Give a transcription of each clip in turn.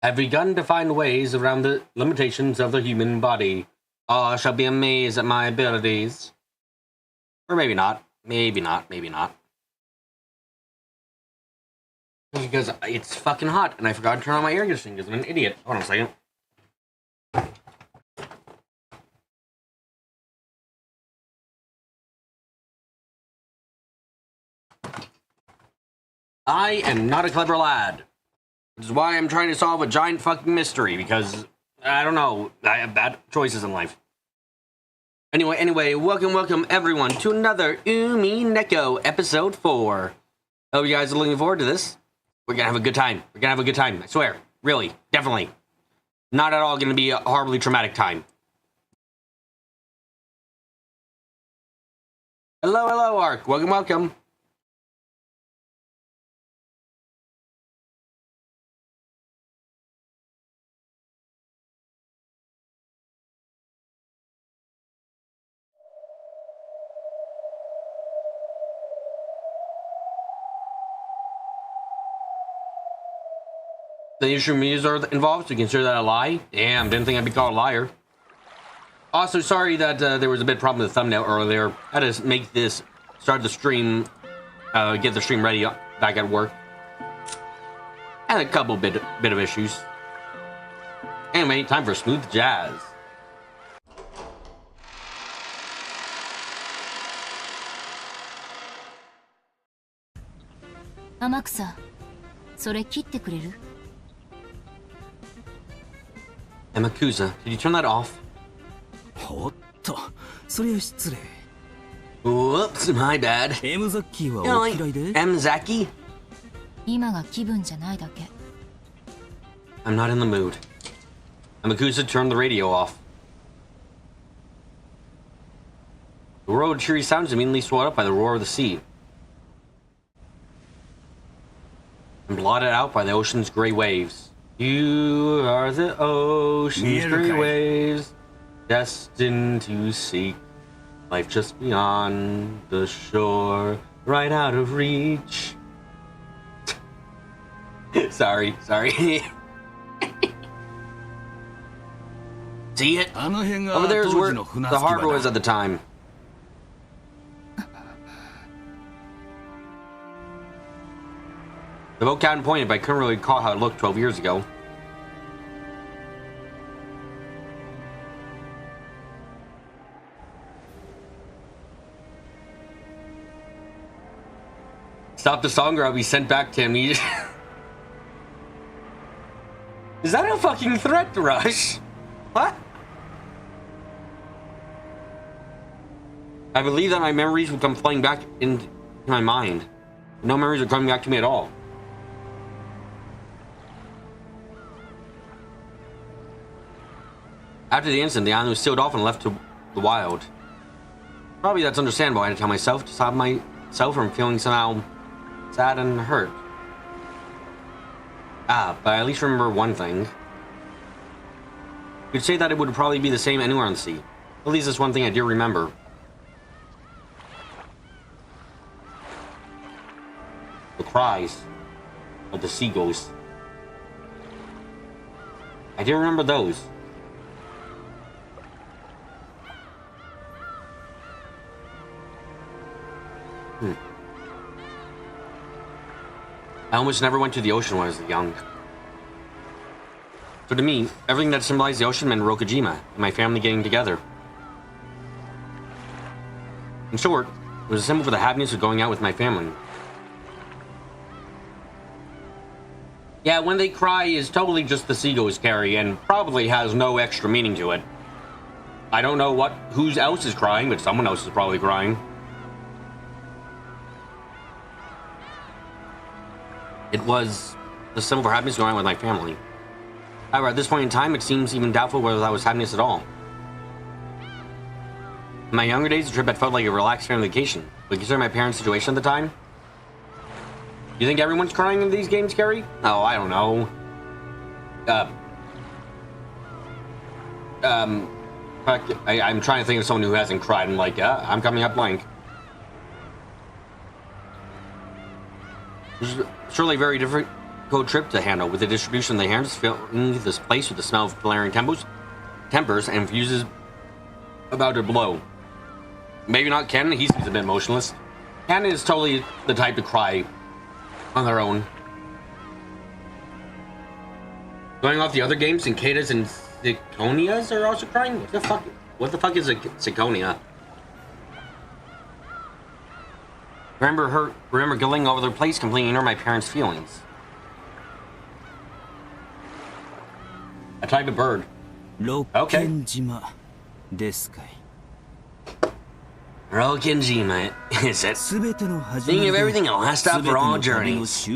Have begun to find ways around the limitations of the human body. I shall be amazed at my abilities. Or maybe not. Maybe not. Maybe not. Because it's fucking hot, and I forgot to turn on my air conditioning because I'm an idiot. Hold on a second. I am not a clever lad. Which is why I'm trying to solve a giant fucking mystery, because, I don't know, I have bad choices in life. Anyway, welcome everyone to another Umineko episode 4. Hope you guys are looking forward to this. We're gonna have a good time. I swear. Really. Definitely. Not at all gonna be a horribly traumatic time. Hello, Ark. Welcome. The issue means are involved, so you consider that a lie? Damn, didn't think I'd be called a liar. Also, sorry that there was a bit problem with the thumbnail earlier. I had to start the stream, get the stream ready back at work. And a couple bit of issues. Anyway, time for smooth jazz. Amakusa, それ切ってくれる? Amakusa, did you turn that off? おっと、それは失礼。 Whoops, my bad. M ザッキーは You know, お like 嫌いで M. Zaki? 今が気分じゃないだけ。 I'm not in the mood. Amakusa turned the radio off. The world of cheery sounds immediately swallowed up by the roar of the sea. And blotted out by the ocean's gray waves. You are the ocean's gray waves, destined to seek life just beyond the shore, right out of reach. Sorry. See it? Over there is where the harbor was at the time. The boat captain pointed, but I couldn't really recall how it looked 12 years ago. Stop the song or I'll be sent back to him. Is that a fucking threat, Rush? What? I believe that my memories will come flooding back into my mind. No memories are coming back to me at all. After the incident, the island was sealed off and left to the wild. Probably that's understandable. I had to tell myself to stop myself from feeling somehow sad and hurt. But I at least remember one thing. You'd say that it would probably be the same anywhere on the sea. At least that's one thing I do remember. The cries of the seagulls. I do remember those. I almost never went to the ocean when I was young. So to me, everything that symbolized the ocean meant Rokujima and my family getting together. In short, it was a symbol for the happiness of going out with my family. Yeah, when they cry is totally just the seagulls carry and probably has no extra meaning to it. I don't know who else is crying, but someone else is probably crying. It was the symbol for happiness going on with my family. However, at this point in time, it seems even doubtful whether that was happiness at all. In my younger days, the trip had felt like a relaxed family vacation, but considering my parents' situation at the time, you think everyone's crying in these games, Carrie? Oh, I don't know. I'm trying to think of someone who hasn't cried and like, I'm coming up blank. Surely very different Umineko trip to handle, with the distribution of the hands filling this place with the smell of flaring tempers and fuses about to blow. Maybe not Ken, he seems a bit emotionless. Ken is totally the type to cry on their own. Going off the other games, Cicadas and Zirconias are also crying? What the fuck is a Zirconia? Remember going over their place, completely ignore my parents' feelings. A type of bird. Okay. Rokenjima, is it? Thinking of everything, a last stop for all journeys.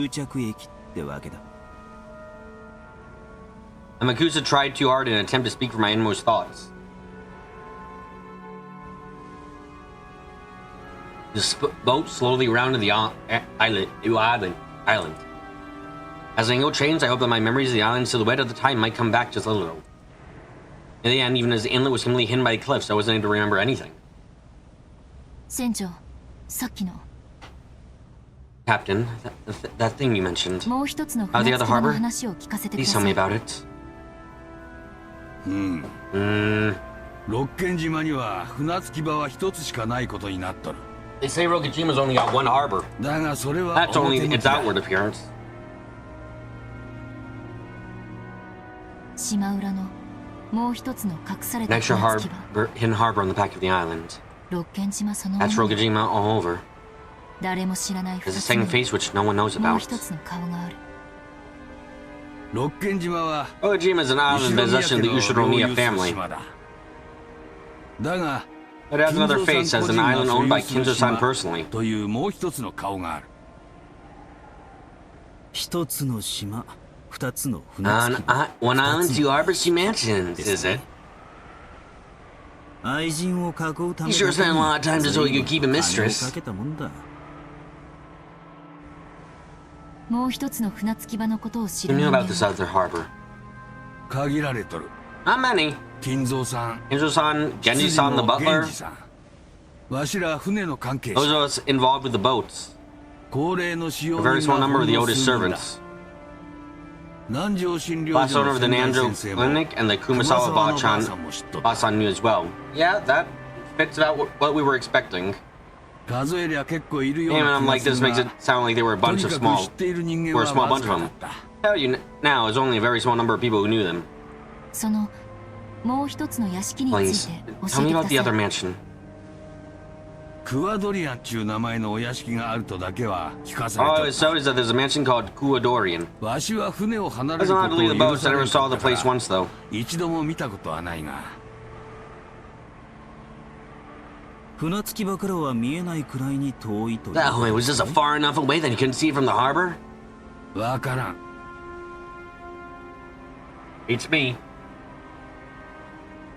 Amakusa tried too hard in an attempt to speak for my inmost thoughts. The boat slowly rounded the island. As the angle changed, I hope that my memories of the island silhouette at the time might come back just a little. In the end, even as the inlet was completely hidden by the cliffs, I wasn't able to remember anything. Captain, that thing you mentioned. The other harbor? Please tell me about it. They say Rokujima's only got one harbor. That's only its outward appearance. An extra hidden harbor on the back of the island. That's Rokujima all over. There's a second face which no one knows about. Rokujima is an island in possession of the Ushiromiya family. It has another face as an island owned by Kinzo-san personally. One island, two harbors, two mansions, is it? You sure spent a lot of time just so you could keep a mistress. Who knew about this other harbor? Not many. Kinzo-san, Genji-san the butler. Those of us involved with the boats. A very small number of the oldest servants. Last owner of the Nanjo Clinic and the Kumasawa Ba-san knew as well. Yeah, that fits about what we were expecting. Naming them like this makes it sound like they were a bunch of small bunch of them. Tell you now, it's only a very small number of people who knew them. Please, tell me about the other mansion. All I was told is that there's a mansion called Kuadorian. I was allowed to leave the boats. I never saw the place once, though. Oh, it was just far enough away that you couldn't see it from the harbor? It's me.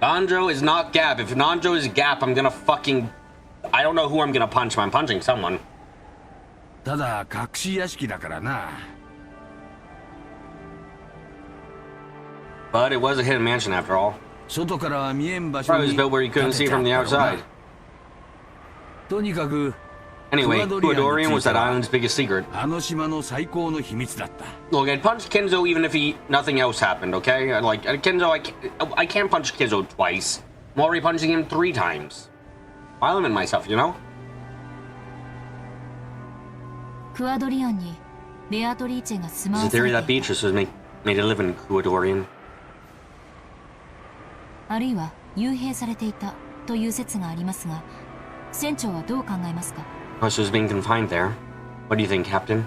Nanjo is not Gap. If Nanjo is Gap, I'm gonna fucking... I don't know who I'm gonna punch, but I'm punching someone. But it was a hidden mansion after all. Probably was built where you couldn't see from the outside. Anyway, Kuadorian was that island's biggest secret. Look, I'd punch Kinzo even if nothing else happened, okay? Like, Kinzo, I can't punch Kinzo twice. I'm already punching him 3 times. I limit myself, you know? There's a theory that Beatrice was made to live in Kuadorian. Oh, she was being confined there. What do you think, Captain?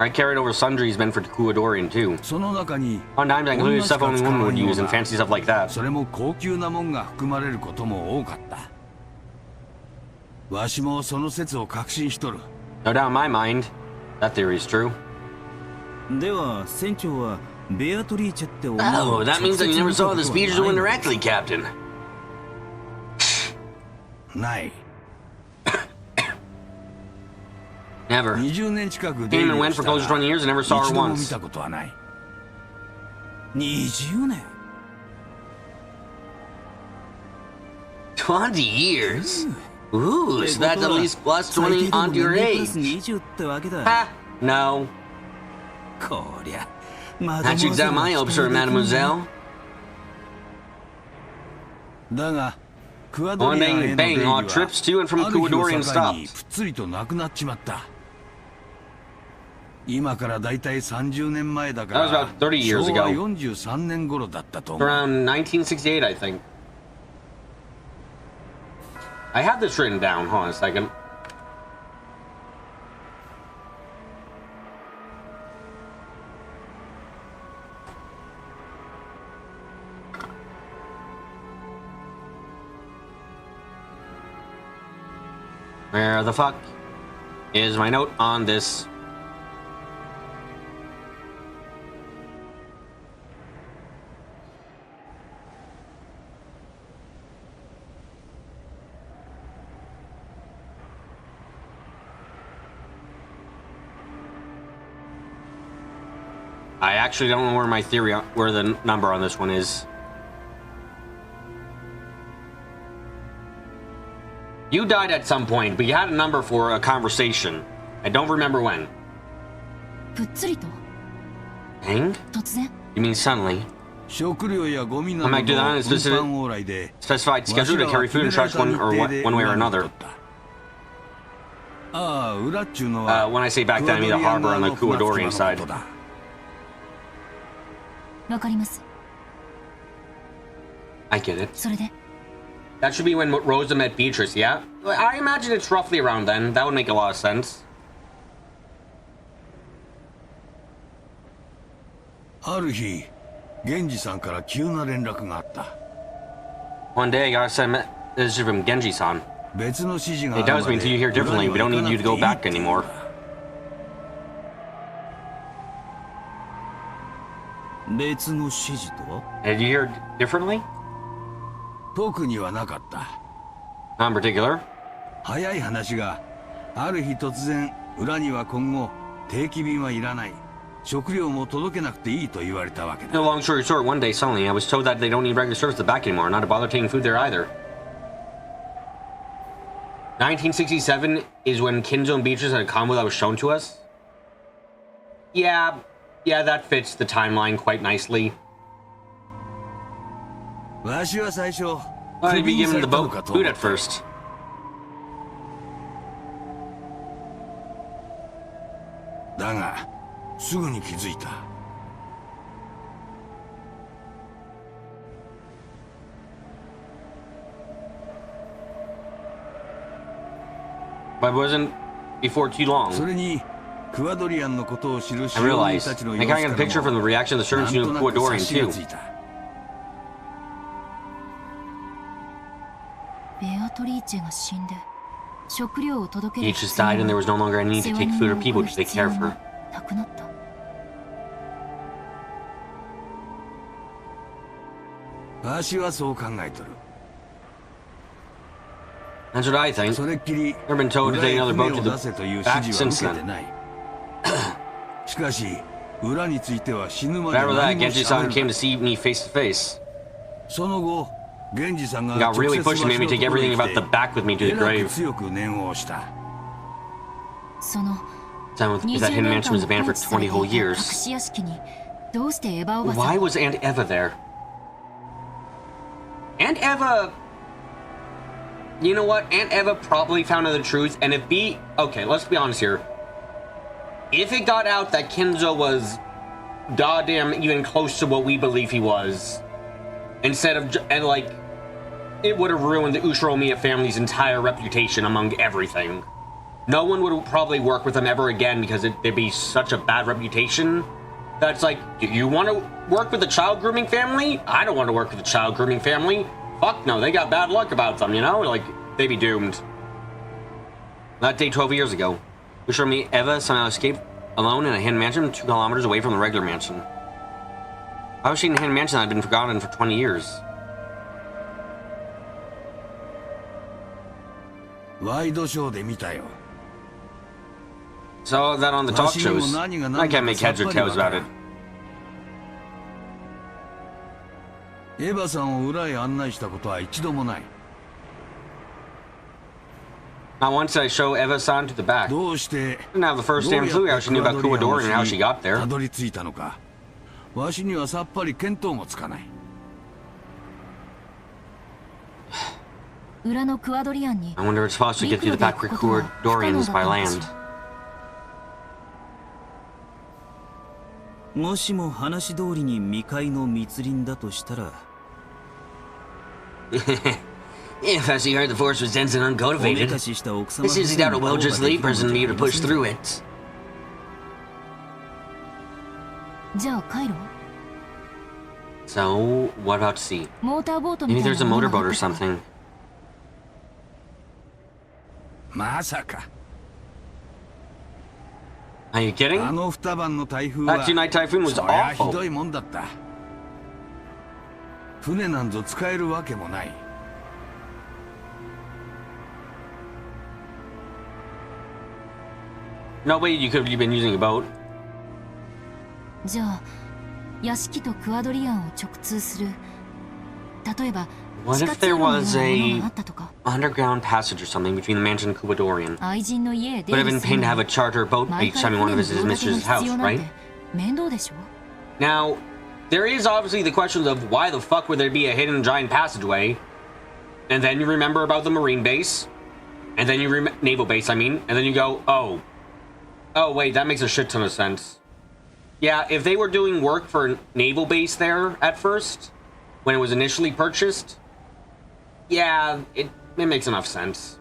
I carried over sundries meant for Kuadorian too. Sometimes I included stuff only women would use and fancy stuff like that. No doubt in my mind, that theory is true. Oh, that means that you never saw the speeches indirectly, Captain. Never. Came and went for close to 20 years and never saw her once. 20 years? Ooh, so that's at least plus 20 onto your age. Ha! No. こりゃ、ま That checks out my hopes, sir, mademoiselle. だが、クアド One リアン day, への bang, 出入り all は trips to and from ある日を Kuadorian 境に stopped. ぷっつりとなくなっちまった。今からだいたい30年前だか That was ら、 about 30 years 昭和 ago. 43年頃だったと思う。 Around 1968, I think. I have this written down. Hold on a second. Where the fuck is my note on this? I actually don't know where my theory, where the number on this one is. You died at some point, but you had a number for a conversation. I don't remember when. ぷっつりと Hang? 突然 You mean suddenly? 食料やゴミなど I の might do that on a 運 specific, 搬往来で specified schedule to carry food and trash one way or another. ああ、裏っちゅうのは When I say back then, I mean the harbor on the Kuadorian side. わかります I get it. それで That should be when Rosa met Beatrice, yeah? I imagine it's roughly around then. That would make a lot of sense. ある日、源氏さんから急な連絡があった。 One day, I got a message from Genji-san. 別の指示が It ある tells ま me で until you hear differently, we don't need you to go back anymore. 別の指示とは Did you hear differently? 特にはなかった。 Not in particular. 早い話が、ある日突然、裏には今後、定期便はいらない。食料も届けなくていいと言われたわけだ。 No, long story short, one day suddenly I was told that they don't need regular service at the back anymore, not to bother taking food there either. 1967 is when Kinzo and Beatrice had a combo that was shown to us. Yeah, that fits the timeline quite nicely. わしは最初、 Why did 首 you に give さ him れ the たの boat かと思 food っ at た。 first? だが、すぐに気づいた。 But it wasn't before too そ long. れに、クアドリアンのことを知る I 使用人 realized. たちの I 様 kind of 子 got a picture か from the reaction of the ら servants も、 to なんとなく Kuadorian 察しが too. ついた。ベアトリーチェが死んで食料を届ける He just died and there was no longer any need to take food or people to take care of her. なくなった わしはそう考えとる。 That's what I think. それっきり、 Never been told to take another 船 boat を to 出せ the という指 back 示は since 受けて then. ない。しかし、裏については死ぬま But で after that, 何も Genji-san 喋 came る to see me face to face. その後、源氏さんが He got 直 really 接わ pushed し and の made me と take ころ everything に about 来 the て、 back with me to the えらく grave. 強く念を押した。その Time with 20 that hidden 年 mansion was 間 abandoned 放 for 置され 20 て whole いた隠 years. し屋敷にどうしてエヴァおばさ Why ん was Aunt Eva there? Aunt Eva... You know what? Aunt Eva probably found out the truth, and if okay, let's be honest here. If it got out that Kinzo was goddamn even close to what we believe he was, instead of, and like, it would have ruined the Ushiromiya family's entire reputation among everything. No one would probably work with them ever again because there'd be such a bad reputation. That's like, do you want to work with a child grooming family? I don't want to work with a child grooming family. Fuck no, they got bad luck about them, you know? Like, they'd be doomed. That day 12 years ago, Ushiromi Eva somehow escaped alone in a hidden mansion 2 kilometers away from the regular mansion. Why was she in a hidden mansion that had been forgotten for 20 years? ワイドショーで見たよ。 Saw that on the talk shows. I can't make heads or tails about it. エヴァさんを裏へ案内したことは一度もない。Not once did I show Eva-san to the back. どうして Didn't have the first damn clue how she knew about Kuwadorian and how she got た there. どり着いたのか。わしにはさっぱり見当もつかない。裏のクワドリアンに I wonder if it's possible to get through the back with Kuwadorians by land. もしも話通りに未開の密林だとしたら If, as you heard, the forest was dense and おめ uncultivated, かしした奥様 this is doubt a well-just-lead person to be able to push through it. じゃあ帰ろう。 So, what about sea? モーターボートみ Maybe たい there's a なもの motorboat が or 入ってた something. まさか。 Are you kidding? あの二晩の台風は That two-night typhoon was そりゃひ awful. どいもんだった。船なんぞ使えるわけもない。 No way you could have been using a boat. じゃあ屋敷とクワドリアンを直通する、例えば What 地 if 下通路 there のような was もの a があったとか。 underground passage or something between the mansion and Kuwadorian? 愛人の家へ出 Would have 入 been りす pain る to の have a に charter boat 毎 each 回 time you 船 want to の visit 胴 his 立てが mistress's 必 house, 要なん right? て面倒でしょ。 Now, there is obviously the question of why the fuck would there be a hidden giant passageway? And then you remember about the marine base, and then you naval base, I mean, and then you go, oh wait, that makes a shit ton of sense. Yeah, if they were doing work for naval base there at first, when it was initially purchased, yeah, it makes enough sense.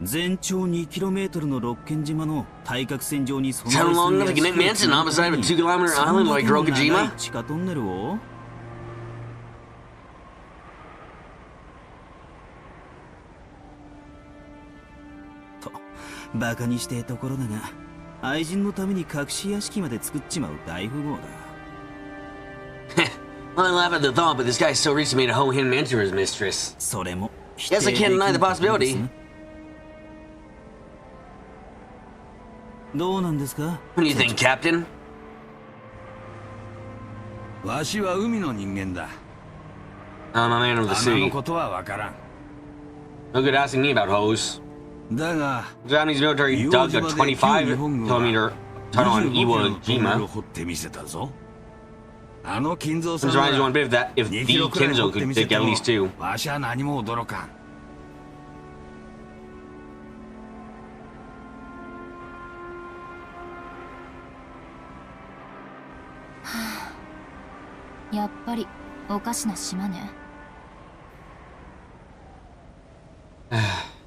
全長 2km の六軒島の対角線上に存 How long of a mansion opposite of a 2-kilometer island like Rokujima? 地下トンネルをとバカにしてえところだが愛人のために隠し屋敷まで作っちまう大富豪だ Well, I laugh at the thought, but this guy so recently made a whole hidden mansion for his mistress. それも Yes, I can't deny the possibility. どうなんですか What do you think, Captain? わしは海の人間だ。 I'm a man of the 穴の sea. ことはわからん。 No good asking me about hose. だが、 Japanese military dug a 25-kilometer tunnel on Iwo トンネル Jima. を掘ってみせたぞ。あの金蔵さん This reminds me one bit of that if 2 the キロくらい Kinzo 掘ってみ could せ dig て at も least two. わしは何も驚かん。やっぱりおかしな島ね。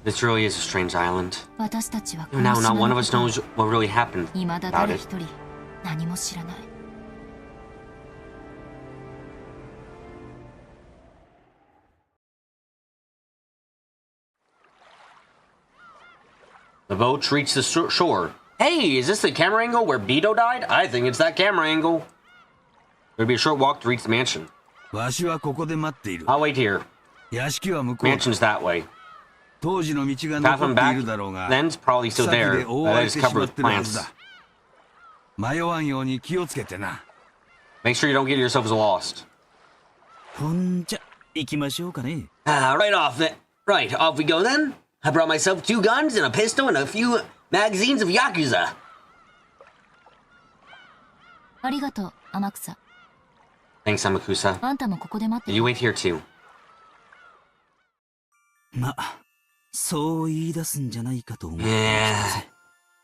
This really is a strange island. 私たちはこ Now, の not 島 one の of us こと knows what really happened 未だ about 誰 it. 一人何も知らない。 The boats reach the shore. Hey, is this the camera angle where Beto died? I think it's that camera angle. There'd be a short walk to reach the mansion. わしはここで待っている。 I'll wait here. 屋敷は向こうだ。 Mansion's that way. 当時の道が Path 残 on ってい back, るだろうが、 then's probably still 草木 there. で覆 But わ that れ is てし covered まっ with てるはず plants. だ。迷わんように気をつけてな。 Make sure you don't get yourselves lost. ほんじゃ行きましょうかね Right off then. Right, off we go then. I brought myself 2 guns and a pistol and a few magazines of Yakuza. ありがとう天草。 Thanks, Amakusa. あんたもここで待って You て。 wait here too. まそう言い出すんじゃないかと思う Yeah.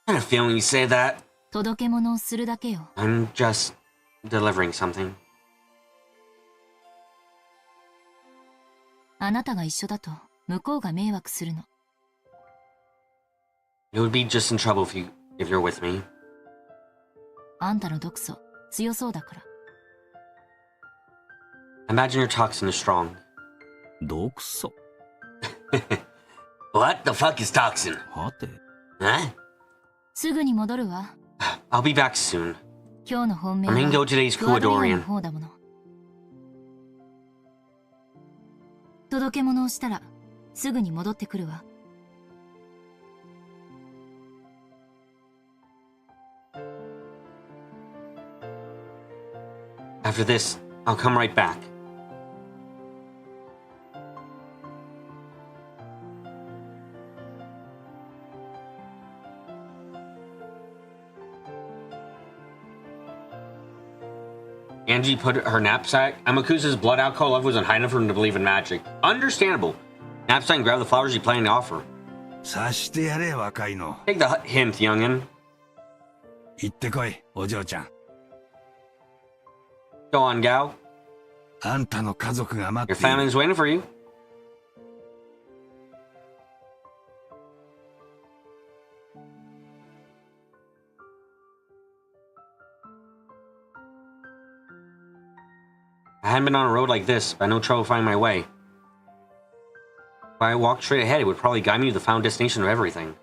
I had a feeling you'd say that. 届け物をするだけよ。 I'm just delivering something. あなたが一緒だと向こうが迷惑するの。 You would be just in trouble if you're with me. あんたの毒素強そうだから。 Imagine your toxin is strong. 毒素 What the fuck is toxin? はて Huh? すぐに戻るわ。 I'll be back soon. 今日の本命 Our は main goal today is クワドリアン Kuwadorian. の方だもの。届け物をしたらすぐに戻ってくるわ。 After this, I'll come right back. Angie put her knapsack. Amakusa's blood alcohol level was high enough for him to believe in magic. Understandable. Knapsack and grab the flowers he planned to offer. 察してやれ、若いの。 Take the hint, youngin. 行ってこい、お嬢ちゃん。 Go on, gal. あんたの家族が待 Your っている。 family's waiting for you. I hadn't been on a road like this, but I had no trouble finding my way. If I walked straight ahead, it would probably guide me to the final destination of everything.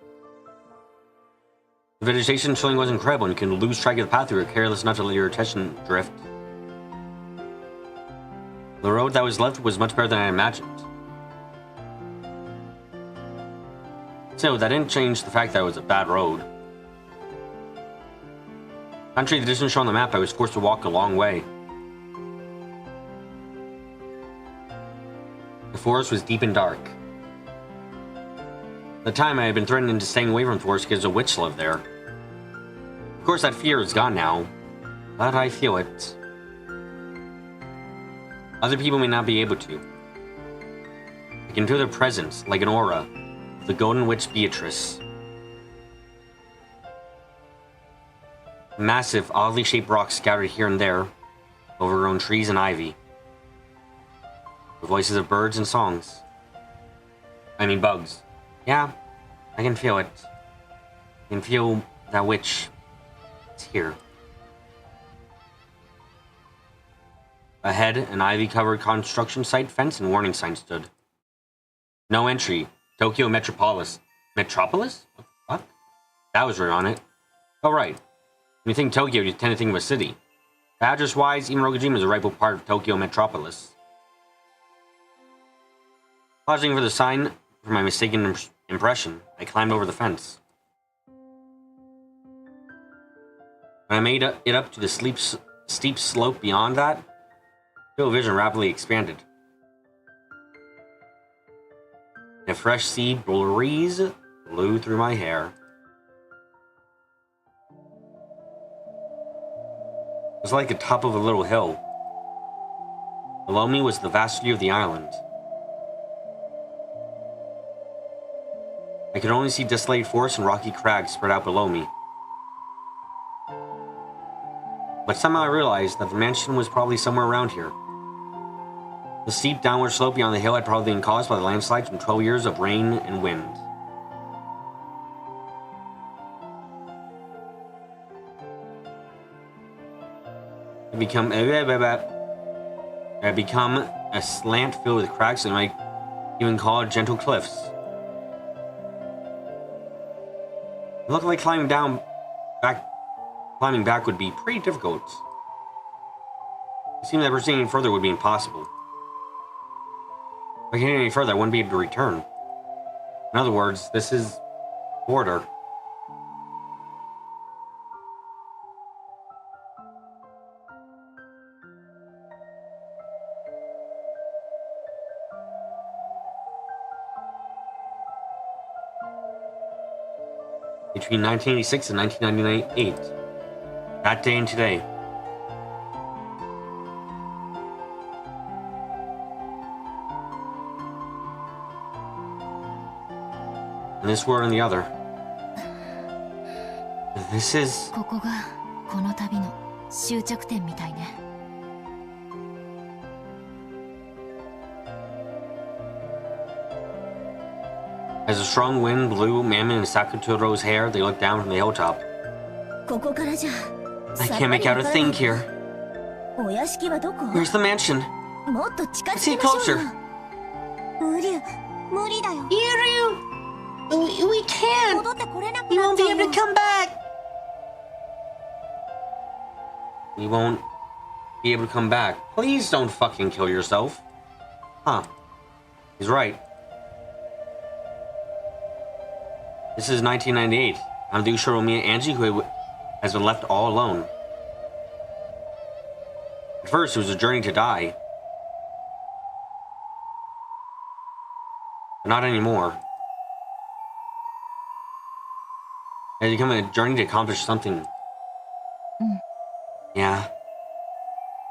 The vegetation showing was incredible, and you can lose track of the path if you're careless enough to let your attention drift. The road that was left was much better than I imagined. Still, that didn't change the fact that it was a bad road. Contrary to the distance shown on the map, I was forced to walk a long way. The forest was deep and dark. At the time, I had been threatened into staying away from the forest because a witch lived there. Of course, that fear is gone now, but I feel it. Other people may not be able to. I can feel their presence, like an aura, of the Golden Witch Beatrice. Massive, oddly shaped rocks scattered here and there, overgrown trees and ivy. The voices of birds and songs. I mean bugs. Yeah, I can feel it. I can feel that witch is here. Ahead, an ivy-covered construction site fence and warning sign stood. No entry. Tokyo Metropolis. Metropolis? What the fuck? That was written on it. Oh, right. When you think Tokyo, you tend to think of a city. Address-wise, Imarogajima is a rightful part of Tokyo Metropolis. Pausing for the sign for my mistaken impression, I climbed over the fence. When I made it up to the steep slope beyond that, field of vision rapidly expanded. A fresh sea breeze blew through my hair. It was like the top of a little hill. Below me was the vast view of the island. I could only see desolated forests and rocky crags spread out below me. But somehow I realized that the mansion was probably somewhere around here. The steep downward slope beyond the hill had probably been caused by the landslides from 12 years of rain and wind. It had become a slant filled with cracks and might even call it gentle cliffs. It looked like climbing back would be pretty difficult. It seemed that proceeding further would be impossible. If I continued any further, I wouldn't be able to return. In other words, this is border. Between 1986 and 1998. That day and today. And this word and the other. This is... ここがこの旅の終着点みたいね。As a strong wind blew Mammon and Sakutoro's hair, they looked down from the hilltop. ここからじゃ。I can't make out a thing here. お屋敷はどこ？ Where's the mansion? もっと近づ See きましょう closer. よ。無理だよ。 We can't. 戻ってこれなく We なっ won't ち be ゃう able よ to come back. We won't be able to come back. Please don't fucking kill yourself. Huh. He's right. This is 1998. I'm the Ushiro Angie who has been left all alone. At first, it was a journey to die. But not anymore. It has become a journey to accomplish something. Yeah.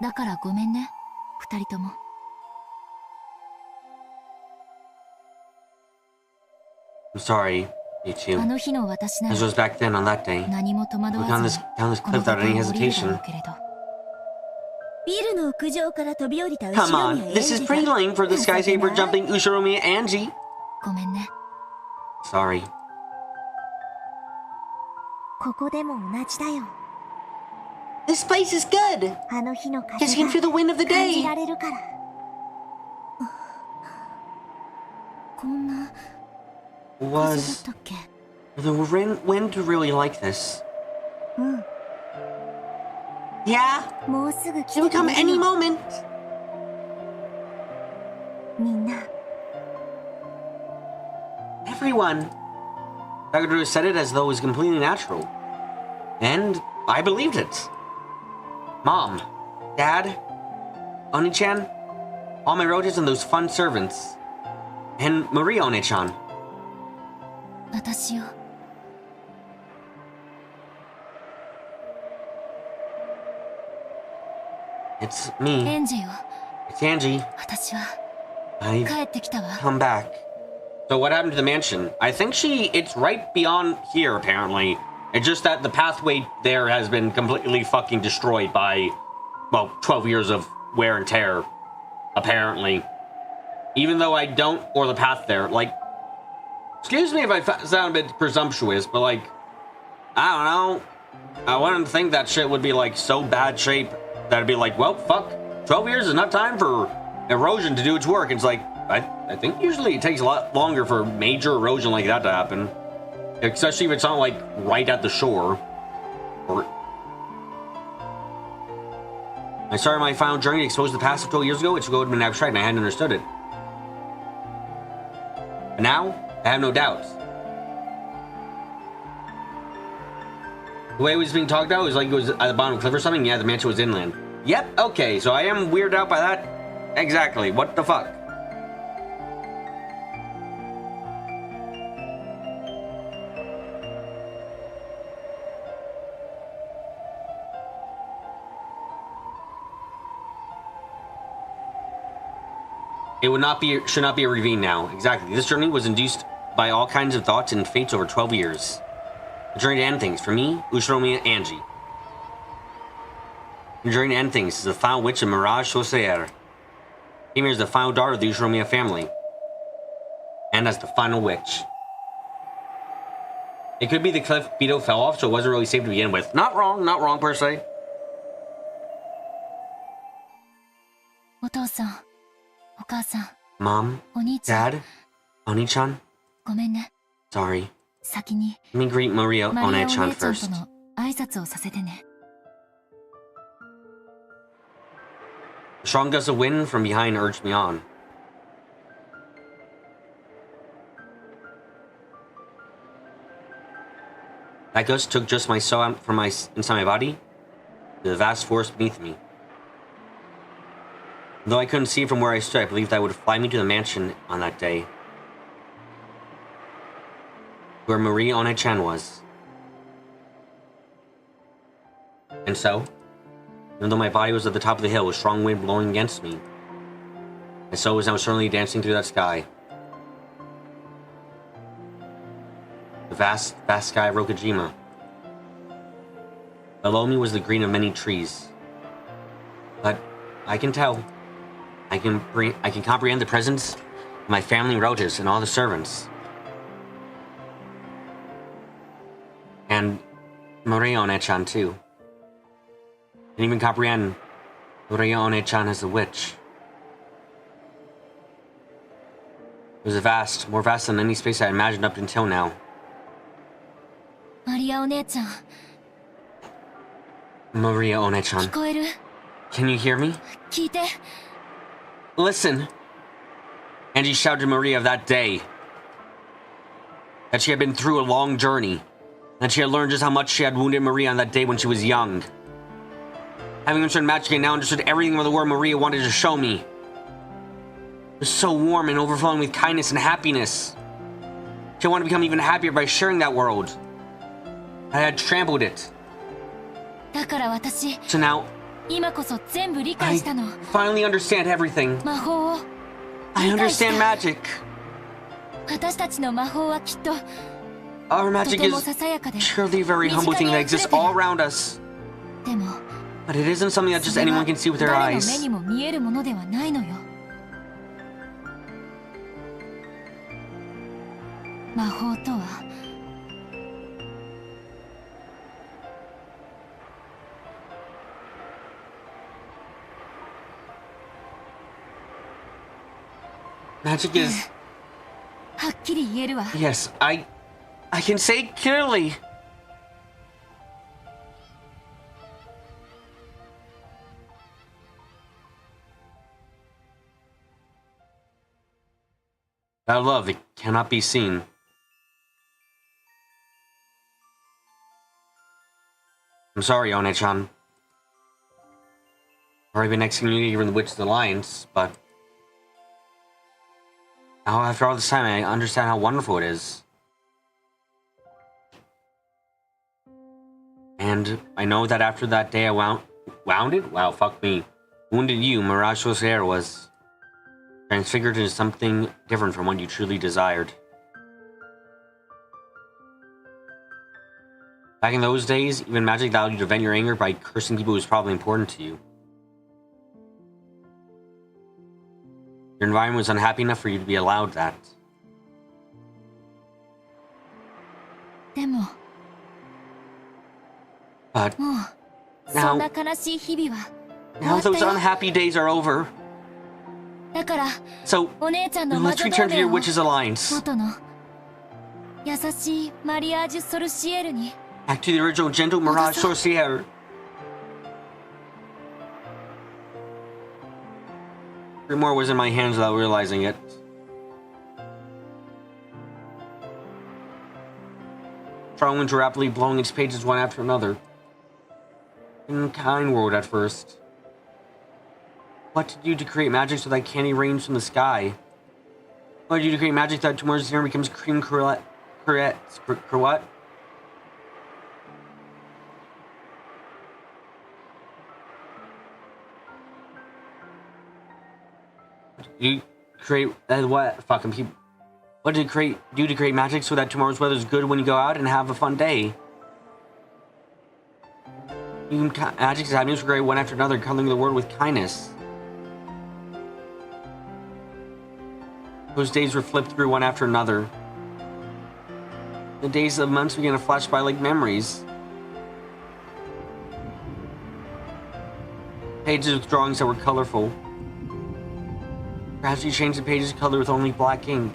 だからごめんね、二人とも。I'm sorry, you あ two. の日の私な This ら was back then on that day. 何も戸惑 We わ down ず this に down this この cliff without 崖 any を降りるだろ hesitation. うけれど。ビルの屋上から飛び降りた後 Come ろに on, は this is エンジ pretty が lame for the skyscraper jumping Ushiromi and Angie. ごめんね。 Sorry. ここでも同じだよ。 This place is good. あの日の風 Because you can feel が the wind of the 感じ day. られるから。こんな風だっ Was たっけ？ the wind really like this? うん。 Yeah, もうすぐ it 来 will てく come れる any よ moment. みんな。 Everyone. Takadru said it as though it was completely natural. And I believed it. Mom, Dad, Oni-chan, all my relatives and those fun servants. And Maria One-chan. 私よ。 It's me. エンジよ。 It's Angie. 私は I've 帰ってきたわ。 come back. So what happened to the mansion? I think it's right beyond here, apparently. It's just that the pathway there has been completely fucking destroyed by, well, 12 years of wear and tear, apparently. Even though I don't, or the path there, like, excuse me if I sound a bit presumptuous, but like, I don't know. I wouldn't think that shit would be like so bad shape that it'd be like, well, fuck, 12 years is enough time for erosion to do its work. It's like, I think usually it takes a lot longer for major erosion like that to happen. Especially if it's not like right at the shore. Or I started my final journey exposed to the past of 12 years ago. It's would have been abstract and I hadn't understood it. But now, I have no doubts. The way it was being talked about was like it was at the bottom of a cliff or something. Yeah, the mansion was inland. Yep, okay, so I am weirded out by that. Exactly, what the fuck? It should not be a ravine now. Exactly. This journey was induced by all kinds of thoughts and fates over 12 years. A journey to end things for me, Ushiromi, and Angie. The journey to end things is the final witch of Mirage Sosaer. Ymir is the final daughter of the Ushiromi family. And as the final witch. It could be the cliff Beto fell off, so it wasn't really safe to begin with. Not wrong per se. お父さん、お母さん、 Mom, お兄ちゃん、 Dad, Oni-chan, ごめんね。 sorry. 先に Let me greet Maria マリアお One-chan 姉ちゃんと first. の挨拶をさせてね。 A strong gust of wind from behind urged me on. That gust took just my soul out from inside my body to the vast forest beneath me. Though I couldn't see it from where I stood, I believed that would fly me to the mansion on that day, where Marie One-chan was. And so, even though my body was at the top of the hill with strong wind blowing against me, my soul was now certainly dancing through that sky. The vast sky of Rokujima. Below me was the green of many trees. But I can tell. I can comprehend the presence of my family and relatives and all the servants. And Maria One-chan too. And even comprehend Maria One-chan as a witch. It was more vast than any space I had imagined up until now. マリアお姉ちゃん、 Maria 聞 One-chan, こえる？ can you hear me? 聞いて。 Listen! Angie shouted to Maria of that day. That she had been through a long journey. That she had learned just how much she had wounded Maria on that day when she was young. Having understood magic, I now understood everything of the word Maria wanted to show me. It was so warm and overflowing with kindness and happiness. She wanted to become even happier by sharing that world. I had trampled it. だから私、 So now, 今こそ全部理解 I したの。 finally understand everything. 魔法を I 理解し understand た。 magic. 私たちの魔法はきっと Our と magic ても is ささやかで、 surely a very humble thing that exists all around us. でも But it isn't something that just それは anyone can see with their 誰の目 eyes. にも見えるものではないのよ。魔法とは Magic is... はっきり言えるわ。 Yes, I can say it clearly. That love, it cannot be seen. I'm sorry, One-chan. I've already been excommunicated from the Witch's Alliance, but... Now, after all this time, I understand how wonderful it is. And I know that after that day I wounded? Wow, fuck me. Wounded you, Mirage Rosaire was transfigured into something different from what you truly desired. Back in those days, even magic allowed you to vent your anger by cursing people who was probably important to you. Your environment was unhappy enough for you to be allowed that. でも But もうそんな悲しい日々は終わ now った those よ。 unhappy days are over. だから So お姉ちゃんの魔 let's 女 return 同 to your 盟を Witch's Alliance. 元の優しいマリアージュ・ソルシエルに Back to the original gentle Mirage Sorcière. Grimoire was in my hands without realizing it. Strong winds were rapidly blowing its pages one after another. In kind world at first. What to do to create magic so that candy rains from the sky? What to do to create magic that tomorrow's dinner becomes cream cruet? What? You create what fucking people? What do you do to create magic so that tomorrow's weather is good when you go out and have a fun day? You can magic's avenues create one after another, coloring the world with kindness. Those days were flipped through one after another. The days of months began to flash by like memories. Pages with drawings that were colorful. Perhaps you changed the page's color with only black ink.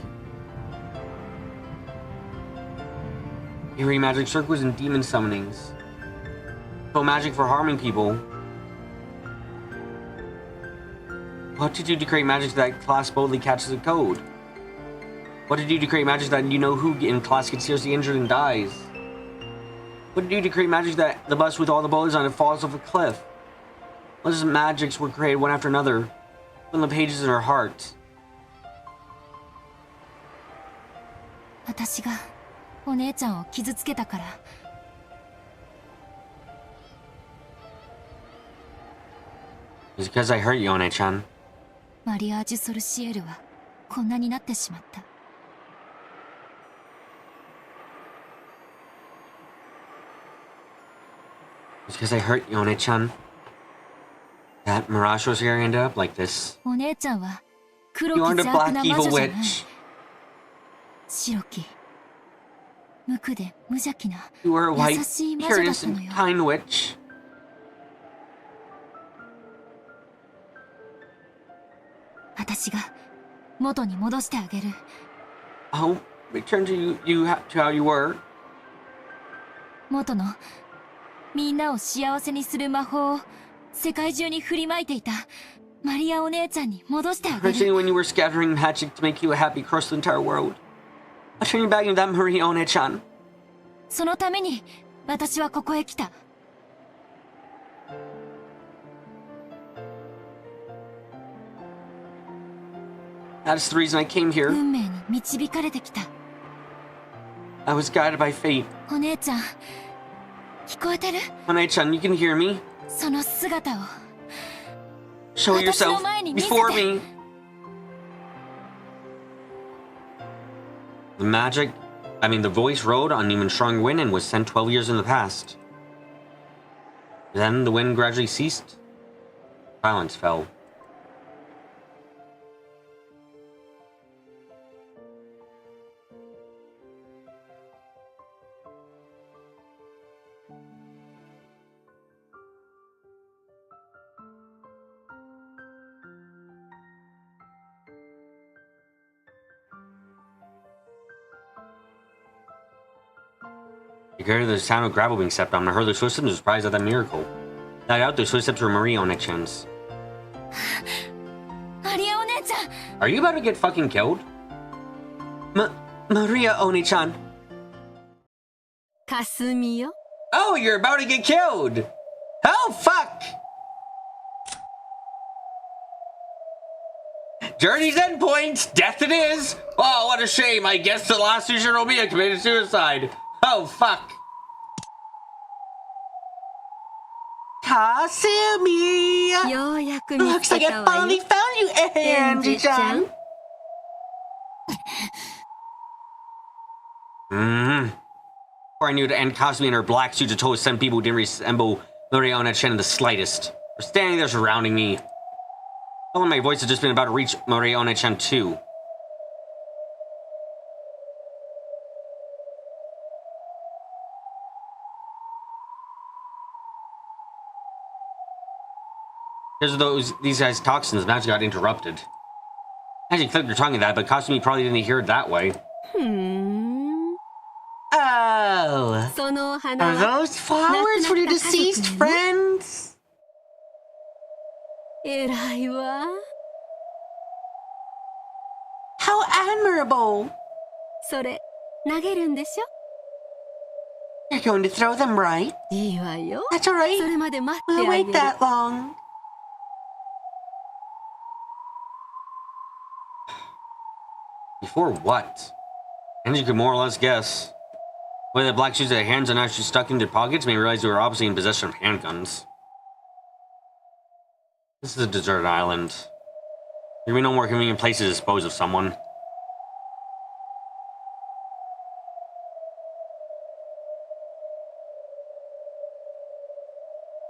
Eerie magic circles and demon summonings. So magic for harming people. What to do to create magic that class boldly catches a code? What to do to create magic that you know who in class gets seriously injured and dies? What to do to create magic that the bus with all the bullets on it falls off a cliff? What magics were created one after another from the pages in her heart? 私がお姉ちゃんを傷つけたから。 It's because I hurt you, One-chan. マリアージュ・ソルシエルはこんなになってしまった。 It's because I hurt you, One-chan. That Mirage Rosaire ended up like this. お姉ちゃんは黒 You き aren't a 邪悪 black な魔 evil 女じゃない。 witch. 白き無垢で無邪気な You were a white, 優しい魔 pure, 女だったの innocent, よ。 kind witch. 私が元に戻してあげる。 I'll return to to how you were. 元のみんなを幸せにする魔法を世界中に振りまいていたマリアお姉ちゃんに戻してあげ Originally る。 when you were scattering magic to make you happy across the entire world. I'll turn you back into that Marie One-chan. そのために私はここへ来た。 That's the reason I came here. 運命に導かれてきた。 I was guided by fate. お姉ちゃん聞こえてる？ One-chan, you can hear me. その姿を Show yourself before me. The voice rode on even stronger wind and was sent 12 years in the past. Then the wind gradually ceased. Silence fell. I heard the sound of gravel being stepped on. I heard the footsteps and was surprised at that miracle. No doubt those footsteps were Maria One-chan's. Are you about to get fucking killed? Maria One-chan. Kasumi. Oh, you're about to get killed! Oh, fuck! Journey's endpoint! Death it is! Oh, what a shame. I guess the last Ushinomiya committed suicide. Oh, fuck. Kasumi! Looks like I finally found you, Angie-chan. Before I knew to end, Kasumi and her black suits of totally sent people who didn't resemble Maria One-chan in the slightest. They're standing there surrounding me. All of my voice had just been about to reach Maria One-chan too. These guys' toxins magically got interrupted. Actually, clicked your tongue at that, but Kasumi probably didn't hear it that way. Oh, are those flowers for your deceased friends? How admirable! You're going to throw them, right? That's alright. We'll wait that long. Before what? And you could more or less guess. Whether the black shoes had hands and actually stuck in their pockets made me realize they were obviously in possession of handguns. This is a deserted island. There will be no more convenient places to dispose of someone.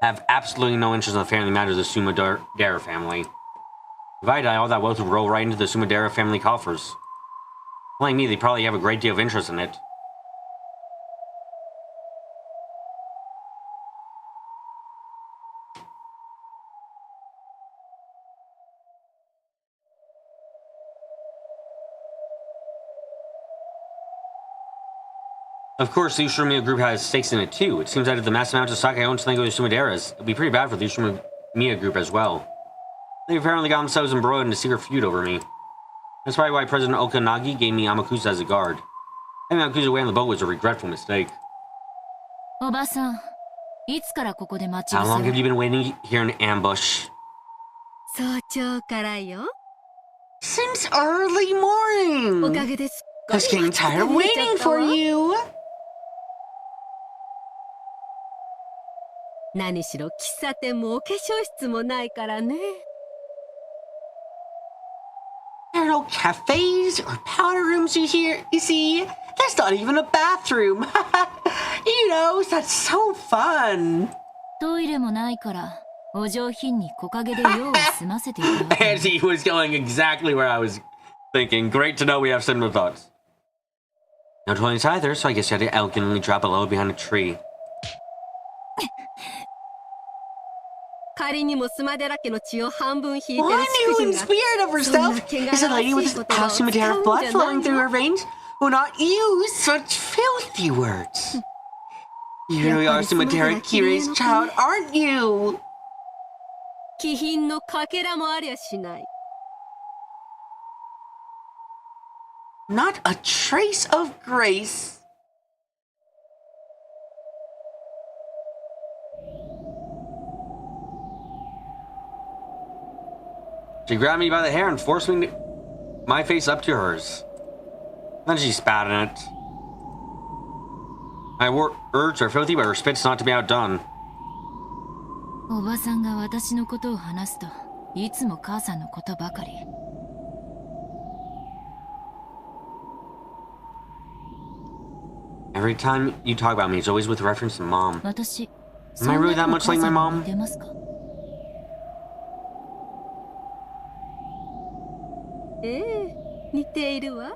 I have absolutely no interest in the family matters of the Sumadera family. If I die, all that wealth would roll right into the Sumadera family coffers. Like me, they probably have a great deal of interest in it. Of course, the Ushinomiya group has stakes in it too. It seems that if the massive amounts of stock I own to go to Sumadera's, it'd be pretty bad for the Ushinomiya group as well. They've apparently got themselves embroiled in a secret feud over me. That's probably why President Okanagi gave me Amakusa as a guard. Having Amakusa away on the boat was a regretful mistake. How long have you been waiting here in ambush? Since early morning! I was getting tired of waiting for you! There are no cafes or powder rooms you see. That's not even a bathroom. You know, that's so fun. And he was going exactly where I was thinking. Great to know we have similar thoughts. No toilets either, so I guess you had to elegantly drop a load behind a tree. One who, in spirit of herself, is a lady with a Sumadera blood flowing through her veins, will not use such filthy words. You really are Sumadera Kire's child, aren't you? Not a trace of grace. She grabbed me by the hair and forced my face up to hers. Then she spat in it. My words are filthy, but her spit's not to be outdone. いつも母さんのことばかり。Every time you talk about me, it's always with reference to mom. 私、 Am I really that much like my そんな mom? に似てますか？ええ、似ているわ。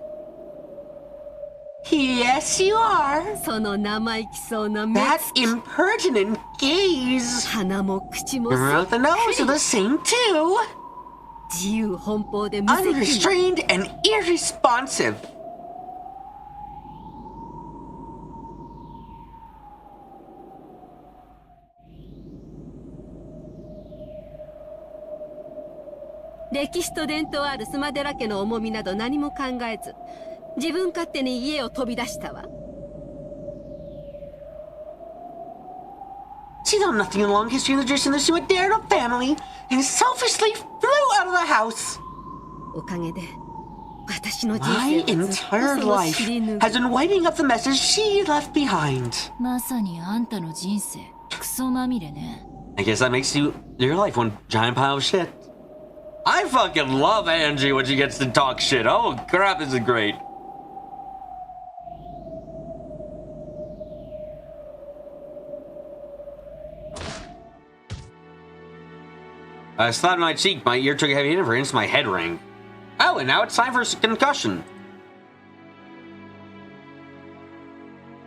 Yes, you are. その生意気そうな目 That つき、 impertinent gaze. 鼻も口も Your mouth and nose are the same too. 自由奔放で無責任。 Unrestrained and irresponsive. 歴史と伝統ある須磨寺家の重みなど何も考えず、自分勝手に家を飛び出したわ。 She thought nothing of the long history and the tradition of the Umineko family and selfishly flew out of the house. おかげで私の人 My 生はずっと entire その life 尻拭い has been wiping up the messes she left behind. まさにあんたの人生、クソまみれね。 I guess that makes your life one giant pile of shit. I fucking love Angie when she gets to talk shit. Oh crap, this is great. I slapped my cheek, my ear took a heavy hit, and for instance my head rang. Oh, and now it's time for a concussion.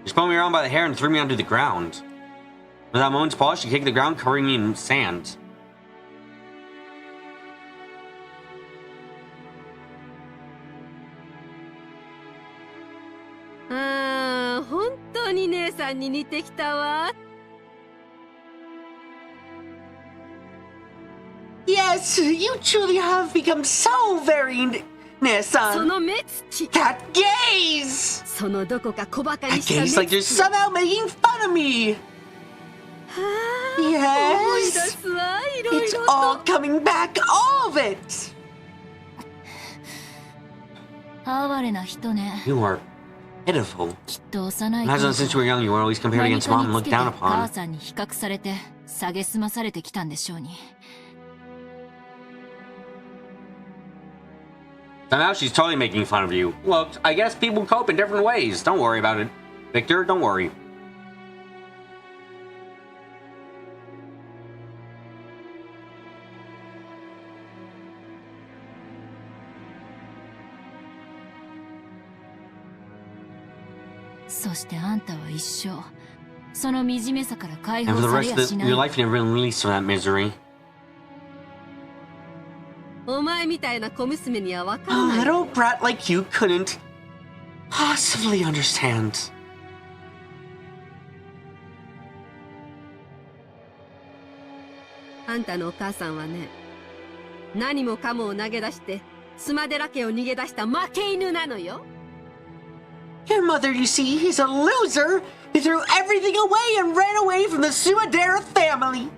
She spun me around by the hair and threw me onto the ground. Without a moment's pause, she kicked the ground, covering me in sand. Ah, 本当に姉さんに似てきたわ。 Yes, you truly have become so very そ Nissan. の目つき、 That gaze! そのどこか小馬鹿 That にした目 gaze つ like you're き。 somehow making fun of me. 思い出 Yes, すわ、いろい it's ろ all と。 coming back, all of it. 哀れな人ね。 You are pitiful. きっと幼い Imagine 頃 since you were young, you were always compared 何 against か mom and につ looked けて down 母 upon. さんに比較されて蔑まされてきたんでしょうに。 Somehow she's totally making fun of you. Look, I guess people cope in different ways. Don't worry about it. Victor, don't worry. "そしてあんたは一生その惨めさから解 And 放 for the され rest や of しな your い。 life, you never been released from that misery. お前みたいな小娘には分か A らない。 little brat like you couldn't possibly understand. あんたのお母さんはね、何もかもを投げ出して須磨寺家を逃げ出した負け犬なのよ。 Your mother, you see, is a loser who threw everything away and ran away from the Sumadera family.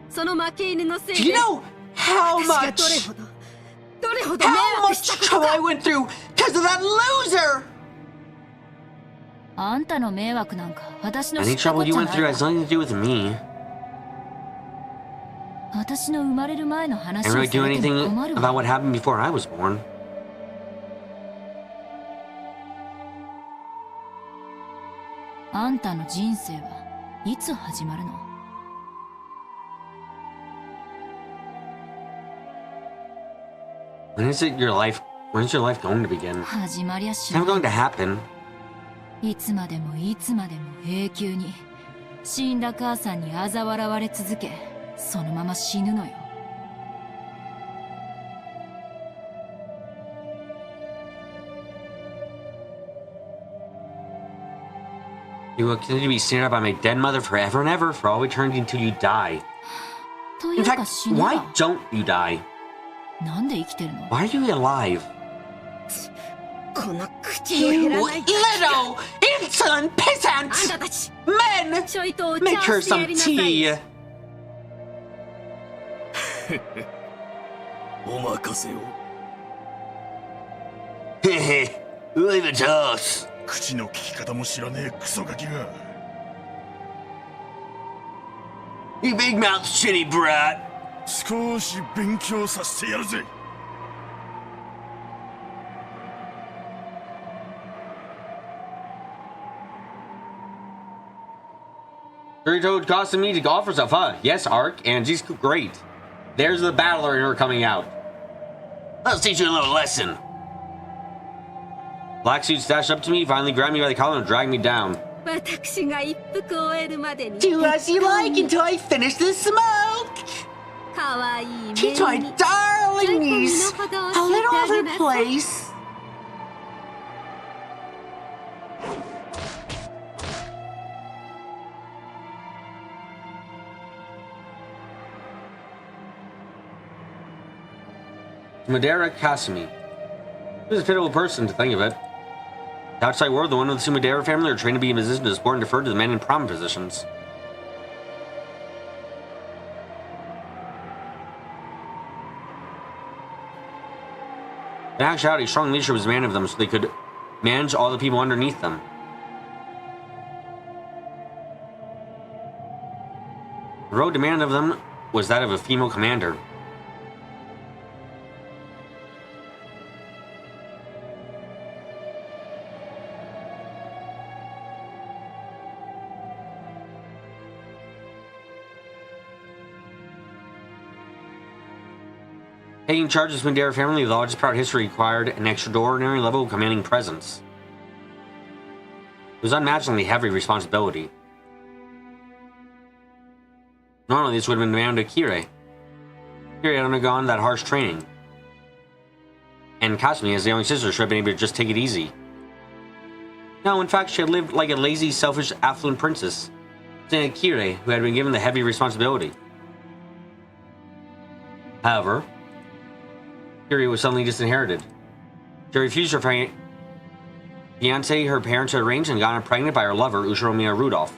その負け犬のせい Do で you know how 私がどれ much, ほど迷 how 惑 much したこと trouble か。 I went through because of that loser? あんたの迷惑なんか私の知 Any ったこ trouble っ you ちゃ went な through い has わ。 nothing to do with me. 私の生まれる前の話 I を didn't さ really れ do ても anything 困る about わ。 what happened before I was born. あんたの人生はいつ始まるの？ When is your life going to begin? 始まりゃし It's な never い going to happen. いつまでもいつまでも永久に死んだ母さんに嘲笑われ続け、そのまま死ぬのよ。 You will continue to be stared at by my dead mother forever and ever for all eternity until you die. とい In うか fact, 死ね why ば don't you die? なんで生きてるの？ Why are you alive? この口の減 You らない little insolent あん peasant! たたち、 Men! ちょいとお茶 Make を her してや some りなさい。 tea! お任せを。 Leave it to us. 口の利き方も知らねえクソガキが。 You big mouth shitty brat! 少し勉強させてやるぜ。Yuri told Kasumi to offer herself, huh? Yes, Ark, and she's great. There's the battler in her coming out. Let's teach you a little lesson. Black suit dashed up to me, finally grabbed me by the collar and dragged me down. 私が一服終えるまでに Do as you like until I finish the smoke. かわいい Teach my に darling niece a little of her place. Sumadera Kasumi. He was a pitiful person to think of it. The outside world, the one of the Sumadera family are trained to be in position to support and defer to the men in prominent positions. In actuality, strong leadership was demanded of them so they could manage all the people underneath them. The road demanded of them was that of a female commander. Taking charge of the Sumadera family, the largest proud history required an extraordinary level of commanding presence. It was unmatchingly heavy responsibility. Normally, this would have been demanded to Kire. Kire had undergone that harsh training. And Kasumi, as the young sister, should have been able to just take it easy. No, in fact, she had lived like a lazy, selfish, affluent princess, instead of Kire, who had been given the heavy responsibility. However, Kire was suddenly disinherited. She refused her fiancé her parents had arranged and gotten pregnant by her lover, Ushiromiya Rudolph.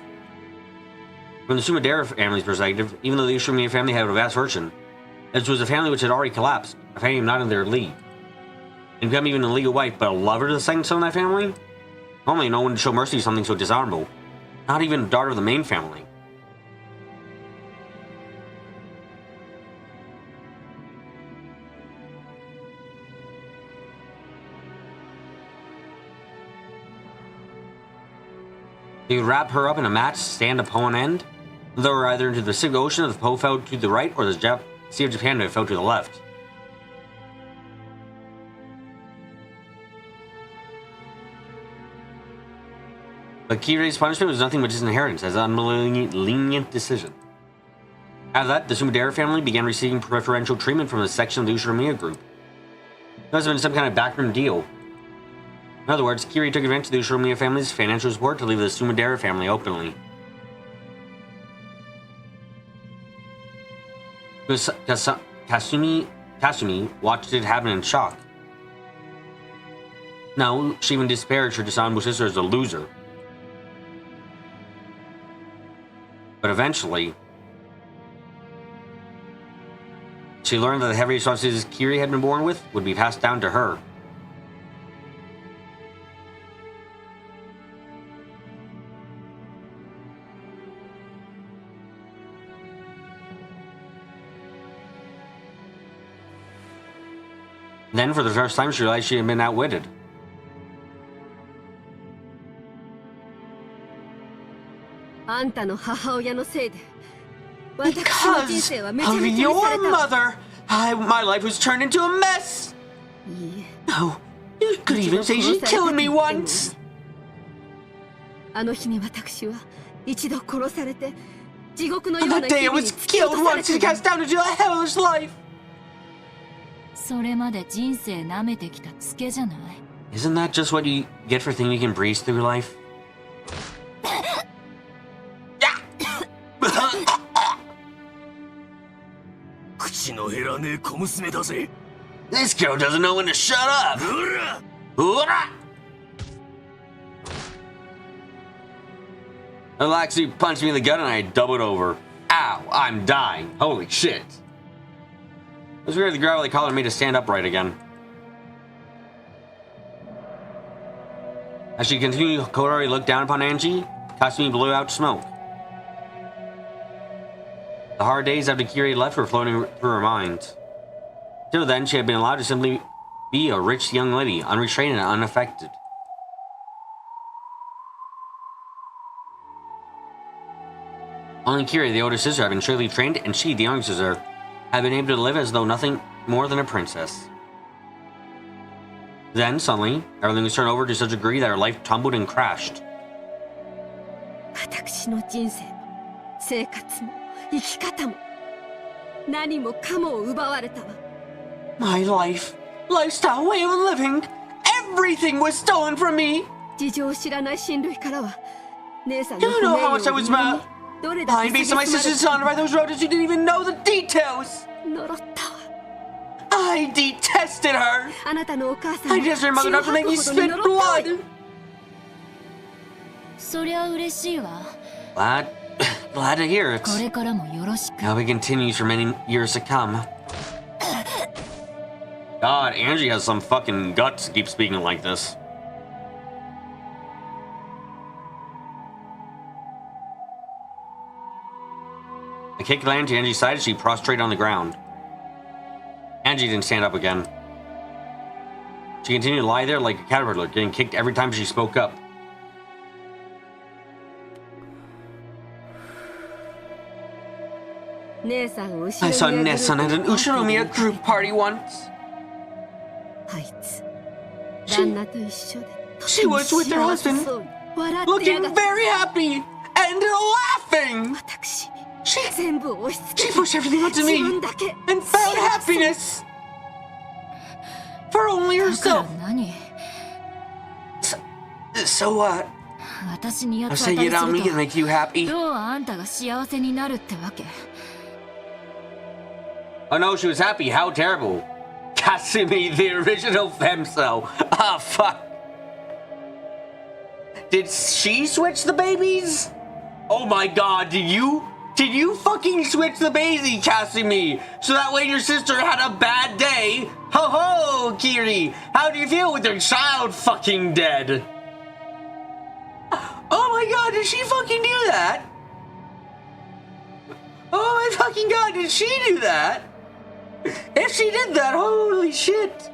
From the Sumadera family's perspective, even though the Ushiromiya family had a vast fortune, this was a family which had already collapsed, a family not in their league. And become even a legal wife, but a lover to the second son of that family? Normally, no one would show mercy to something so dishonorable. Not even a daughter of the main family. They would wrap her up in a mat, stand upon one end, and throw her either into the Pacific Ocean if the Po fell to the right, or the Sea of Japan if it fell to the left. But Kirei's punishment was nothing but disinheritance, as an unbelievably lenient decision. After that, the Sumadera family began receiving preferential treatment from a section of the Ushiromiya group. It must have been some kind of backroom deal. In other words, Kirei took advantage of the Ushiromiya family's financial support to leave the Sumadera family openly. Kasumi watched it happen in shock. No, she even disparaged her dishonorable sister as a loser. But eventually, she learned that the heavy responsibilities Kirei had been born with would be passed down to her. Then, for the first time, she realized she had been outwitted. Because of your mother, my life was turned into a mess. No, you could even say she killed me once. あの日に私は一度殺されて地獄のよう On な that day, 日 I 々に was 突き killed 落とされ once and た cast down into a hellish life. それまで人生舐めてきたツケじゃない。 Isn't that just what you get for thinking you can breeze through life? This girl doesn't know when to shut up. Hoorah! Alexi punched me in the gut and I doubled over. Ow, I'm dying. Holy shit. It was weird the gravelly collar made us stand upright again. As she continued, Kodori looked down upon Angie. Kasumi blew out smoke. The hard days after Kirei left were floating through her mind. Till then, she had been allowed to simply be a rich young lady, unrestrained and unaffected. Only Kirei, the older sister, had been surely trained, and she, the younger sister, had been able to live as though nothing more than a princess. Then, suddenly, everything was turned over to such a degree that her life tumbled and crashed. 私の人生も生活も生き方も何もかもを奪われたわ。 My life, lifestyle, way of living, everything was stolen from me. 事情を知らない親類からは姉さん Do の you 不 know 名 how 誉 much I を was 理由に about どれだ lying け based on my sister's son by those roads you didn't even know the details? 呪ったわ。 I detested her. あなたのお母さん I detested her mother enough to make me spit blood. そりゃ嬉しいわ。 Glad to hear it. これからもよろしく。 I hope it continues for many years to come. God, Angie has some fucking guts to keep speaking like this. A kick landed to Angie's side as she prostrated on the ground. Angie didn't stand up again. She continued to lie there like a caterpillar, getting kicked every time she spoke up. I saw Nessun at an Ushinomiya group party once. She was with her husband, looking very happy and laughing. She pushed everything onto me and found happiness for only herself. So what? I say it on me to make you happy. どうあんたが幸せになるってわけ？ Oh no, she was happy. How terrible. Kasumi, the original femso. Ah, fuck. Did she switch the babies? Oh my god, did you fucking switch the baby, Kasumi? So that way your sister had a bad day? Ho ho, Kiri. How do you feel with your child fucking dead? Oh my god, did she fucking do that? Oh my fucking god, did she do that? If she did that, holy shit!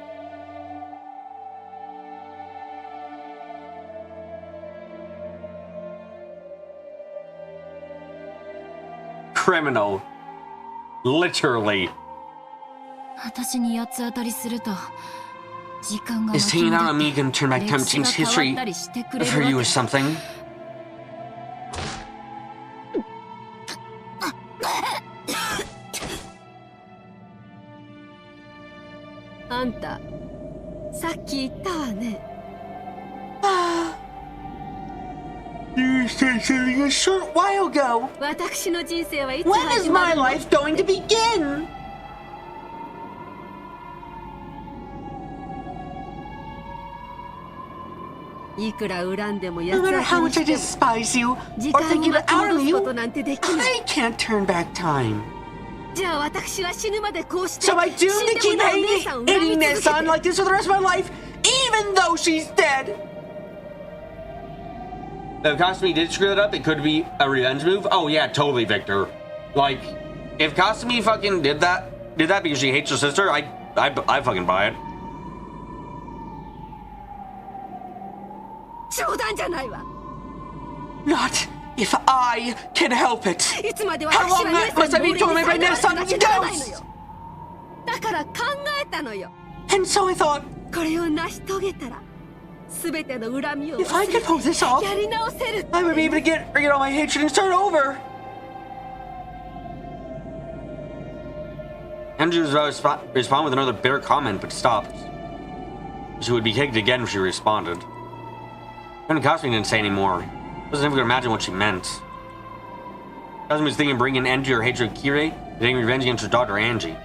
Criminal. Literally. 私に八つ当たりすると時間が Is hanging out on me gonna turn back time and change history for you or something? あんたさっき言ったわね。 You said something a short while ago. 私の人生はいつ When is 始ま my るの？ life going to begin? No いくら恨んでもやつ matter 当 how たり much I しても despise you 時 or 間 think を you 巻き out of 戻すこ you, となんてできない。 I can't turn back time. じゃあ私は死ぬまでこうして So I 死 do ん to で keep もなお姉さんを恨 hating み this 続 son けて like this for the rest of my life, even though she's dead. If Kasumi did screw that up, it could be a revenge move. Oh yeah, totally, Victor. Like, if Kasumi fucking did that because she hates her sister, I fucking buy it. 冗談じゃないわ。 Not if I can help it. いつまで How 私 long は姉さん must I の be 俺 tormented by に Ned 逆 son ら of って the ならないの ghosts? よ。だから考えたのよ。 And so I thought, これを成し遂げたら全ての恨みを if I 忘れ could pull this off, てやり直せるって I would be able to get all my hatred and start over. Andrew was about to respond with another bitter comment, but stopped. She would be kicked again if she responded. Then Kasumi didn't say anymore. I wasn't even going to imagine what she meant. Kasumi was thinking of bringing an end to her hatred of Kirei, getting revenge against her daughter Angie.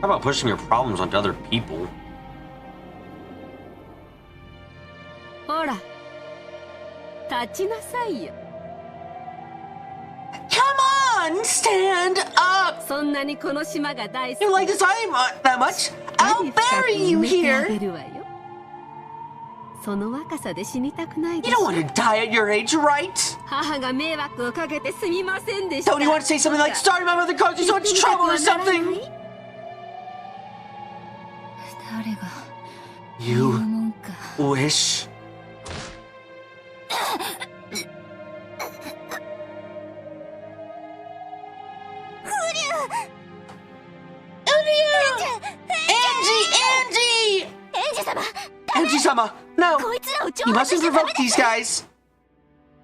How about pushing your problems onto other people? ほら立ちなさいよ。 Come on, stand up! そんなにこの島が大好 You き like this that much? I'll 深く bury you 埋めてあ here. げるわよ。その若さで死にたくないで You し don't ょ。 want to die at your age, right? 母が迷惑をかけてすみませんでした。 Don't you want to say something like, sorry, my mother caused you so much trouble or something? 誰が You もんか。 wish. Angie! エンジ様、 Angie-sama, no! こいつらを挑 You 発 mustn't しちゃダメ provoke だ these guys.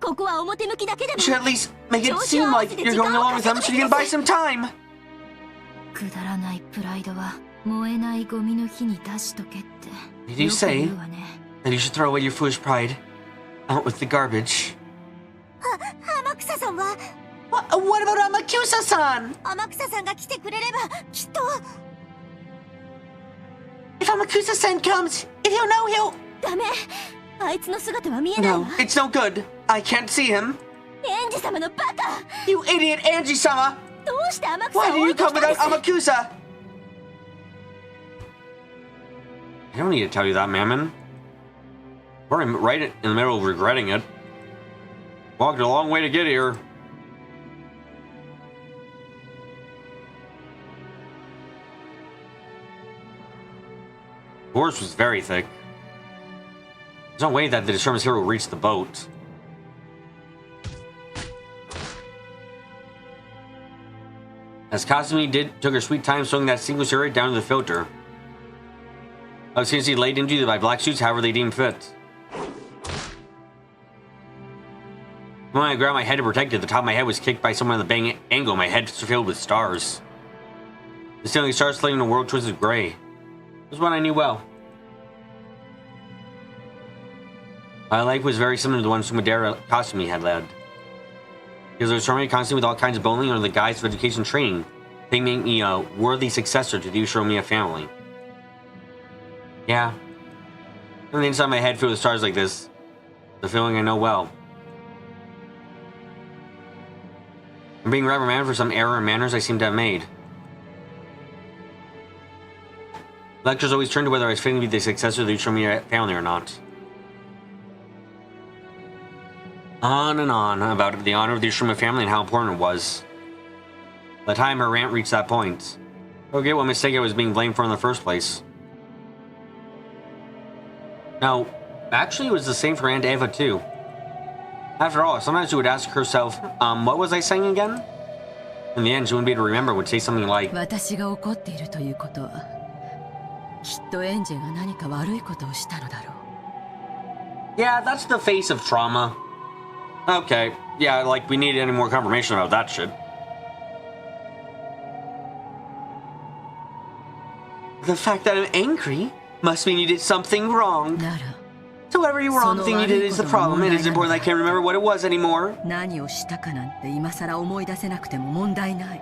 ここは表向きだけで You も should at least make it seem like you're going along with them so you can buy some time. くだらないプライドは燃えないゴミの火に出しとけって Did you よく say 言うわね。 that you should throw away your foolish pride out with the garbage? 天草さんは What about Amakusa-san? 天草さんが来てくれればきっと If Amakusa-san comes, if you know he'll... ダメ。あいつの姿は見えないわ。 No, it's no good. I can't see him. エンジ様のバカ。 You idiot Angie-sama! どうして天草 Why を did 置 you いてき come たんで without す？ Amakusa? I don't need to tell you that, Mammon. We're right in the middle of regretting it. Walked a long way to get here. The forest was very thick. There's no way that the disturbance here will reach the boat. As Kasumi took her sweet time sewing that extinguisher down to the filter. I was seriously laid into by black suits however they deemed fit. When I grabbed my head to protect it, the top of my head was kicked by someone on the bang angle, my head filled with stars. The ceiling stars sliding in a world twisted gray. It was one I knew well. My life was very similar to the one Sumadera Kasumi had led. Because I was surrounded constantly with all kinds of bullying under the guise of education training, they made me a worthy successor to the Ushiromiya family. Yeah. And the inside of my head filled with stars like this. The feeling I know well. I'm being reprimanded for some error in manners I seem to have made. Lectures always turned to whether I was fitting to be the successor of the Ushiromiya family or not. On and on about the honor of the Ushiromiya family and how important it was. By the time her rant reached that point, I forget what mistake I was being blamed for in the first place. No, actually it was the same for Aunt Eva too. After all, sometimes she would ask herself, what was I saying again? In the end, she wouldn't be able to remember, would say something like, 私が怒っているということは、きっとエンジェが何か悪いことをしたのだろう。 yeah, that's the face of trauma. Okay, yeah, like we need any more confirmation about that shit. The fact that I'm angry must mean you did something wrong. なら、 So whatever you wrong thing you did is the problem. It isn't important I can't remember what it was anymore. 何をしたかなんて今さら思い出せなくても問題ない。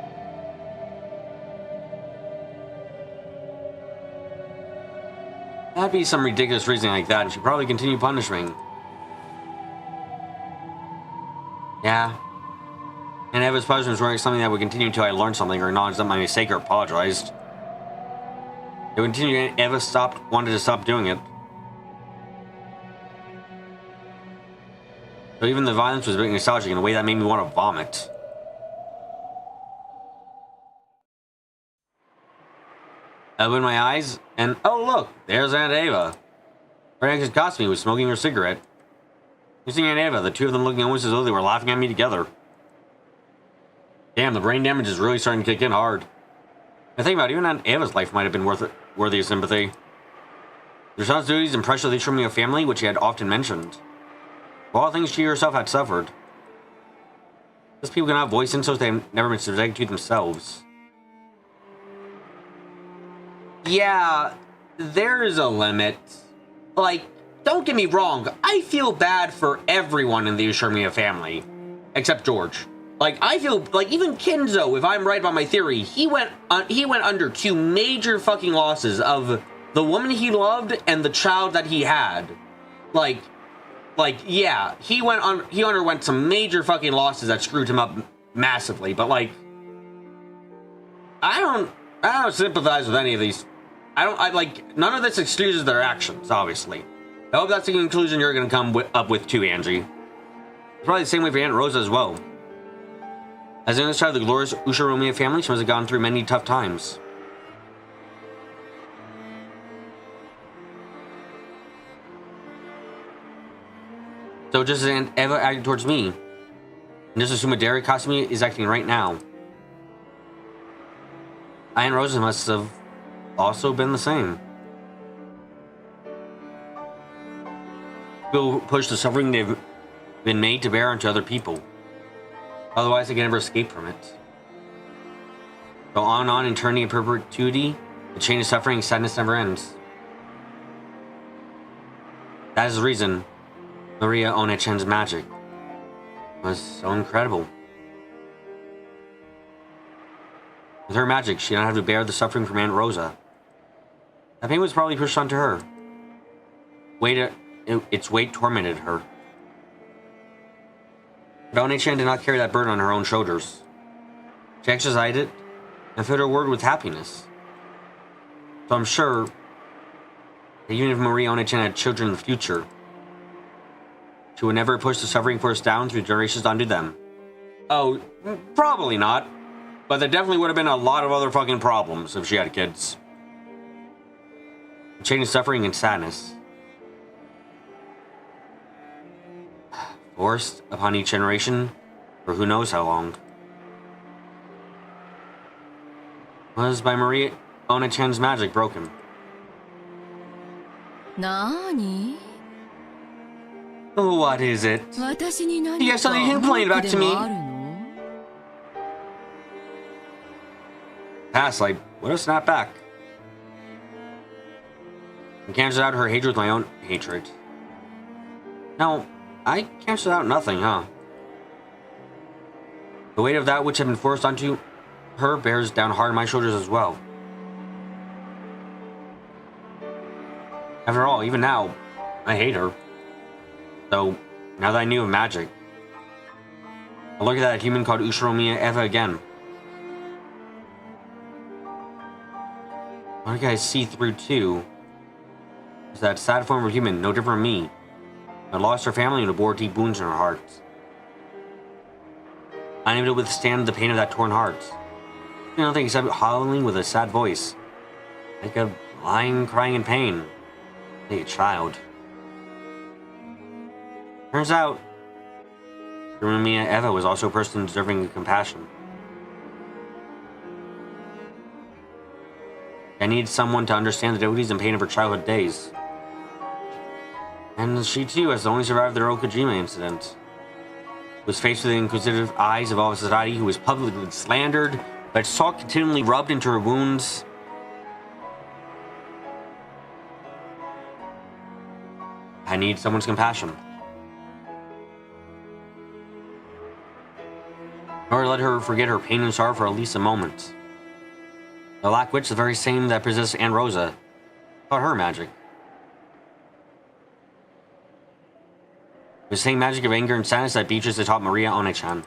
That'd be some ridiculous reasoning like that, and she'd probably continue punishing. Yeah. And Eva's punishment was wearing something that would continue until I learned something or acknowledged that my mistake or apologized. It would continue and Eva wanted to stop doing it. So even the violence was a bit nostalgic in a way that made me want to vomit. I opened my eyes, and oh look, there's Aunt Eva. Right next to Kasumi was smoking her cigarette. You see Aunt Eva, the two of them looking almost as though they were laughing at me together. Damn, the brain damage is really starting to kick in hard. I think about it, even Aunt Eva's life might have been worthy of sympathy. The responsibilities and pressure of the Ushiromiya family, which she had often mentioned. For all things she herself had suffered. Those people cannot voice insults they have never been subjected to themselves. Yeah, there is a limit. Like, don't get me wrong, I feel bad for everyone in the Ushiromiya family. Except George. Like, I feel, like, even Kinzo, if I'm right about my theory, he went under two major fucking losses of the woman he loved and the child that he had. Like, yeah, he underwent some major fucking losses that screwed him up massively, but, like, I don't sympathize with any of these. None of this excuses their actions, obviously. I hope that's the conclusion you're going to come up with too, Angie. It's probably the same way for Aunt Rosa as well. As the youngest child of the glorious Ushiromiya family, she must have gone through many tough times. So just as Aunt Eva acted towards me, and just as Sumadera Kasumi is acting right now, Aunt Rosa must have also been the same. People push the suffering they've been made to bear onto other people. Otherwise, they can never escape from it. Go on and on, eternity in perpetuity, the chain of suffering and sadness never ends. That is the reason Maria Onechen's magic was so incredible. With her magic, she did not have to bear the suffering from Aunt Rosa. That pain was probably pushed onto her. Its weight tormented her. But One-chan did not carry that burden on her own shoulders. She exercised it and filled her word with happiness. So I'm sure that even if Marie One-chan had children in the future, she would never push the suffering force down through generations onto them. Oh, probably not. But there definitely would have been a lot of other fucking problems if she had kids. A chain of suffering and sadness, forced upon each generation for who knows how long, was by Marie One-chan's magic broken. Nani? What is it? You have something to complain about to me? Pass, like, what a snap back. I canceled out her hatred with my own hatred. No, I canceled out nothing, huh? The weight of that which had been forced onto her bears down hard on my shoulders as well. After all, even now, I hate her. So, now that I knew of magic, I look at that human called Ushiromiya Eva again. What I see through too is that sad form of human, no different from me, that lost her family and bore deep wounds in her heart. Unable to withstand the pain of that torn heart. Nothing except howling with a sad voice, like a lion crying in pain, like a child. Turns out, Ushiromiya Eva was also a person deserving of compassion. I needed someone to understand the difficulties and pain of her childhood days. And she too, as the only survivor of the Okajima incident, was faced with the inquisitive eyes of all of society, who was publicly slandered, but salt continually rubbed into her wounds. I need someone's compassion. Nor let her forget her pain and sorrow for at least a moment. The Black Witch, the very same that possessed Aunt Rosa, taught her magic. The same magic of anger and sadness that Beatrice had taught Maria One-chan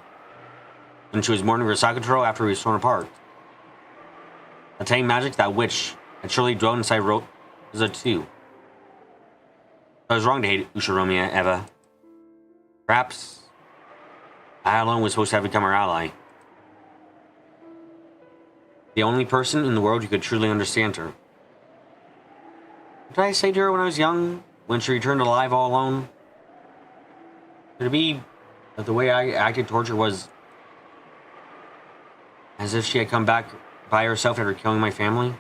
when she was mourning for Sakutaro after he was torn apart. The same magic that witch had surely dwelt inside Rosa too. I was wrong to hate Ushiromiya Eva. Perhaps I alone was supposed to have become her ally. The only person in the world who could truly understand her. What did I say to her when I was young, when she returned alive all alone? Could it be that the way I acted towards her was as if she had come back by herself after killing my family?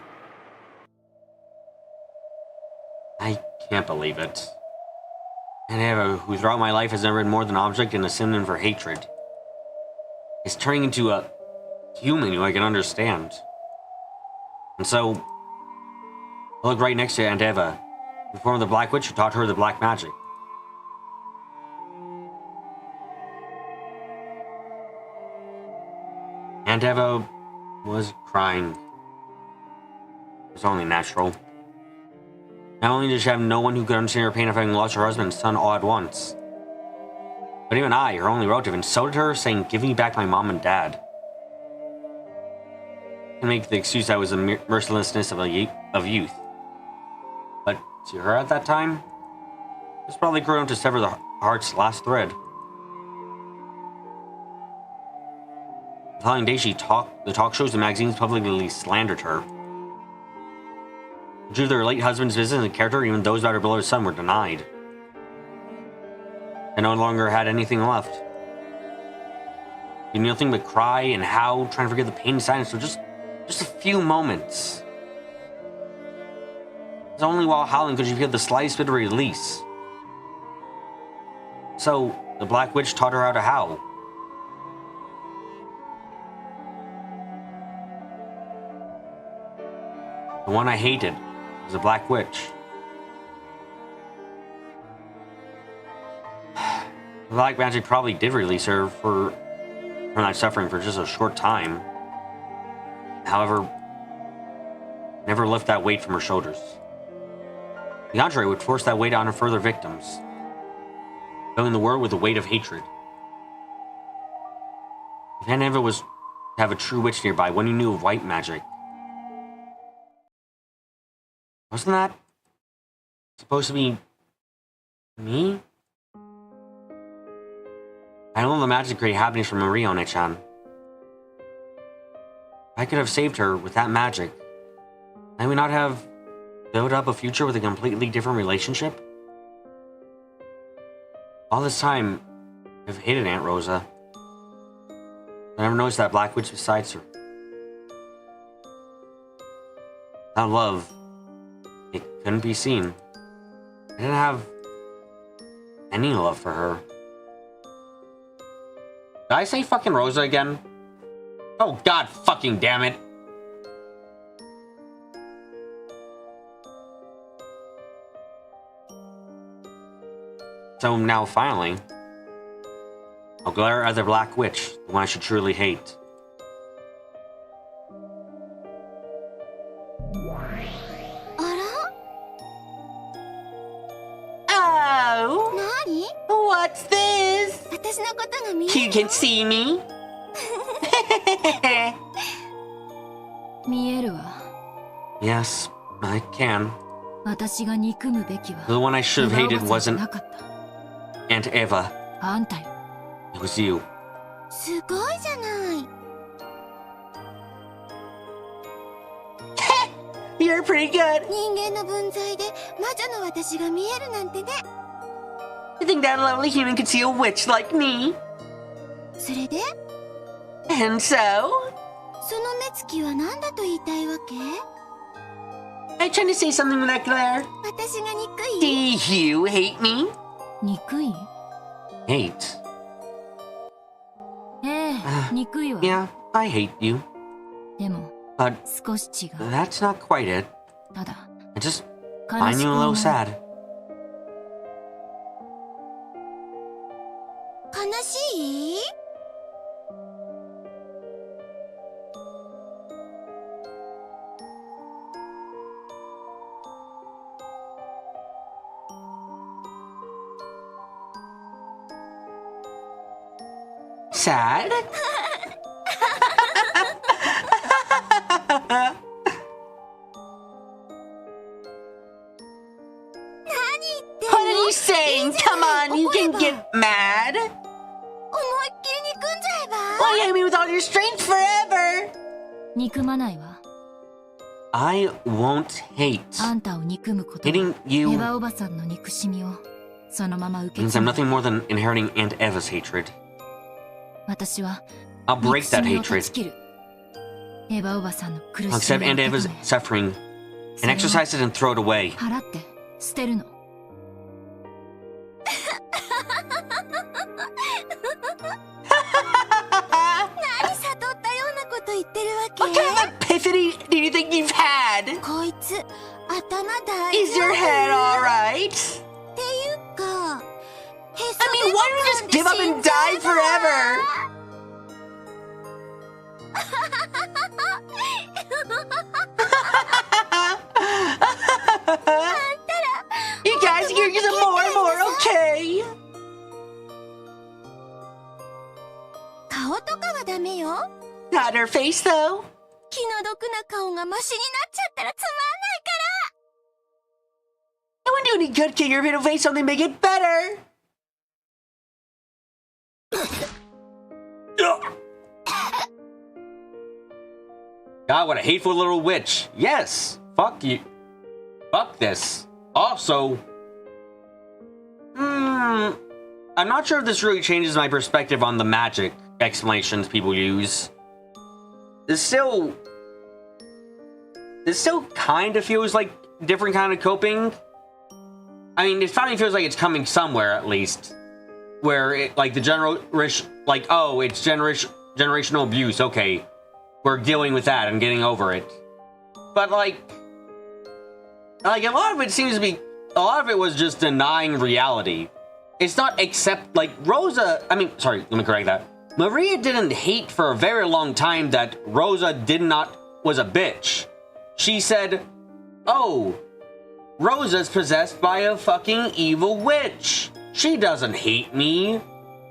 I can't believe it. And Eva, who throughout my life has never been more than an object and a synonym for hatred, is turning into a human who I can understand. And so, I look right next to Aunt Eva, the form of the Black Witch who taught her the black magic. Aunt Eva was crying. It was only natural. Not only did she have no one who could understand her pain of having lost her husband and son all at once, but even I, her only relative, insulted her, saying, "Give me back my mom and dad." To make the excuse that was the mercilessness of youth. But to her at that time, It's probably grown to sever the heart's last thread. The following day, the talk shows and magazines publicly slandered her. Due to her late husband's business and character, even those about her beloved son were denied. They no longer had anything left. You did nothing but cry and howl, trying to forget the pain and silence for just a few moments. It's only while howling could you feel the slightest bit of release. So, the Black Witch taught her how to howl. The one I hated was the Black Witch. The black magic probably did release her from that suffering for just a short time. However, never lift that weight from her shoulders. The contrary would force that weight on her further victims, filling the world with the weight of hatred. If Aunt Eva was to have a true witch nearby, one who knew of white magic, wasn't that supposed to be me? I know the magic create happenings from Maria One-chan. I could have saved her with that magic. I would not have built up a future with a completely different relationship. All this time, I've hated Aunt Rosa. I never noticed that Black Witch besides her. That love, it couldn't be seen. I didn't have any love for her. Did I say fucking Rosa again? Oh god fucking damn it. So now finally, I'll glare at the Black Witch, the one I should truly hate. Oh! What's this? You can see me? 見えるわ。 Yes, I can. 私が憎むべきは The one I should have エヴァ hated おばさん wasn't じゃなかった。 Aunt Eva. あんたよ。 It was you. すごいじゃない。 You're pretty good. 人間の分際で魔女の私が見えるなんてね。 You think that lovely human could see a witch like me? それで And so? その目つきは何だと言いたいわけ？ Are you trying to say something with that glare? 私が憎 Do い？ you hate me? 憎い？ Hate? ええ、憎いわ。 Yeah, I hate you. でも But 少し違う。 that's not quite it. ただ I just 悲 find し you く a 思 little う。 sad. 悲しい？ Sad? What are you saying? Come on, you can get mad. 思いっきり憎んじゃえば？ Why hate me with all your strength forever? 憎まないわ。 I won't hate. あんたを憎むことは Hating エ you ヴァおばさんの憎しみをそのまま受け means 継 I'm ぐ。 nothing more than inheriting Aunt Eva's hatred. 私は I'll 憎 break し that みを断 hatred. ち切る。エヴァおばさんの苦し I'll みを accept 受 Aunt け止 Eva's め suffering それ and を exercise it and throw it away. 払って捨てるの。何悟ったようなこと言ってるわけ？ What kind of epiphany do you think you've had? こいつ頭大 Is 丈 your 夫？ head alright? っていうか、へそ I mean, why don't you just give up and die forever? You guys, you're getting more and more okay. 顔とかはダメよ。 Not her face, though. 気の毒な顔がマシになっちゃったらつまんないか It wouldn't do any good getting your middle face something to make it better. God, what a hateful little witch. Yes, fuck you. Fuck this. Also, I'm not sure if this really changes my perspective on the magic explanations people use. This still kind of feels like different kind of coping. I mean, it finally feels like it's coming somewhere, at least. Where it, like, the general, like, oh, it's generational abuse, okay. We're dealing with that and getting over it. But, like, a lot of it seems to be, a lot of it was just denying reality. It's not except, like, Rosa, I mean, sorry, let me correct that. Maria didn't hate for a very long time that Rosa was a bitch. She said, oh, Rosa's possessed by a fucking evil witch. She doesn't hate me.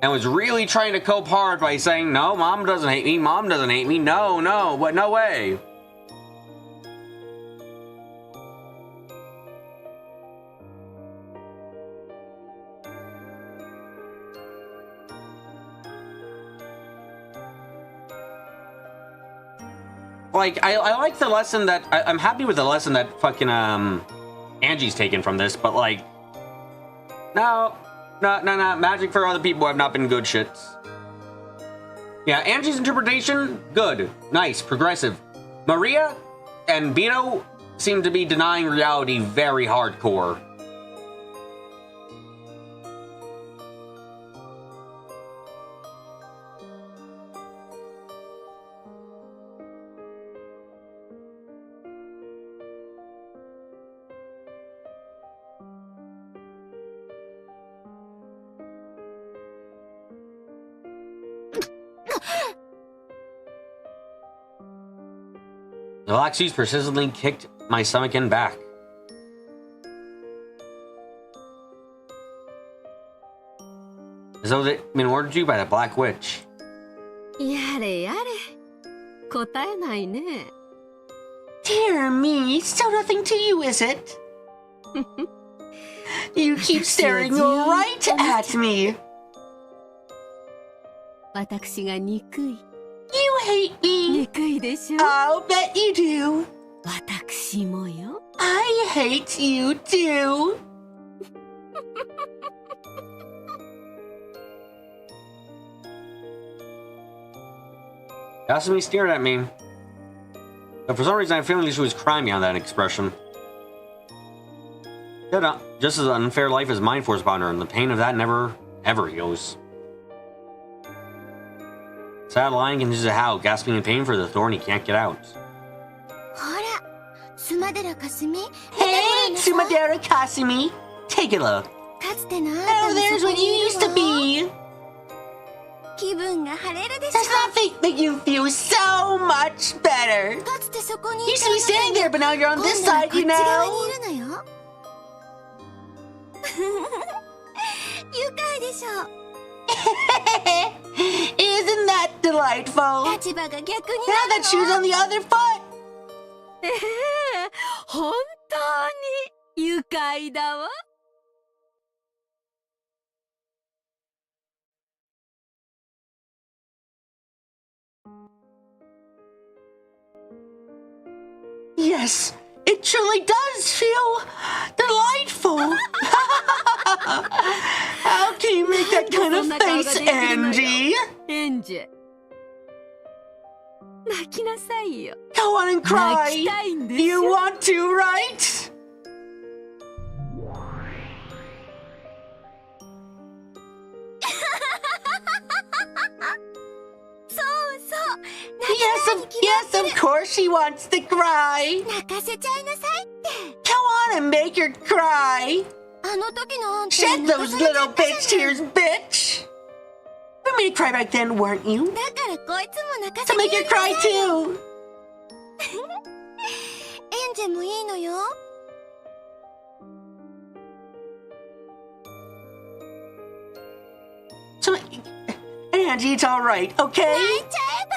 And was really trying to cope hard by saying, no, Mom doesn't hate me, Mom doesn't hate me, no, what, no way. Like, I like the lesson that, I'm happy with the lesson that fucking, Angie's taken from this, but like, no, magic for other people have not been good shits. Yeah, Angie's interpretation, good, nice, progressive. Maria and Beto seem to be denying reality very hardcore. The Laxies persistently kicked my stomach and back. As though they'd been ordered to by the Black Witch. やれやれ。答えないね。Dear me, so nothing to you, is it? You keep staring right at me. 私が憎い。You hate me. 憎いでしょ。I'll bet you do. 私もよ。I hate you too. Kasumi stared at me. But for some reason, I feel like she was crying behind that expression. Just as an unfair life as mine forced upon her, and the pain of that never, ever heals. Sad lion continues to howl, gasping in pain for the thorn he can't get out. Hey, Tsumadera Kasumi! Take a look. Oh, there's what you used to be! Does not make you feel so much better? You used to be standing there, but now you're on this side, you know? Isn't that delightful? Now that shoe's on the other foot! 本当に愉快だわ。Yes, it truly does feel delightful. How can you make that kind of face, Angie? エンジェ。泣きなさいよ。 Go on and cry. 泣きたいんでしょ。 You want to, right? そうそう。 Yes, of course she wants to cry. 泣かせちゃいなさいって。 Go on and make her cry. あの時のあんた Shed those little bitch tears, bitch. You made me cry back then, weren't you? だからこいつも泣かせ To て make her cry too. エンジェもいいのよ。 So, Angie, it's all right, okay? 泣いちゃえば。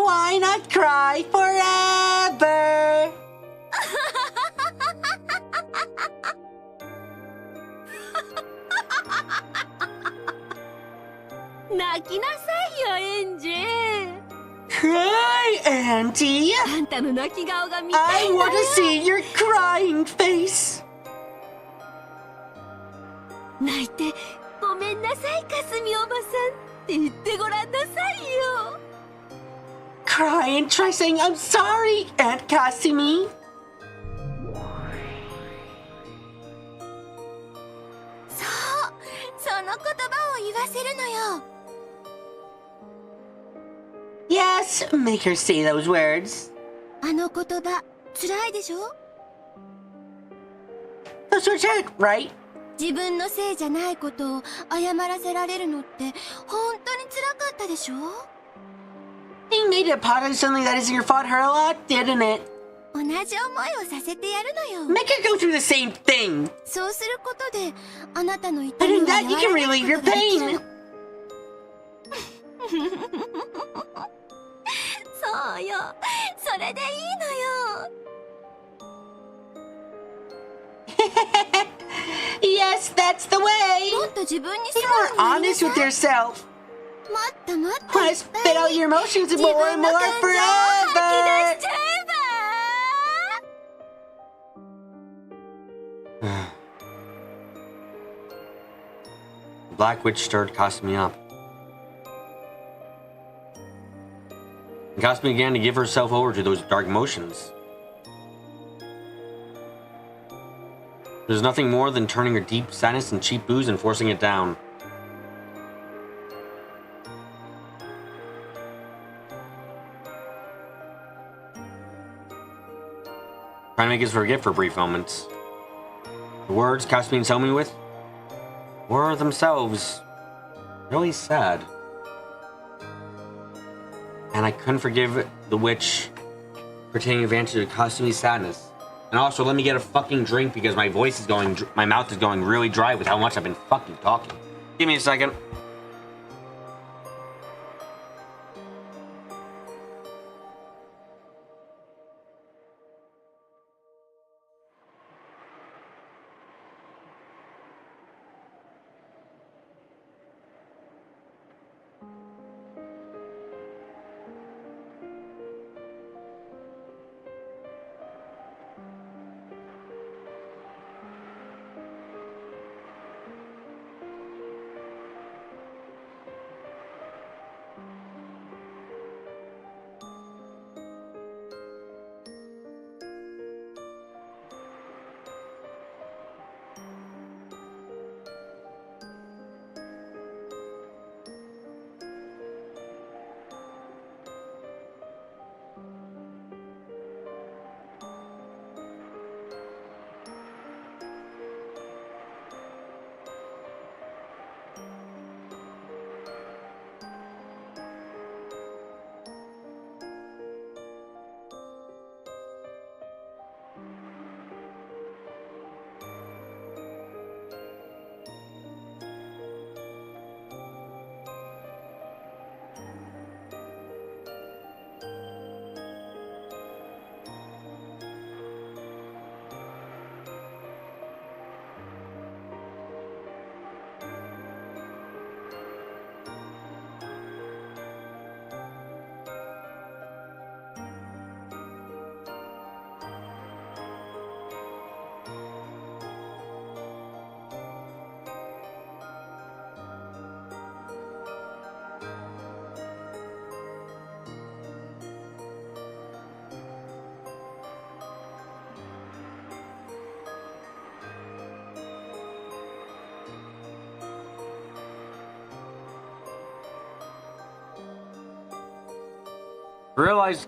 Why not cry? cry forever. 泣きなさいよ、エンジ。 Cry, Auntie. あんたの泣き顔が見た I いの want よ。 to see your crying face. 泣いてごめんなさい、かすみおばさんって言ってごらんなさいよ。 Cry and try saying I'm sorry, Aunt Casimir. そうその言葉を言わせるのよ。 Yes, make her say those words. あの言葉辛いでしょ。 Those words hurt, right? 自分のせいじゃないことを謝らせられるのって本当に辛かったでしょ。 Being made to apologize something that isn't your fault hurt a lot, didn't it? 同じ思いをさせてやるのよ。 Make her go through the same thing. そうすることであなたの痛 And み in を和 that, you can らげ relieve る your ことができる pain. の。そうよ、それでいいのよ。 Yes, that's the way. もっと自分に素 Be 直 more になりな honest さ with い。 yourself. もっともっと Wanna いっ spit ぱい out your emotions 自 more 分 and の more 感情を吐き出し forever. ちゃえば。 The Black Witch stirred Kasumi up. And Kasumi began to give herself over to those dark emotions. There's nothing more than turning her deep sadness and cheap booze and forcing it down. Trying to make us forget for brief moments. The words Kasumi and Somi with were themselves really sad. And I couldn't forgive the witch for taking advantage of Kasumi's sadness. And also, let me get a fucking drink because my voice is going, my mouth is going really dry with how much I've been fucking talking. Give me a second.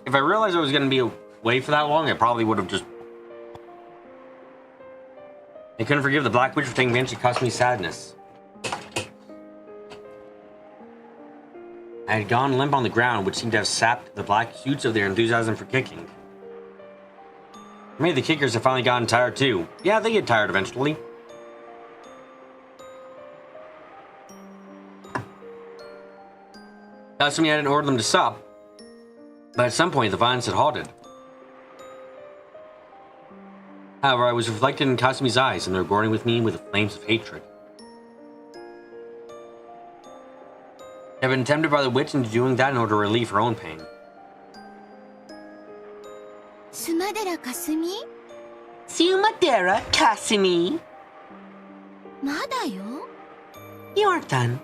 If I realized I was gonna be away for that long, I probably would have just. I couldn't forgive the Black Witch for taking advantage of Kasumi's sadness. I had gone limp on the ground, which seemed to have sapped the black suits of their enthusiasm for kicking. Maybe the kickers had finally gotten tired too. Yeah, they get tired eventually. Kasumi hadn't ordered them to stop. But at some point, the violence had halted. However, I was reflected in Kasumi's eyes, and they were burning with me with the flames of hatred. I had been tempted by the witch into doing that in order to relieve her own pain. スマデラかすみ Sumadera Kasumi. まだよ You aren't done.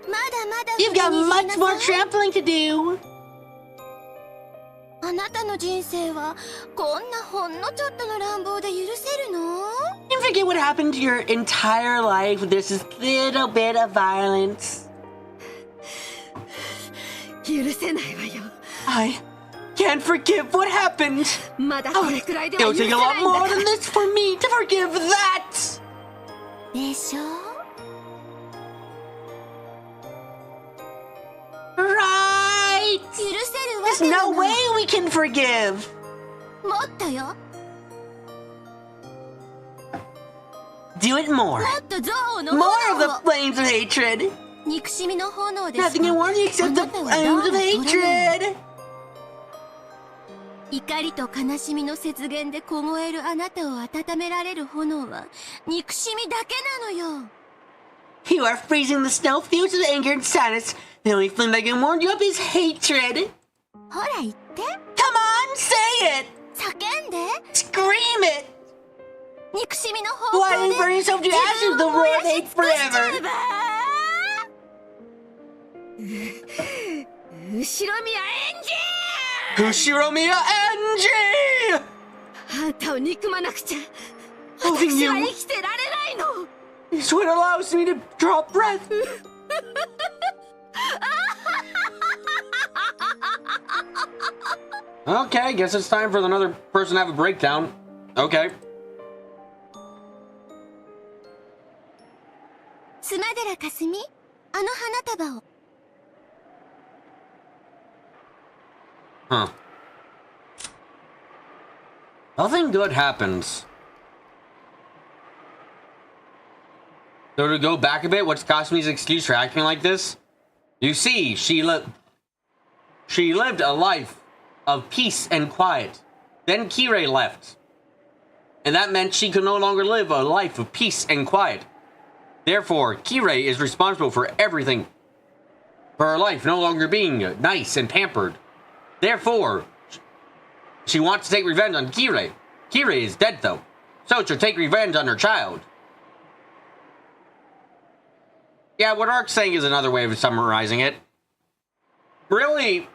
まだまだ You've got 踏みにじり much な more さい trampling to do. あなたの人生はこんなほんのちょっとの乱暴で許せるの You forget what happened to your entire life with this little bit of violence. 許せないわよ。 I can't forgive what happened. まだこれくらいでは It'll 許せ take a な lot いんだ more から than this for me to forgive that. でしょ Right. 許せるわ There's けが no な way い we can forgive. もっとよ Do it more. もっと憎悪の More of the 炎を flames of hatred. 憎しみの炎でしか Nothing can warn you あ except な the たは flames 暖を of 取らない hatred. 怒りと悲しみの雪原で凍えるあなたを温められる炎は憎しみだけなのよ You are freezing the snow fields with anger and sadness. The only flame that can warm you up is hatred. ほら言って Come on, say it. 叫んで Scream it. 憎しみの方 Why 向 don't で you burn yourself to 自 ashes 分 the を燃 world やし hate 尽くしちゃえ forever? ば後ろ宮エンジ Kushiromiya Enji! あんたを憎まなくちゃ Loving 私 you は生きてられないの is what allows me to draw breath. Okay, guess it's time for another person to have a breakdown. Okay. スマデラかすみあの花束を Huh. Nothing good happens. So to go back a bit, what's Kasumi's excuse for acting like this? You see, she lived a life of peace and quiet. Then Kirei left. And that meant she could no longer live a life of peace and quiet. Therefore, Kirei is responsible for everything. For her life no longer being nice and pampered. Therefore, she wants to take revenge on Kirei. Kirei is dead though, so she'll take revenge on her child. Yeah, what Ark's saying is another way of summarizing it. Really,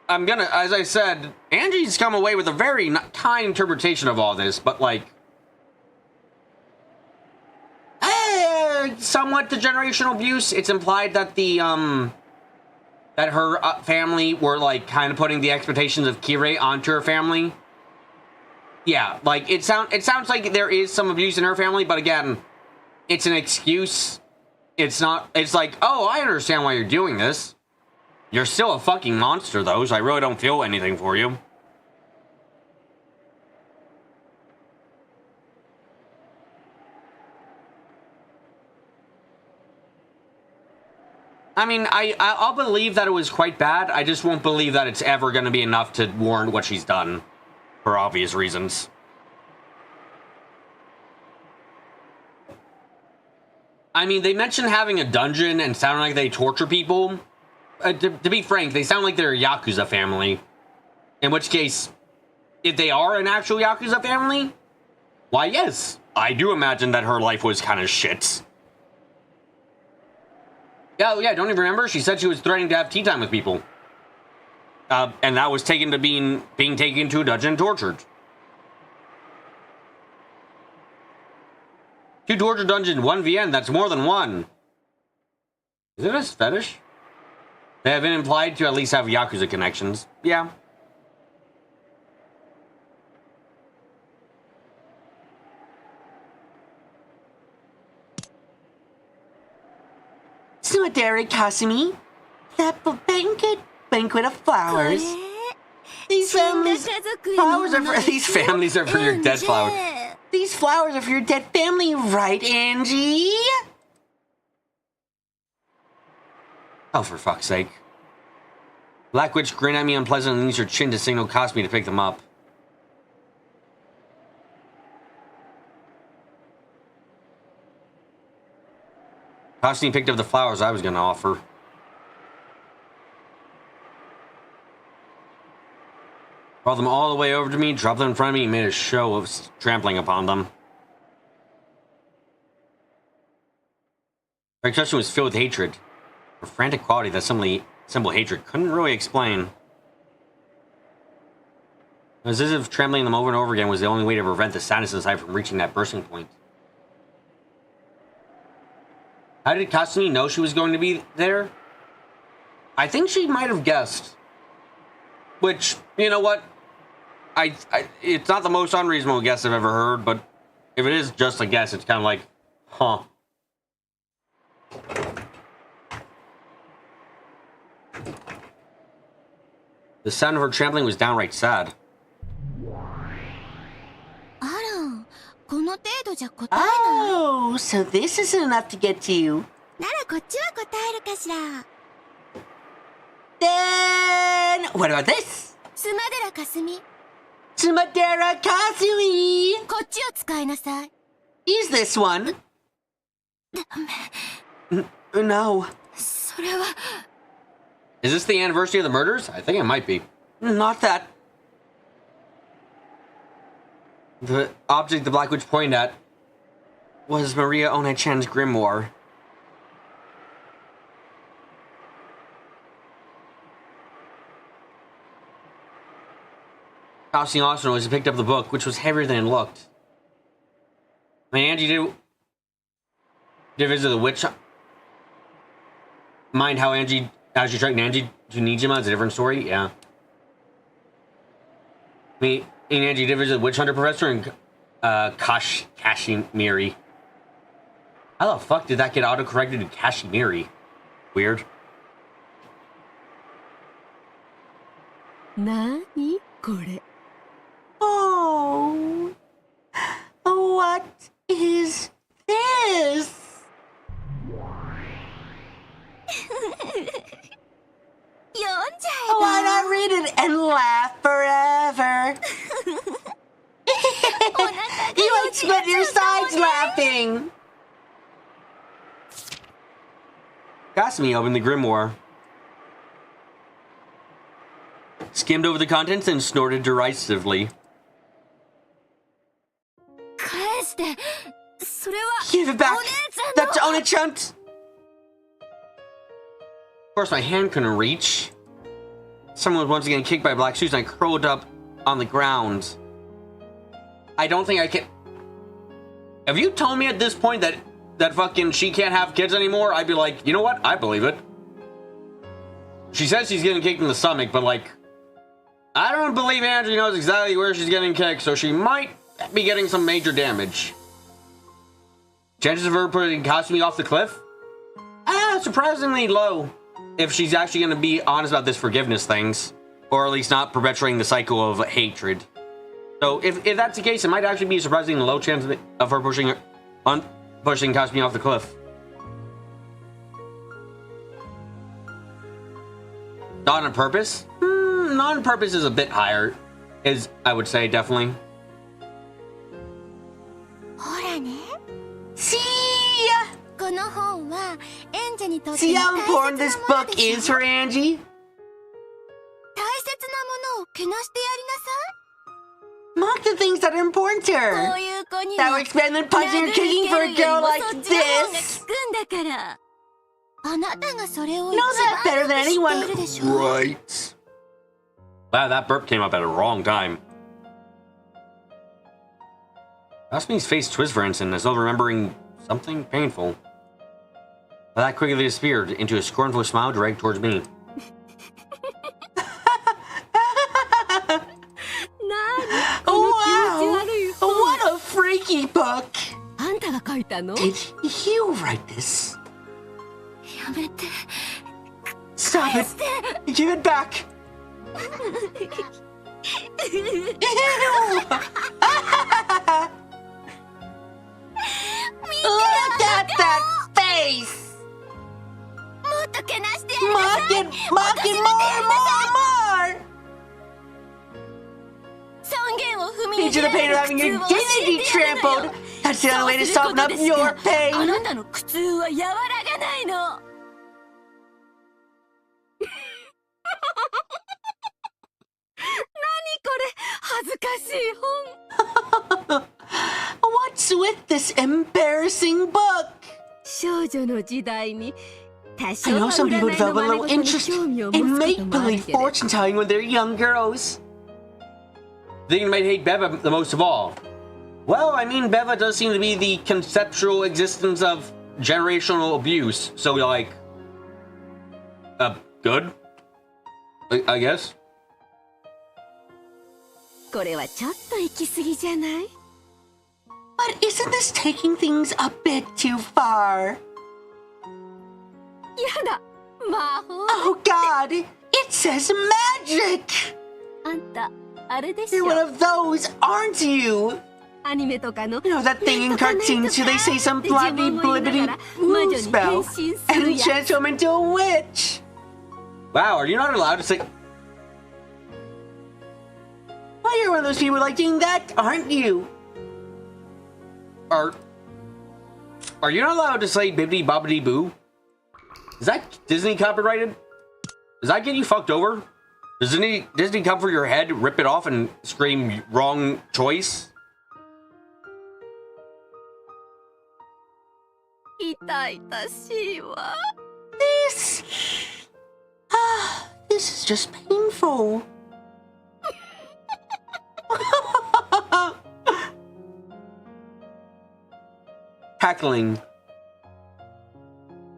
as I said, Angie's come away with a very kind interpretation of all this, but like, somewhat the generational abuse. It's implied that that her family were like kind of putting the expectations of Kirei onto her family. Yeah, like it sounds like there is some abuse in her family, but again, it's an excuse. It's not. It's like, oh, I understand why you're doing this. You're still a fucking monster, though, so I really don't feel anything for you. I mean, I'll believe that it was quite bad. I just won't believe that it's ever going to be enough to warrant what she's done, for obvious reasons. I mean, they mentioned having a dungeon and sounding like they torture people. To be frank, they sound like they're a Yakuza family. In which case, if they are an actual Yakuza family, why yes, I do imagine that her life was kind of shit. Oh yeah, don't even remember? She said she was threatening to have tea time with people. And that was taken to being taken to a dungeon and tortured. 2 torture dungeon, 1 VN, that's more than 1. Is it a fetish? They have been implied to at least have Yakuza connections. Yeah. Sumadera Kasumi, that banquet of flowers. These families are for your dead flowers. These flowers are for your dead family, right, Angie? Oh, for fuck's sake. Black Witch grinned at me unpleasantly and used her chin to signal Kasumi to pick them up. Kasumi picked up the flowers I was going to offer. Brought them all the way over to me, dropped them in front of me, and made a show of trampling upon them. Her expression was filled with hatred. A frantic quality that simple hatred couldn't really explain. It was as if trampling them over and over again was the only way to prevent the sadness inside from reaching that bursting point. How did Kasumi know she was going to be there? I think she might have guessed. Which, you know what? It's not the most unreasonable guess I've ever heard, but if it is just a guess, it's kind of like, huh. The sound of her trampling was downright sad. Oh, so this isn't enough to get to you. Then, what about this? Tsumadera Kasumi! Use this one. No. Is this the anniversary of the murders? I think it might be. Not that. The object the Black Witch pointed at was Maria One-chan's grimoire. Kasumi also noticed he picked up the book, which was heavier than it looked. When Angie did visit the witch. Mind how she tracked Angie to Nijima is a different story? Yeah. Me and Angie did visit the witch hunter professor and Kashimiri. How the fuck did that get auto-corrected to Kashimiri? Weird. Nani kore? Oh, what is this? Why not read it and laugh forever? You would split your sides laughing. Kasumi opened the grimoire, skimmed over the contents, and snorted derisively. Give it back. That's One-chan's. Of course, my hand couldn't reach. Someone was once again kicked by black shoes, and I curled up on the ground. I don't think I can. Have you told me at this point that fucking she can't have kids anymore? I'd be like, you know what? I believe it. She says she's getting kicked in the stomach, but like, I don't believe Angie knows exactly where she's getting kicked, so she might be getting some major damage. Chances of her putting Kasumi off the cliff? Surprisingly low. If she's actually going to be honest about this forgiveness things, or at least not perpetuating the cycle of hatred. So if that's the case, it might actually be a surprisingly low chance of her pushing Kasumi off the cliff. Not on purpose? Not on purpose is a bit higher, I would say, definitely. See how important this book is for Angie? Mark the things that are important to her. That would expand than punching or kicking for a girl like this. Knows that better than anyone. Right. Wow, that burp came up at a wrong time. Kasumi's face twisted for an instant, as though remembering something painful. But that quickly disappeared into a scornful smile directed towards me. Wow! What a freaky book! Did you write this? Stop it! Give it back! Look at that face! Mock it mocking more and more and more! Need you to pay for having your dignity trampled! That's the only way to soften up your pain! あなたの苦痛は和らがないの。これ恥ずかしい本。 What's with this embarrassing book? 少女の時代に多 I 少 know は some 占 people いの develop a 真似 little 事に interest 興味を in 持つこともある make-believe けれど fortune telling when they're young girls. The thing that might hate Beva the most of all. Well, I mean, Beva does seem to be the conceptual existence of generational abuse, so you're like, good? I guess? これはちょっと行き過ぎじゃない？ But isn't this taking things a bit too far? やだ、魔法。 Oh god, it says magic! あんた、あれでし You're ょ。 one of those, aren't you? アニメとかの You know that thing in cartoons where they say some bloody blibbity 魔 blue 女に spell 変身す and るやつ。 transform into a witch? Wow, are you not allowed to say... Well, you're one of those people like doing that, aren't you? Are you not allowed to say bibbidi bobbidi boo? Is that Disney copyrighted? Does that get you fucked over? Does Disney come for your head, rip it off, and scream wrong choice? 痛々しいわ。 This... this is just painful. Cackling.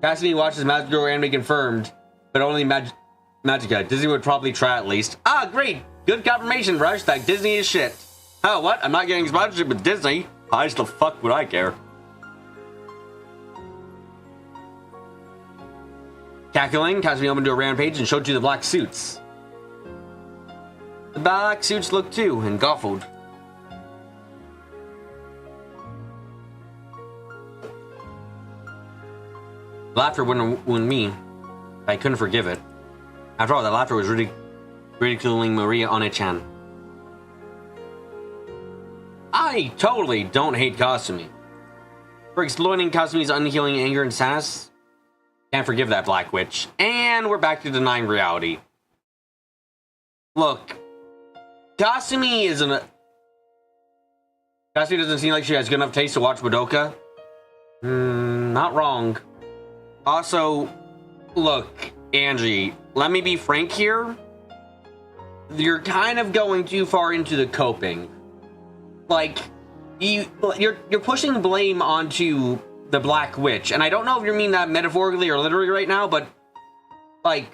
Cassidy watches Magical anime confirmed, but only Magica. Disney would probably try at least. Ah, great! Good confirmation, Rush, that Disney is shit. Oh, what? I'm not getting sponsorship with Disney. Why the fuck would I care? Cackling, Cassidy opened to a rampage and showed you the black suits. The black suits looked too, and guffled. Laughter wouldn't wound me. I couldn't forgive it. After all, that laughter was ridiculing Maria One-chan. I totally don't hate Kasumi. For exploiting Kasumi's unhealing anger and sadness, can't forgive that Black Witch. And we're back to denying reality. Look, Kasumi doesn't seem like she has good enough taste to watch Madoka. Not wrong. Also, look, Angie, let me be frank here. You're kind of going too far into the coping. Like, you're pushing blame onto the Black Witch, and I don't know if you mean that metaphorically or literally right now, but like,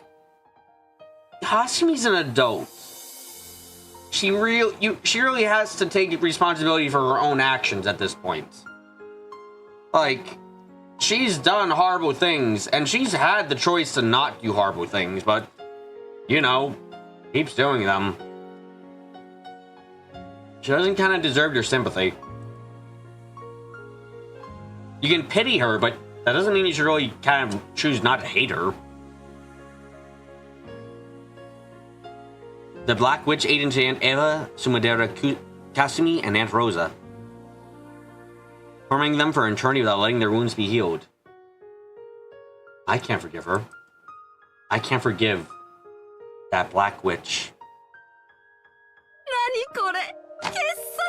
Kasumi's an adult. She really has to take responsibility for her own actions at this point. Like, she's done horrible things, and she's had the choice to not do horrible things, but, you know, keeps doing them. She doesn't kind of deserve your sympathy. You can pity her, but that doesn't mean you should really kind of choose not to hate her. The Black Witch ate into Aunt Eva, Sumadera, Kasumi, and Aunt Rosa, tormenting them for eternity without letting their wounds be healed. I can't forgive her. I can't forgive that Black Witch. 何これ？傑作！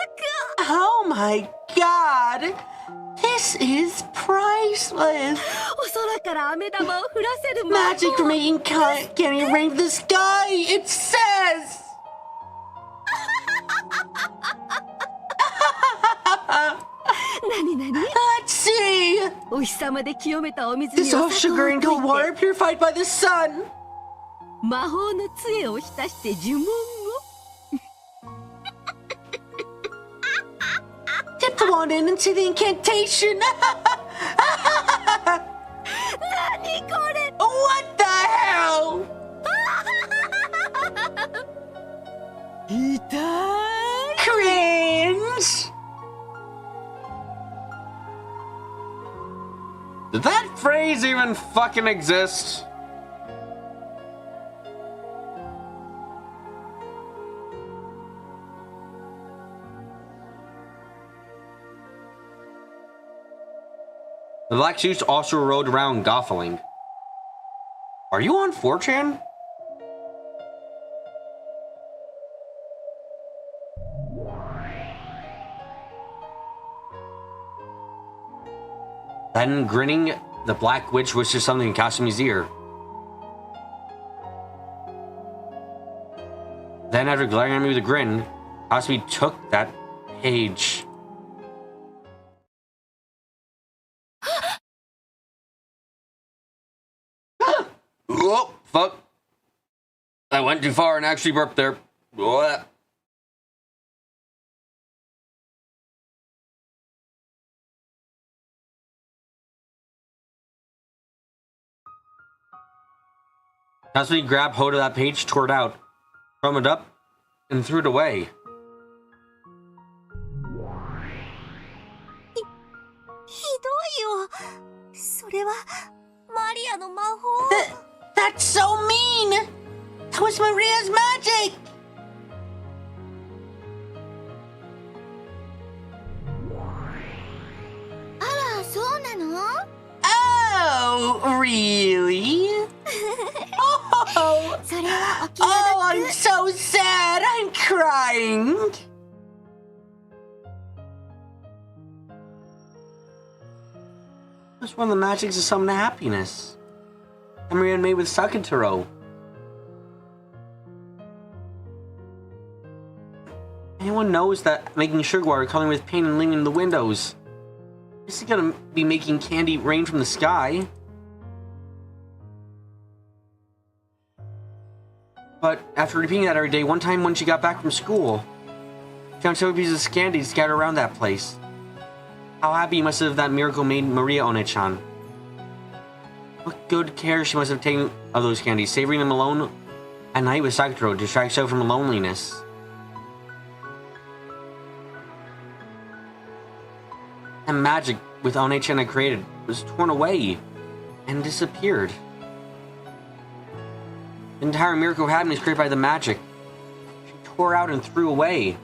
Oh my god! This is priceless! お空から飴玉を降らせる魔法。 Magic for making candy rain from the sky! It says! 何何？ Let's see! お日様で清めたお水に Dissolve お砂糖 sugar を in cold 溶 water いて purified by the sun! 魔法の杖を浸して呪文を Dip the wand into the incantation! 何これ What the hell? 痛い Cringe! Did that phrase even fucking exist? The black suits also rode around Goffeling. Are you on 4chan? Then, grinning, the Black Witch whispered something in Kasumi's ear. Then, after glaring at me with a grin, Kasumi took that page. Oh, fuck. I went too far and actually burped there. What? Kasumi grabbed hold of that page, tore it out, crumbled it up, and threw it away. That's so mean! That was Maria's magic! Oh, really? Oh, I'm so sad. I'm crying. That's one of the magics of summon happiness. Maria made with Sakataro. Anyone knows that making sugar water, coloring with paint, and leaning in the windows isn't gonna be making candy rain from the sky. But after repeating that every day, one time when she got back from school, she found several pieces of candy scattered around that place. How happy must have that miracle made Maria One-chan. What good care she must have taken of those candies, savoring them alone at night with Sakataro to distract herself from loneliness. And magic with One-chan had created was torn away and disappeared. The entire miracle of happiness created by the magic she tore out and threw away.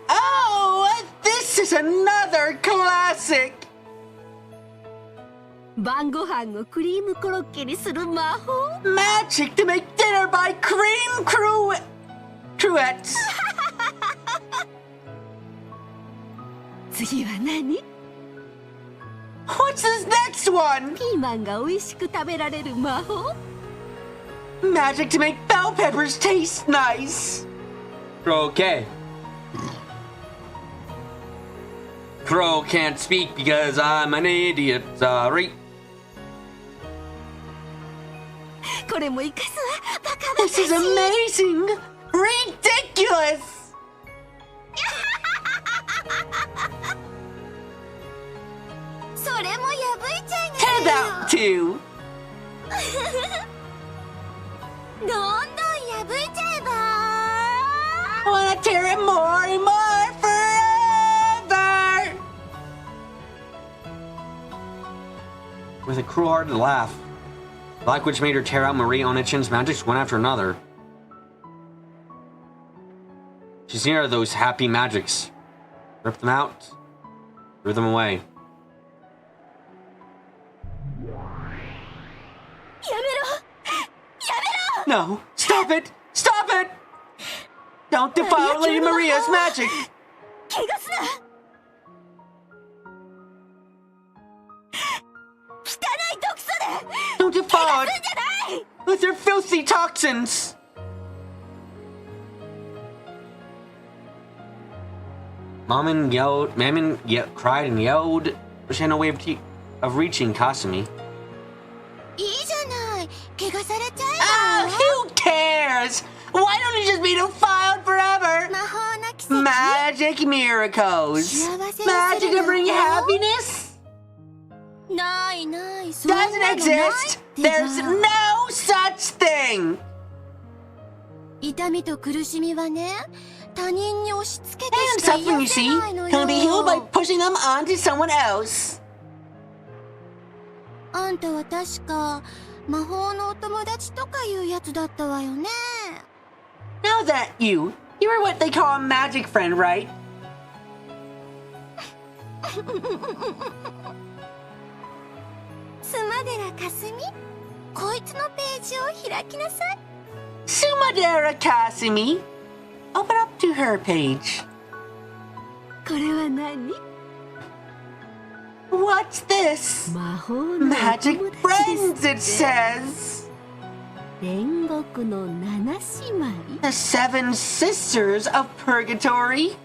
Oh, this is another classic! Magic to make dinner by cream cruets! What's this next one? Magic to make bell peppers taste nice! Okay. Crow can't speak because I'm an idiot, sorry. This is amazing! Ridiculous! Head out too! I wanna tear it more and more forever! With a cruel-hearted laugh, Black Witch made her tear out Marie One-chan's magics one after another. She's near those happy magics. Ripped them out, threw them away. No! Stop it! Stop it! Don't defile Lady Maria's magic! Don't defile it with their filthy toxins! Mammon cried and yelled, but she had no way of reaching Kasumi. Oh, who cares? Why don't you just be defiled forever? Magic miracles. Magic to bring happiness? Doesn't exist. There's no such thing. And suffering, you see, can be healed by pushing them onto someone else. Now that you You were what they call a magic friend, right? スマデラかすみ、こいつのページを開きなさい。 Sumadera Kasumi. Open up to her page. これは何？ What's this? 魔法の Magic お友達 friends, で it すって。 says. 煉獄の七姉妹。 The Seven Sisters of Purgatory.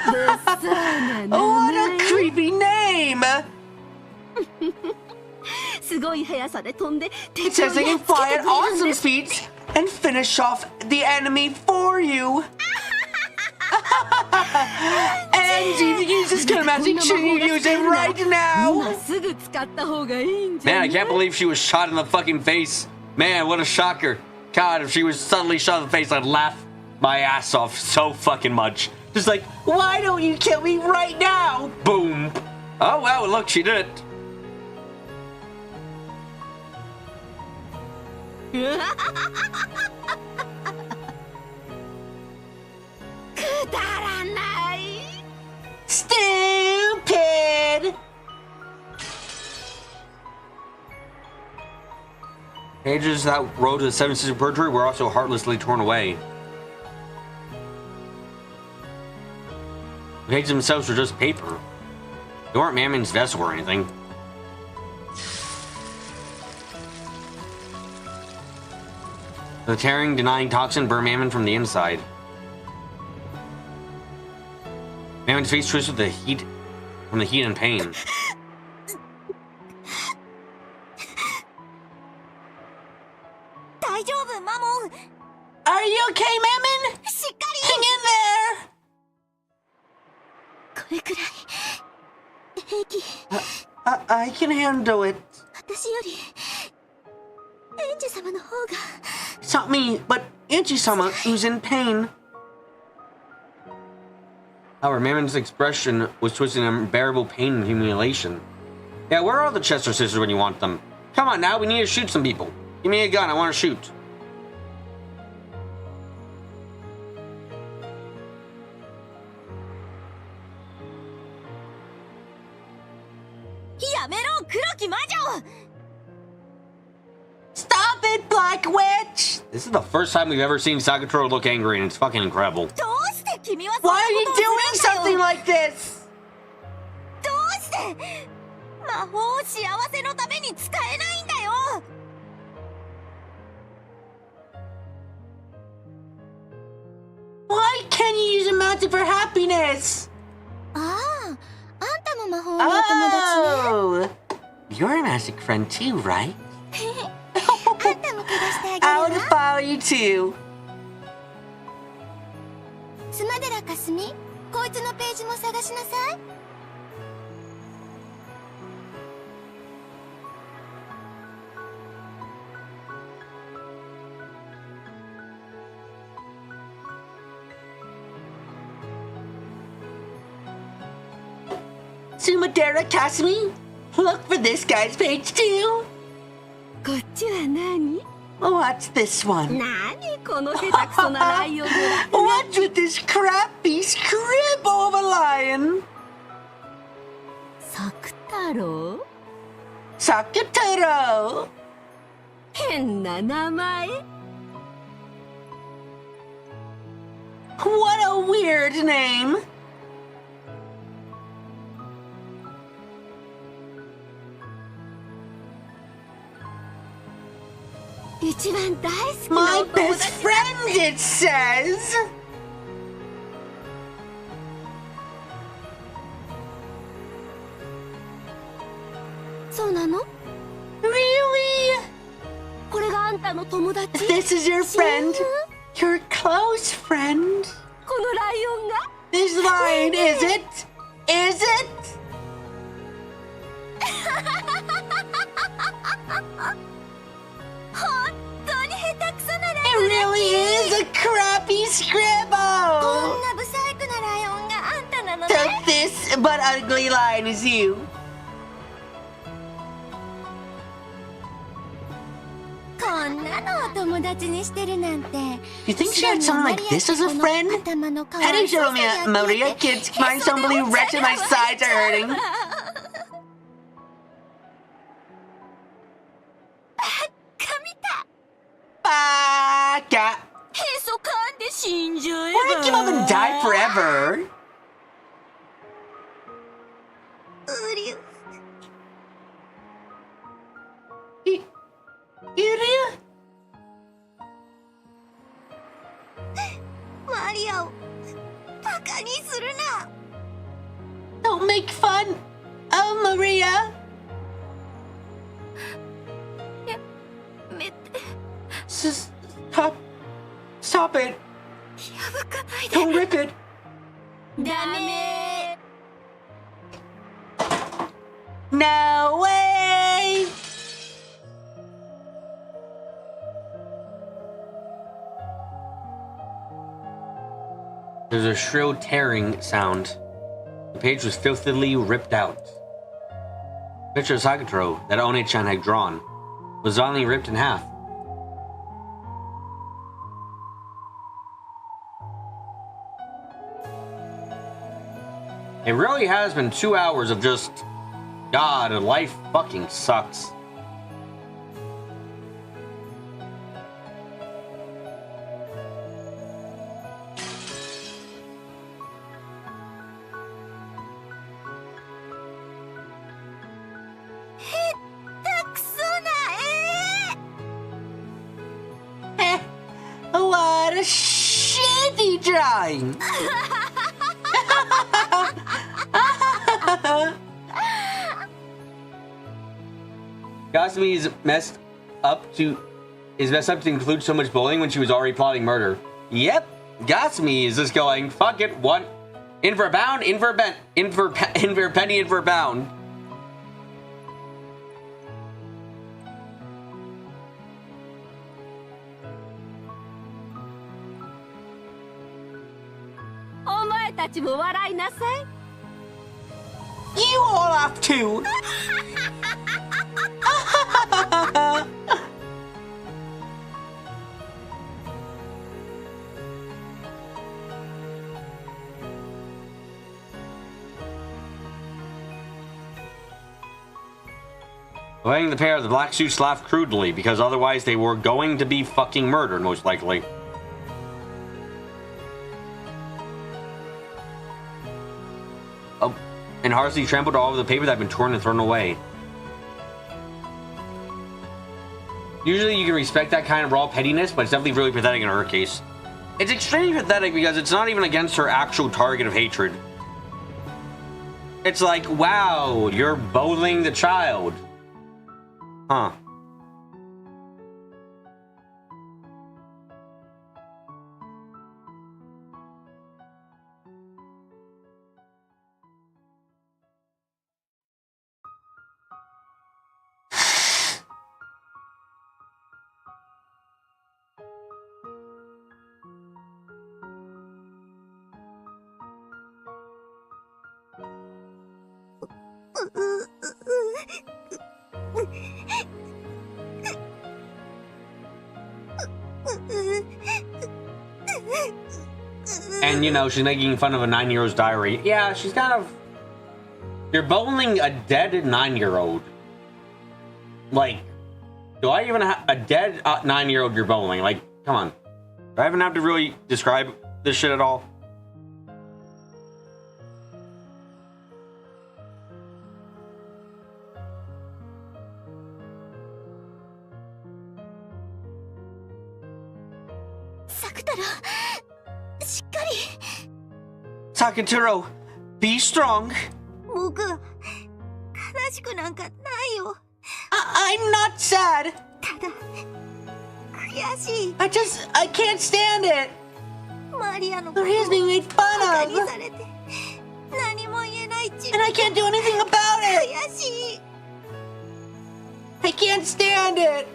物騒な名 What a 前。 creepy name! すごい速さで飛んで It 敵を says they や can っつけ fly て at くれるん awesome です。 speeds and finish off the enemy for you. Angie, if you use this kind of magic, shouldn't you use it right 今 now? すぐ使った方がいいんじゃ Man, な I い？ can't believe she was shot in the fucking face. Man, what a shocker. God, if she was suddenly shot in the face, I'd laugh my ass off so fucking much. Just like, Why don't you kill me right now? boom. Oh, well, look, she did it. くだらない。 Stupid! Pages that road to the Seven Sisters of Purgatory were also heartlessly torn away. The pages themselves were just paper. They weren't Mammon's vessel or anything. The tearing, denying toxin burned Mammon from the inside. Mammon's face twisted with the heat from the heat and pain. Are you okay, Mammon? Hang in there! これくらい平気。 I can handle it. 私よりエンジェ様の方が。 It's not me, but Angie-sama, who's in pain. However, Mammon's expression was twisted in unbearable pain and humiliation. Yeah, where are the Chester sisters when you want them? Come on now, we need to shoot some people. Give me a gun, I want to shoot. やめろ黒き魔女。 Stop it, Black Witch! This is the first time we've ever seen Sakatoro look angry, and it's fucking incredible. どうして君はそん Why な are you ことを doing するん something だよ。 like this? どうして魔法を幸せのために使えないんだよ。 Why can't you use a magic for happiness? ああ、あんたも魔法のお友達ね。 Oh! You're a magic friend too, right? あんたも怪我して I あ want げ to るわ。 follow you too. スマデラかすみ、こいつのページも探しなさい。 Sumadera Kasumi, look for this guy's page too. こっちは何？ What's this one? 何この下手くそなライオンの落書 What's with this crappy scribble of a lion? 作太郎？ Sakataro. 変な名前。 What a weird name. 一番大好きな My お友 best 達。 friend, it says. そうなの？ Really? これがあんたの友達？ This is your friend? Your close friend? このライオンが？ This lion, is it? Is it? 本当に下手くそなライ It オン。 really is a crappy こ scribble. んなブサイクなライオンがあんたなの So ね。 this but ugly lion is you. こ You think she had someone like this as a friend? How do you show me, Maria? Kids, find somebody wretched. My sides are hurting. Baka. Why don't you them die forever? Yuria? Don't make fun of Maria. Stop it. Don't rip it. No way. There's a shrill tearing sound. The page was filthily ripped out. The picture of Sakataro that One-chan had drawn was violently ripped in half. It really has been 2 hours of just, God, life fucking sucks. What a shitty drawing. Gasumi is messed up to include so much bullying when she was already plotting murder. Yep, Gasumi is just going, fuck it, one in for a pound, in for a penny, in for a pound. You all have to. Letting the pair of the black suits laugh crudely because otherwise they were going to be fucking murdered, most likely. Oh, and Harsey trampled all over the paper that had been torn and thrown away. Usually you can respect that kind of raw pettiness, but it's definitely really pathetic in her case. It's extremely pathetic because it's not even against her actual target of hatred. It's like, wow, you're bullying the child. Huh. And, you know, she's making fun of a 9-year-old's diary. Yeah, she's kind of... You're bullying a dead 9-year-old. Like, do I even have a dead 9-year-old you're bullying? Like, come on. Do I even have to really describe this shit at all? Sakataro, be strong. I'm not sad. I can't stand it. Maria's being made fun of. And I can't do anything about it. I can't stand it.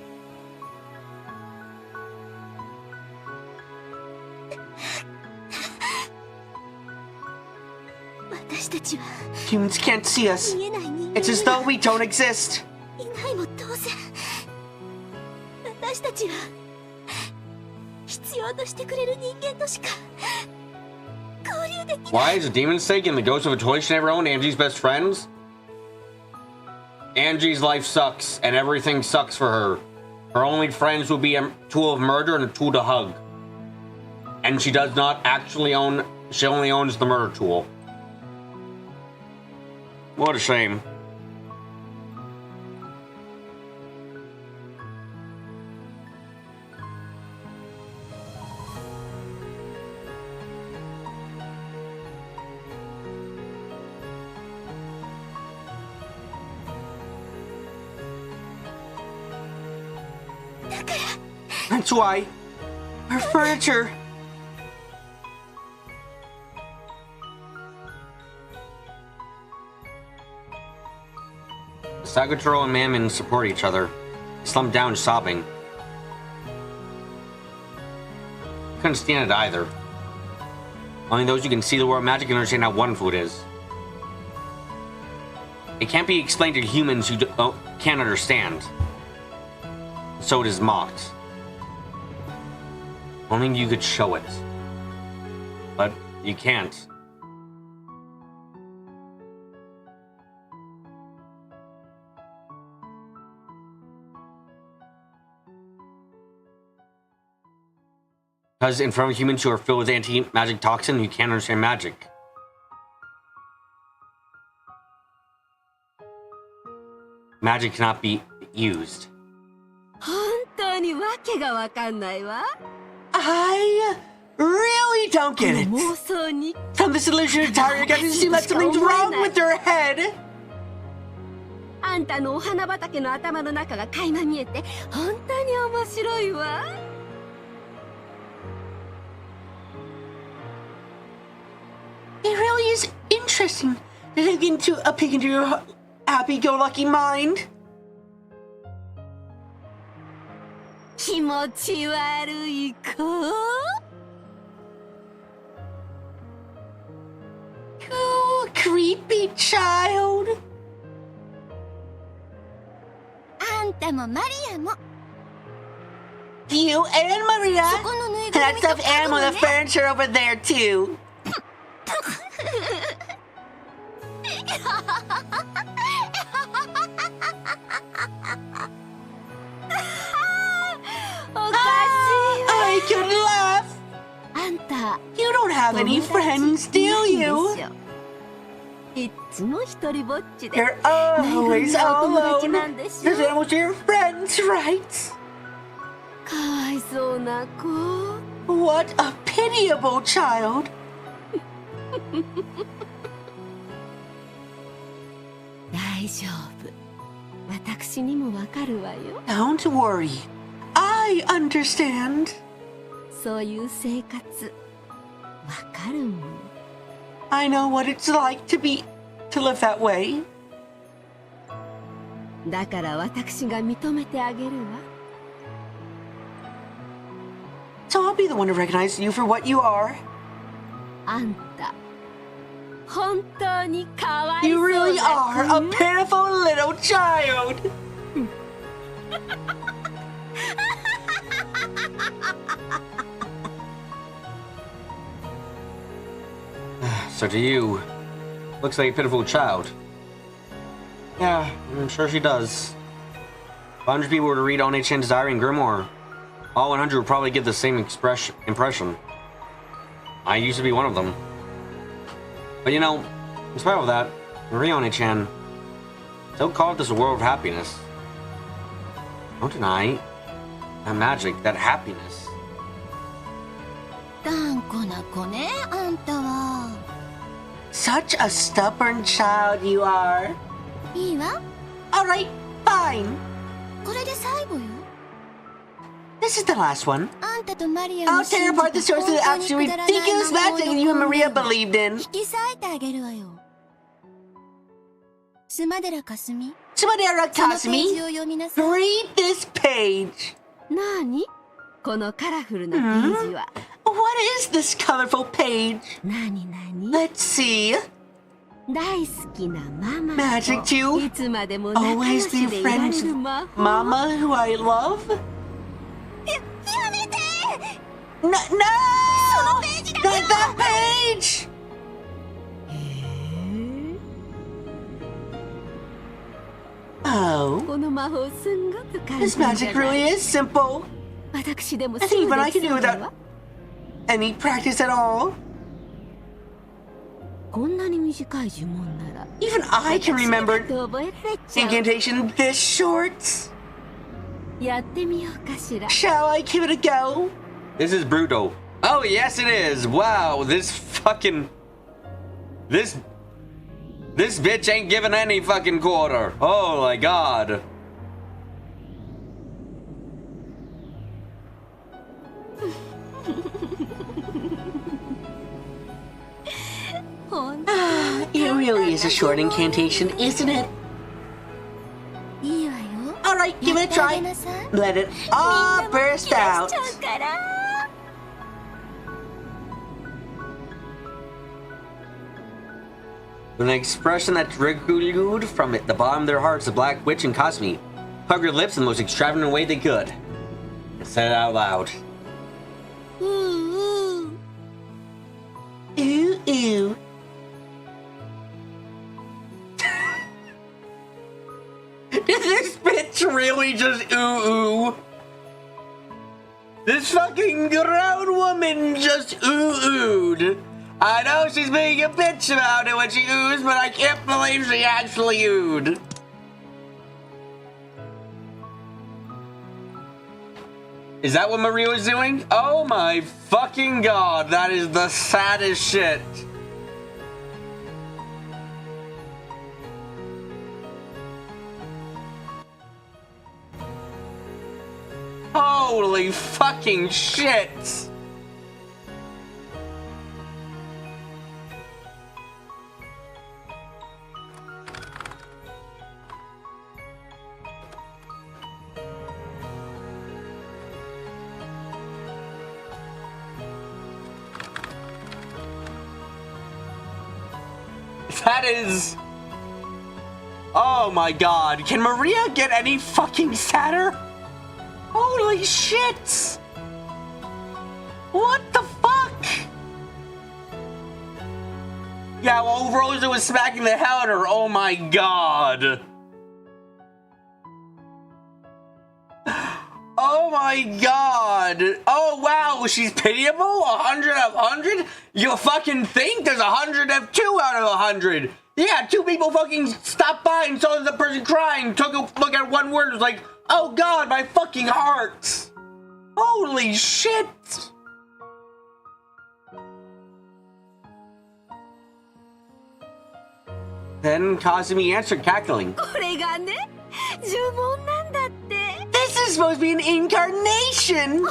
Humans can't see us. It's as though we don't exist. ちは必要としてくれる人間としか交流できない。 Why is a demon's sake and the ghost of a toy she never owned Angie's best friends? Angie's life sucks and everything sucks for her. Her only friends will be a tool of murder and a tool to hug. And she does not actually own, she only owns the murder tool. What a shame. That's why. Her furniture. Sagutaro and Mammon support each other. They slump down sobbing. Couldn't stand it either. Only those who can see the world of magic can understand how wonderful it is. It can't be explained to humans who can't understand. So it is mocked. Only you could show it. But you can't. Because in front of humans who are filled with anti-magic toxin, you can't understand magic. Magic cannot be used. 本当にわけがわかんないわ。 I really don't get it. 妄想に From this illusion entire, it doesn't seem like something's wrong with her head. あんたのお花畑の頭の中が垣間見えて本当に面白いわ。 It really is interesting to dig into a peek into your happy-go-lucky mind. 気持ち悪い子。 You creepy child. あんたもマリアも You and Maria. そこのぬい And ぐる that みと stuffed 家 animal 族 with ね the furniture over there, too. I could laugh. あんた You don't have any friends, do you? いっつも一人ぼっちで You're always お友 alone. 達なんでしょ Because animals are your friends, right? かわいそうな子 What a pitiable child. 大丈夫私にもわかるわよ Don't worry. I understand. そういう生活わかるもん I know what it's like to live that way. だから私が認めてあげるわ So I'll be the one to recognize you for what you are. あんた本当にかわい You そう really な are 子 a ね pitiful little child. So to you, looks like a pitiful child. Yeah, I'm sure she does. If 100 people were to read One-Chan's diary and Grimoire, all 100 would probably get the same impression. I used to be one of them. But you know, in spite of that, Marie One-Chan still called this a world of happiness. Don't deny that magic, that happiness. 頑固な子ねあんたは Such a stubborn child you are. いいわ Alright, fine. これで最後よ This is the last one. あんたとマリア I'll の tear 信じ apart the た source of 本 the 当に absolutely くだらない ridiculous 魔法 magic の that you and 本 Maria 音を believed in. 引き裂いてあげるわよスマデラかすみ Sumadera そのページ Kasumi, を読みなさい read this page. なにこのカラフルなページは What is this colorful page? なになに Let's see. 大好きなママ Magic と to いつまでも仲良 always し be でいられ friends る with 魔法 Mama, who I love. No! Not that page! Oh, この魔法すんごく簡単 this じゃない magic really is simple. 私でも I す think ぐ even で I き can do そうだ without わ any practice at all. こんなに短い呪文なら Even I can remember 覚えられちゃう incantation this short. やってみようかしら Shall I give it a go? This is brutal. Oh, yes, it is. Wow, this fucking... This bitch ain't giving any fucking quarter. Oh, my God. It really is a short incantation, isn't it? いいわよ Alright, give it a try. Let it all burst out. With an expression that trickled from the bottom of their hearts, the Black Witch and Cosme hugged her lips in the most extravagant way they could and said it out loud. Ooh, ooh. Did this bitch really just ooh? This fucking grown woman just oohed. I know she's being a bitch about it when she oohs, but I can't believe she actually oohed. Is that what Maria was doing? Oh my fucking God, that is the saddest shit. Holy fucking shit! That is... Oh my God, can Maria get any fucking sadder? Holy shit! What the fuck? Yeah, well, Rosa was smacking the hell out of her. Oh my God. Oh my God. Oh wow, she's pitiable? 100 out of 100? You fucking think there's 102 out of 100? Yeah, two people fucking stopped by and saw the person crying, took a look at one word, was like, oh God, my fucking heart. Holy shit. Then Cosme answered, cackling. これがね呪文なんだって This is supposed to be an incarnation!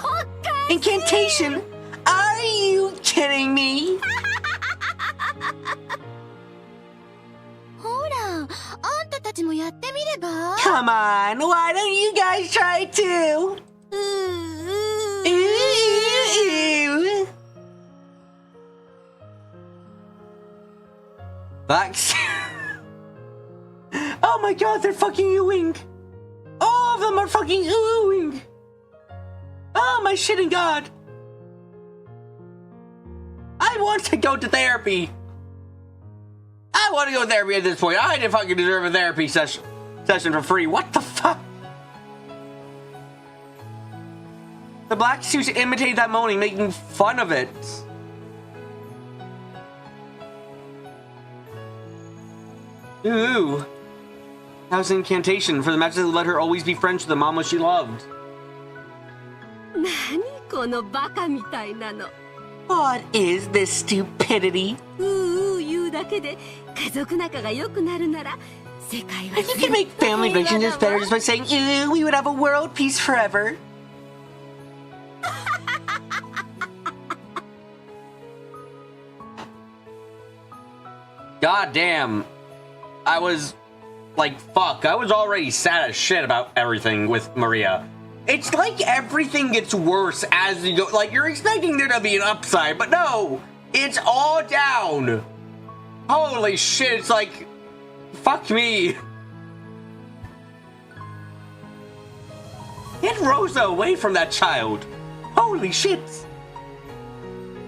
Incantation? Are you kidding me? ほらあんたたちもやってみれば Come on, why don't you guys try too? Ooh. That's... Oh my God, they're fucking oohing! All of them are fucking oohing! Oh my shitting God! I want to go to therapy. I want to go to therapy at this point. I didn't fucking deserve a therapy session for free. What the fuck? The black suits imitated that moaning, making fun of it. Ooh. That was an incantation for the magic that let her always be friends with the mama she loved. 何このバカみたいなの What is this stupidity? 言うだけで家族仲が良くなるなら世界は If you could make family relationships better just by saying, ooh, we would have a world peace forever. God damn. I was like, fuck. I was already sad as shit about everything with Maria. It's like everything gets worse as you go. Like, you're expecting there to be an upside, but no. It's all down. Holy shit. It's like, fuck me. Get Rosa away from that child. Holy shit.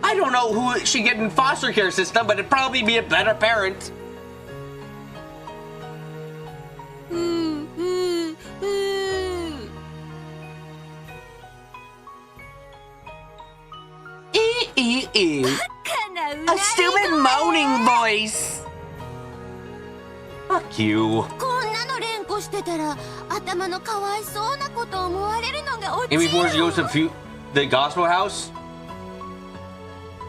I don't know who she'd get in foster care system, but it'd probably be a better parent. Ew. A stupid moaning voice. Fuck you. こんなの連呼してたら頭のかわいそうなこと思われるのが落ち And る before she goes to the gospel house,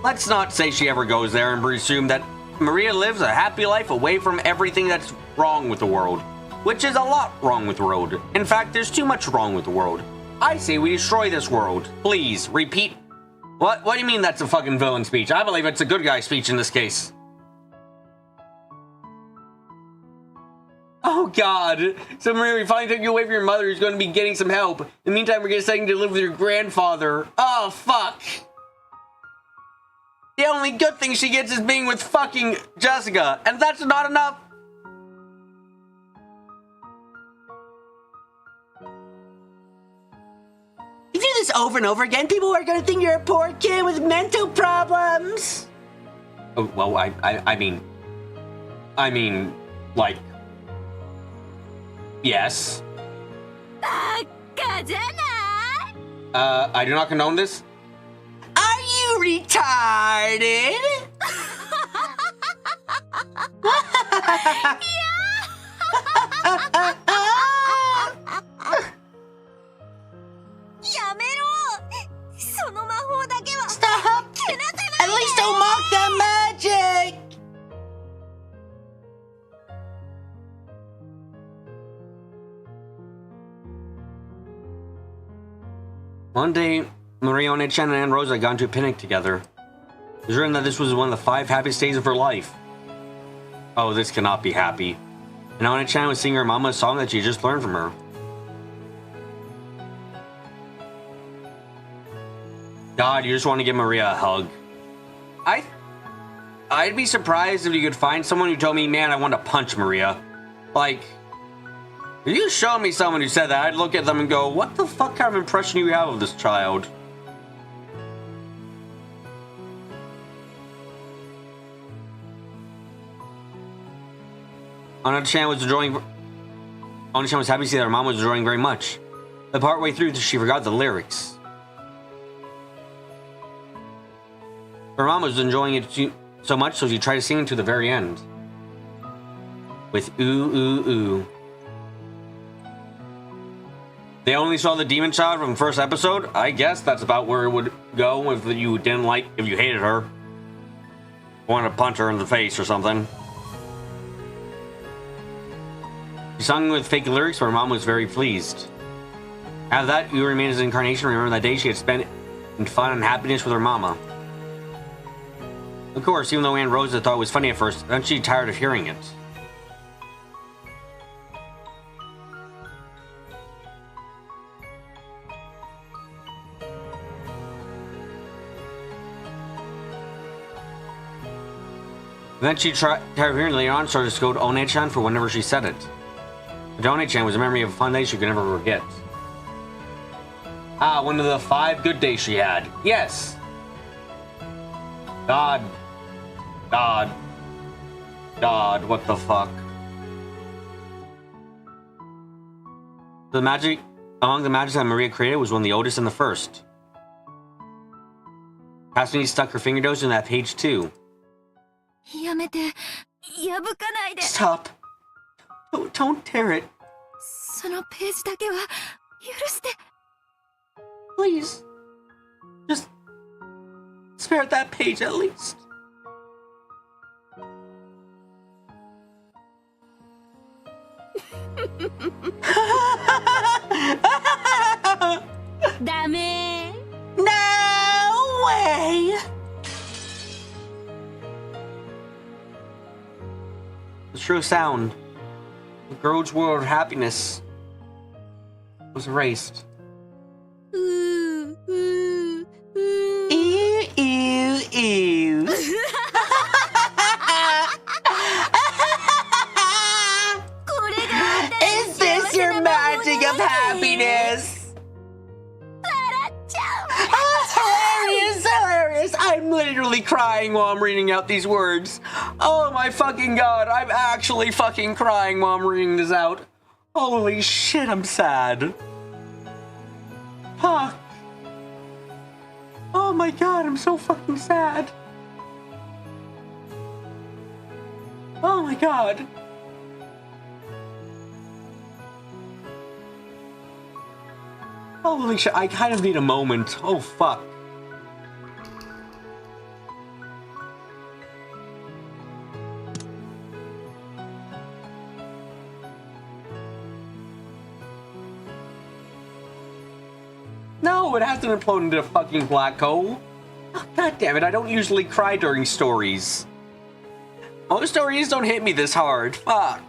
let's not say she ever goes there and presume that Maria lives a happy life away from everything that's wrong with the world, which is a lot wrong with the world. In fact, there's too much wrong with the world. I say we destroy this world. Please, repeat. What do you mean that's a fucking villain speech? I believe it's a good guy speech in this case. Oh god. So Maria, we finally took you away from your mother who's going to be getting some help. In the meantime, we're going to send you to live with your grandfather. Oh, fuck. The only good thing she gets is being with fucking Jessica, and that's not enough. If you do this over and over again, people are gonna think you're a poor kid with mental problems. Oh, well, I mean, like, yes. バカじゃない I do not condone this. Are you retarded? やめろその魔法だけは Stop! At least don't mock the magic! One day, Maria, One-chan, and Aunt Rosa got into a picnic together. It was written that this was one of the 5 happiest days of her life. Oh, this cannot be happy. And One-chan was singing her mama a song that she just learned from her. God, you just want to give Maria a hug. I'd be surprised if you could find someone who told me, man, I want to punch Maria. Like, if you show me someone who said that, I'd look at them and go, what the fuck kind of impression do you have of this child? Ona-chan was happy to see that her mom was enjoying very much. But partway through, she forgot the lyrics. Her mom was enjoying it so much, so she tried to sing it to the very end. With ooh, ooh, ooh. They only saw the demon child from the first episode? I guess that's about where it would go if you hated her. Wanted to punch her in the face or something. She sung with fake lyrics, but her mom was very pleased. After that, Yu remained as an incarnation. Remember that day she had spent in fun and happiness with her mama. Of course, even though Aunt Rosa thought it was funny at first, then she tired of hearing it. Then she tired of hearing it later on, started to scold One-chan for whenever she said it. But One-chan was a memory of a fun day she could never forget. Ah, one of the 5 good days she had. Yes! God, what the fuck? Among the magic that Maria created was one of the oldest and the first. Cassidy stuck her fingernails in that page too. やめて破かないで Stop. Don't tear it. そのページだけは許して Please. Just spare that page at least. ダメ No way! The true sound. The girl's world of happiness was erased. Ooh, ooh, ooh. Ew, ew, ew. Is this your magic of happiness? Hilarious, hilarious. I'm literally actually crying while I'm reading out these words. Oh my fucking god, I'm actually fucking crying while I'm reading this out. Holy shit, I'm sad. Fuck. Oh my god, I'm so fucking sad. Oh my god. Holy shit, I kind of need a moment. Oh fuck. No, it hasn't imploded into a fucking black hole. Oh, god damn it, I don't usually cry during stories. Most stories don't hit me this hard. Fuck.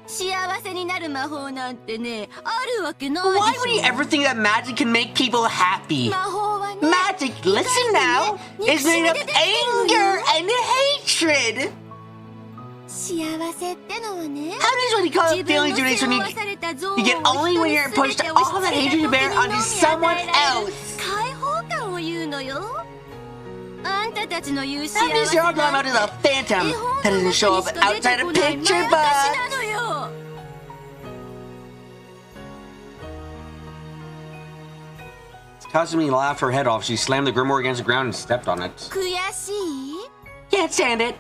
Why would you ever think that magic can make people happy? Magic, listen now, is made of anger and hatred. How does what you call it feelings when you get only when you're pushed all that hatred to bear onto someone else? That means you're all talking about is a phantom that doesn't show up outside a picture book. Causing me to laugh her head off, she slammed the grimoire against the ground and stepped on it. Can't stand it.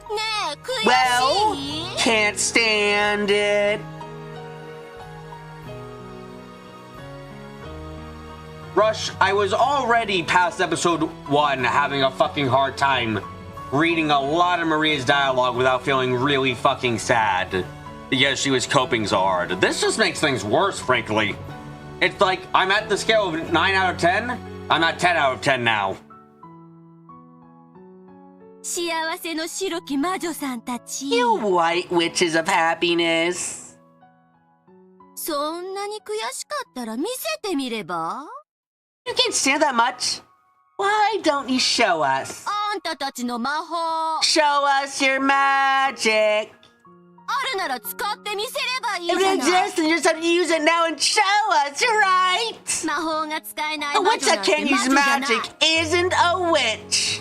Well, can't stand it. Rush, I was already past episode 1 having a fucking hard time reading a lot of Maria's dialogue without feeling really fucking sad because she was coping so hard. This just makes things worse, frankly. It's like, I'm at the scale of 9 out of 10. I'm at 10 out of 10 now. You white witches of happiness. You can't stand that much. Why don't you show us? Show us your magic. If it exists, then you just have to use it now and show us, right? A witch that can't use magic isn't a witch.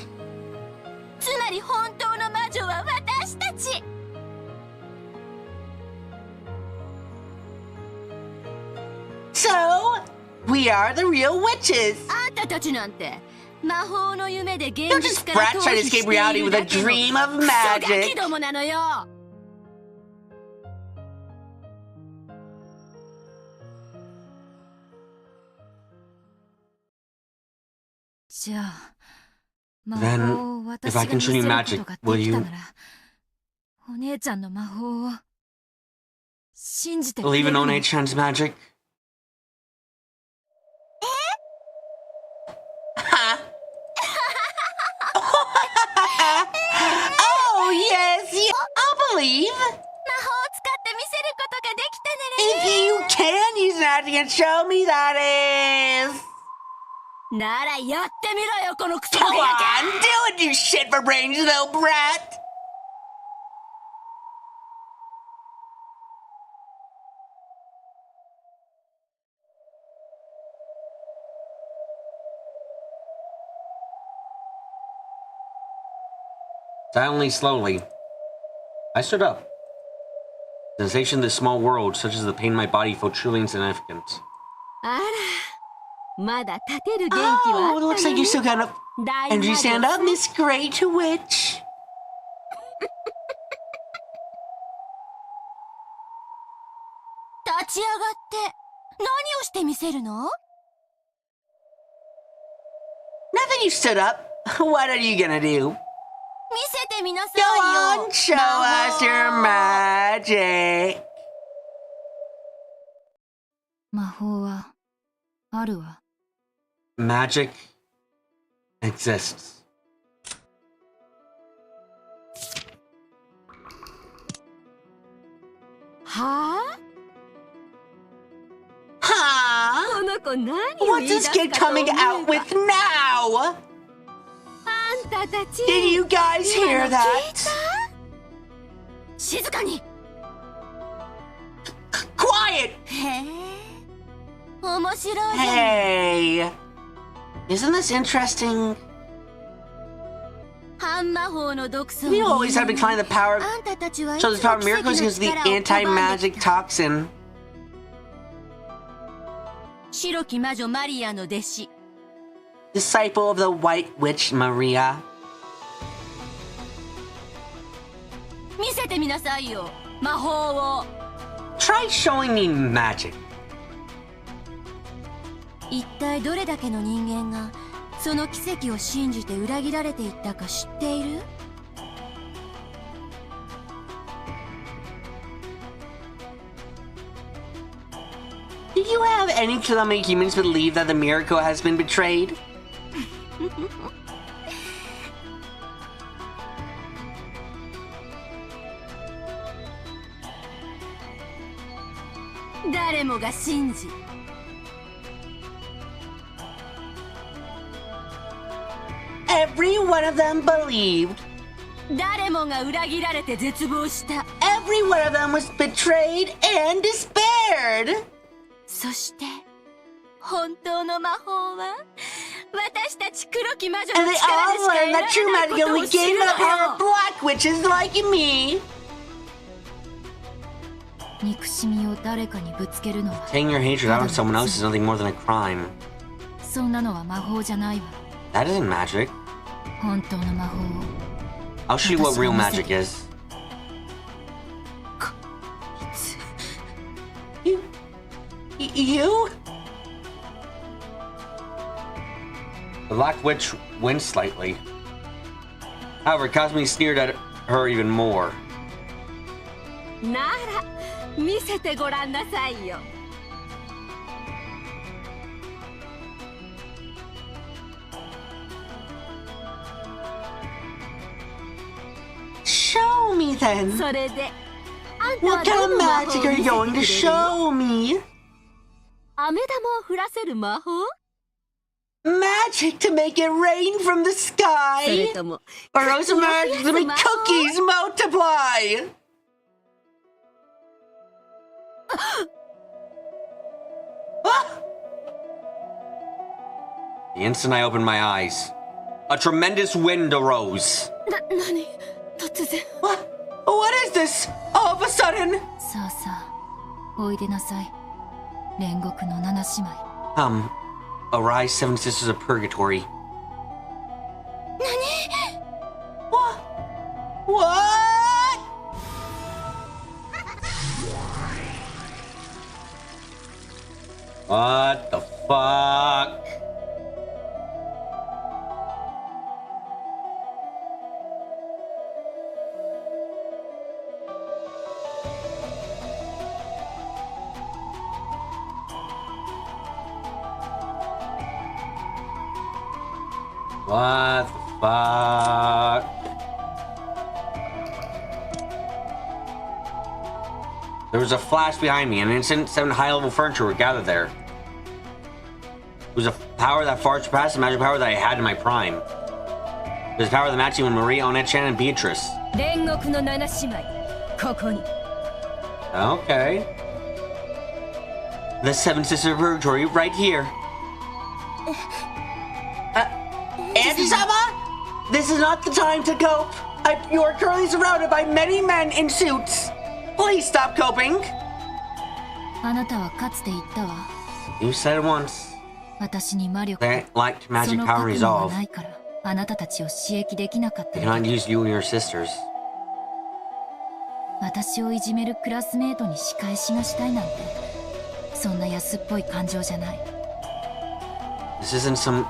So, we are the real witches. Don't just brats try to escape reality with a dream of magic. Then, if I can show you magic, will you believe in One-Chan's magic? Oh, yes, I'll believe. If you can use magic and show me, that is. Come on, do it, you shit for brains, little brat. Silently, slowly, I stood up. The sensation of this small world, such as the pain in my body, felt truly insignificant. Oh, it looks like you still got enough energy to stand up, Miss Great Witch. Now that you stood up, what are you gonna do? Go on, show us your magic. Magic exists. Huh? What's this kid coming out with now? Did you guys hear that? Quiet! Hey. Isn't this interesting? 半魔法の毒素を We always have to decline the power. あんたたちはいつ So も this 奇 power 跡 of の miracles is the 力を拒んできた anti-magic toxin. 白き魔女マリアの弟子 Disciple of the White Witch Maria. 見せてみなさいよ魔法を Try showing me magic. 一体どれだけの人間がその奇跡を信じて裏切られていったか知っている Do you have any clue how many humans believe that the miracle has been betrayed? 誰もが信じ Every one of them believed. 誰もが裏切られて絶望した Every one of them was betrayed and despaired. そして本当の魔法は私たち黒き魔女 And の they 力 all でしか learned 得ら that true れない magic こと only を知 came る from の the power よ of black witches like me. 憎しみを誰かにぶつけるのは Taking your hatred out on someone else is nothing more than a crime. そんなのは魔法じゃないわ That isn't magic. 本当の魔法を I'll show you what real magic is. You? The Black Witch winced slightly. However, Cosme sneered at her even more. なら見せてごらんなさいよ Show me then. それであんたは What kind ど of の魔法 magic を are 見 you せて going く to れるの show me? 飴玉を降らせる魔法 Magic to make it rain from the それ sky? とも Or else magic to make cookies multiply? Ah! The instant I opened my eyes, a tremendous wind arose. 何突然 What is this? All of a sudden? さあさあおいでなさい煉獄の七姉妹 Arise, seven sisters of purgatory. What? What? What the fuck? What the fuck? There was a flash behind me, and in an instant, 7 high-level furniture were gathered there. It was a power that far surpassed the magic power that I had in my prime. It was the power that matched even Marie, Onetchan, and Beatrice. 煉獄の七姉妹ここに Okay. The 7 sisters of purgatory right here. Anti-sama? This is not the time to cope. You are currently surrounded by many men in suits. Please stop coping. あなたはかつて言ったわ You said it once. 私に魔力 They lacked そ magic の power 覚 and 悟が resolve. ないからあなたたちを刺激できなかった They だ cannot け use you and your sisters. 私をいじめるクラスメートに仕返しがしたいなんてそんな安っぽい感情じゃない This isn't some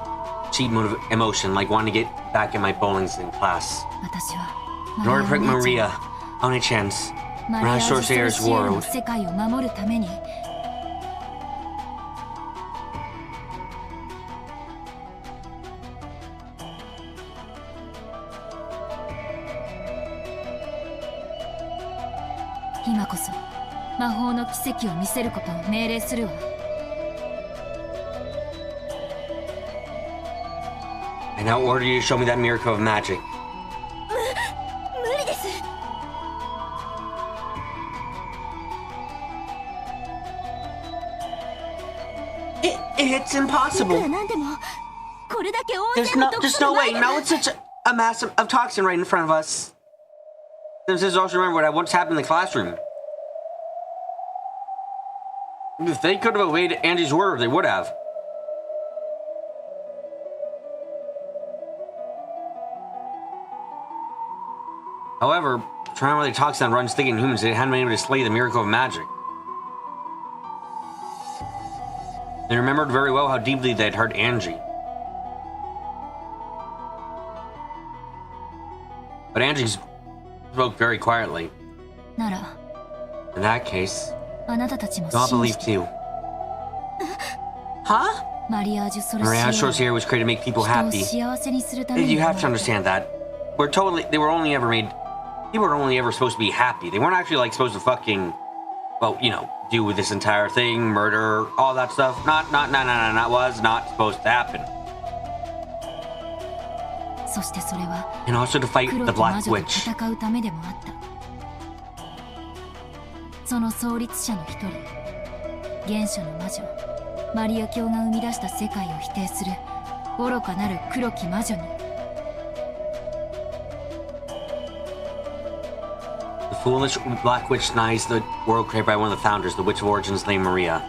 cheap emotion like wanting to get back at my bowlings in class. 私は In order to protect お姉ちゃん Maria, Onetchan's, マリアージュ・ソル Sorcerer's シエルの world. 世界を守るために今こそ魔法の奇跡を見せることを命令するわ I now order you to show me that miracle of magic. 無理です It's いくら impossible. なんでもこれだけ大勢の毒 There's 素 no が way. ないな Now it's such a mass of toxin right in front of us. This is also remember what once happened in the classroom. If they could have obeyed Angie's order, they would have. However, trying where the toxin runs thick in humans, they hadn't been able to slay the miracle of magic. They remembered very well how deeply they had hurt Angie. But Angie spoke very quietly. なら In that case, あなたたちも don't 信 believe じて too. Huh? マリアージュソル Maria's シエ source here was created to make people 人を happy. 幸せにするため You に have to understand that. They were only ever made, people were only ever supposed to be happy. They weren't actually like supposed to fucking, well, you know, do this entire thing, murder, all that stuff. Not was not supposed to happen. そしてそれは And also to fight 黒 the き魔 Black 女と Witch. 戦うためでもあったその創立者の一人原初の魔女マリア教が生み出した世界を否定する愚かなる黒き魔女に The foolish Black Witch denies the world created by one of the founders, the Witch of Origins named Maria.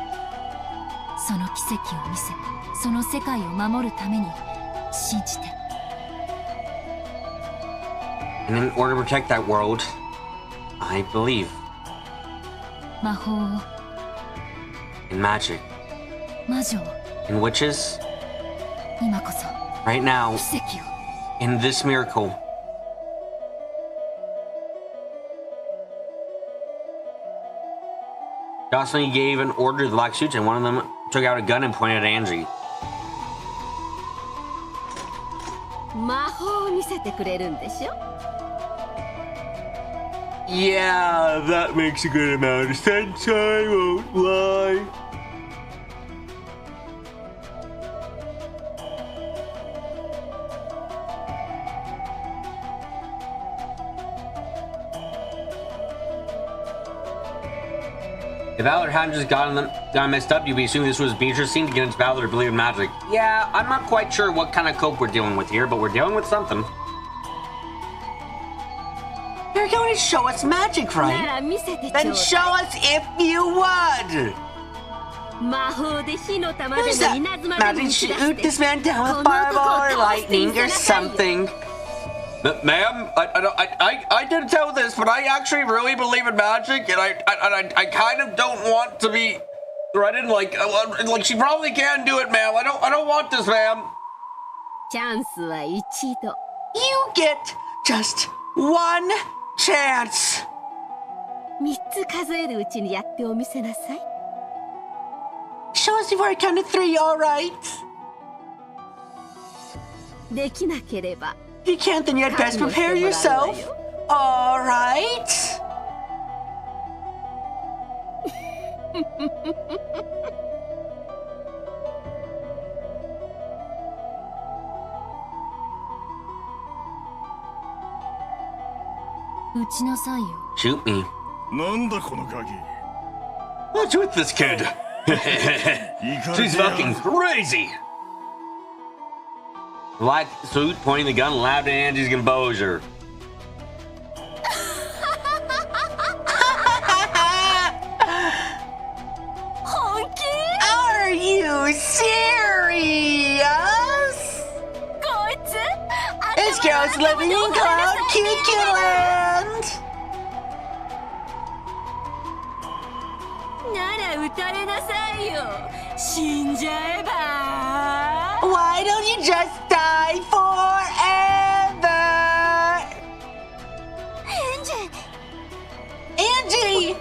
その奇跡を見せその世界を守るために信じて And in order to protect that world, I believe 魔法を in magic, 魔女を in witches. 今こそ Right now, 奇跡を in this miracle, Jocelyn gave an order to the black suits, and one of them took out a gun and pointed at Angie. 魔法を見せてくれるんでしょ Yeah, that makes a good amount of sense, I won't lie. If Valor hadn't just gotten messed up, you'd be assuming this was Beatrice's scene to get into Valor to believe in magic. Yeah, I'm not quite sure what kind of coke we're dealing with here, but we're dealing with something. You're going to show us magic, な right? ら見せてちょうだ Then い show us if you would! 魔法で火の玉で Who's も that? 稲妻でも Magic 打ち出 shoot して this man down with この男を fireball or 倒してみ lightning せ or なさいよ something. Ma'am, I didn't tell this, but I actually really believe in magic, and I kind of don't want to be threatened. Like she probably can do it, ma'am. I don't want this, ma'am. チャンスは一度 You get just one chance. 3つ数えるうちにやってお見せなさい Show us before I count to 3, all right? できなければ If you can't, then you had best 覚悟して prepare もらうわ yourself. よ All right. Shoot me. なんだこのガキ What's with this kid? いかれ She's てや fucking る crazy. Black suit pointing the gun loud at Angie's composure. Are you serious? This girl's living in Cloud Cuckooland. なら撃たれなさいよ死んじゃえば Why don't you just die forever? Angie!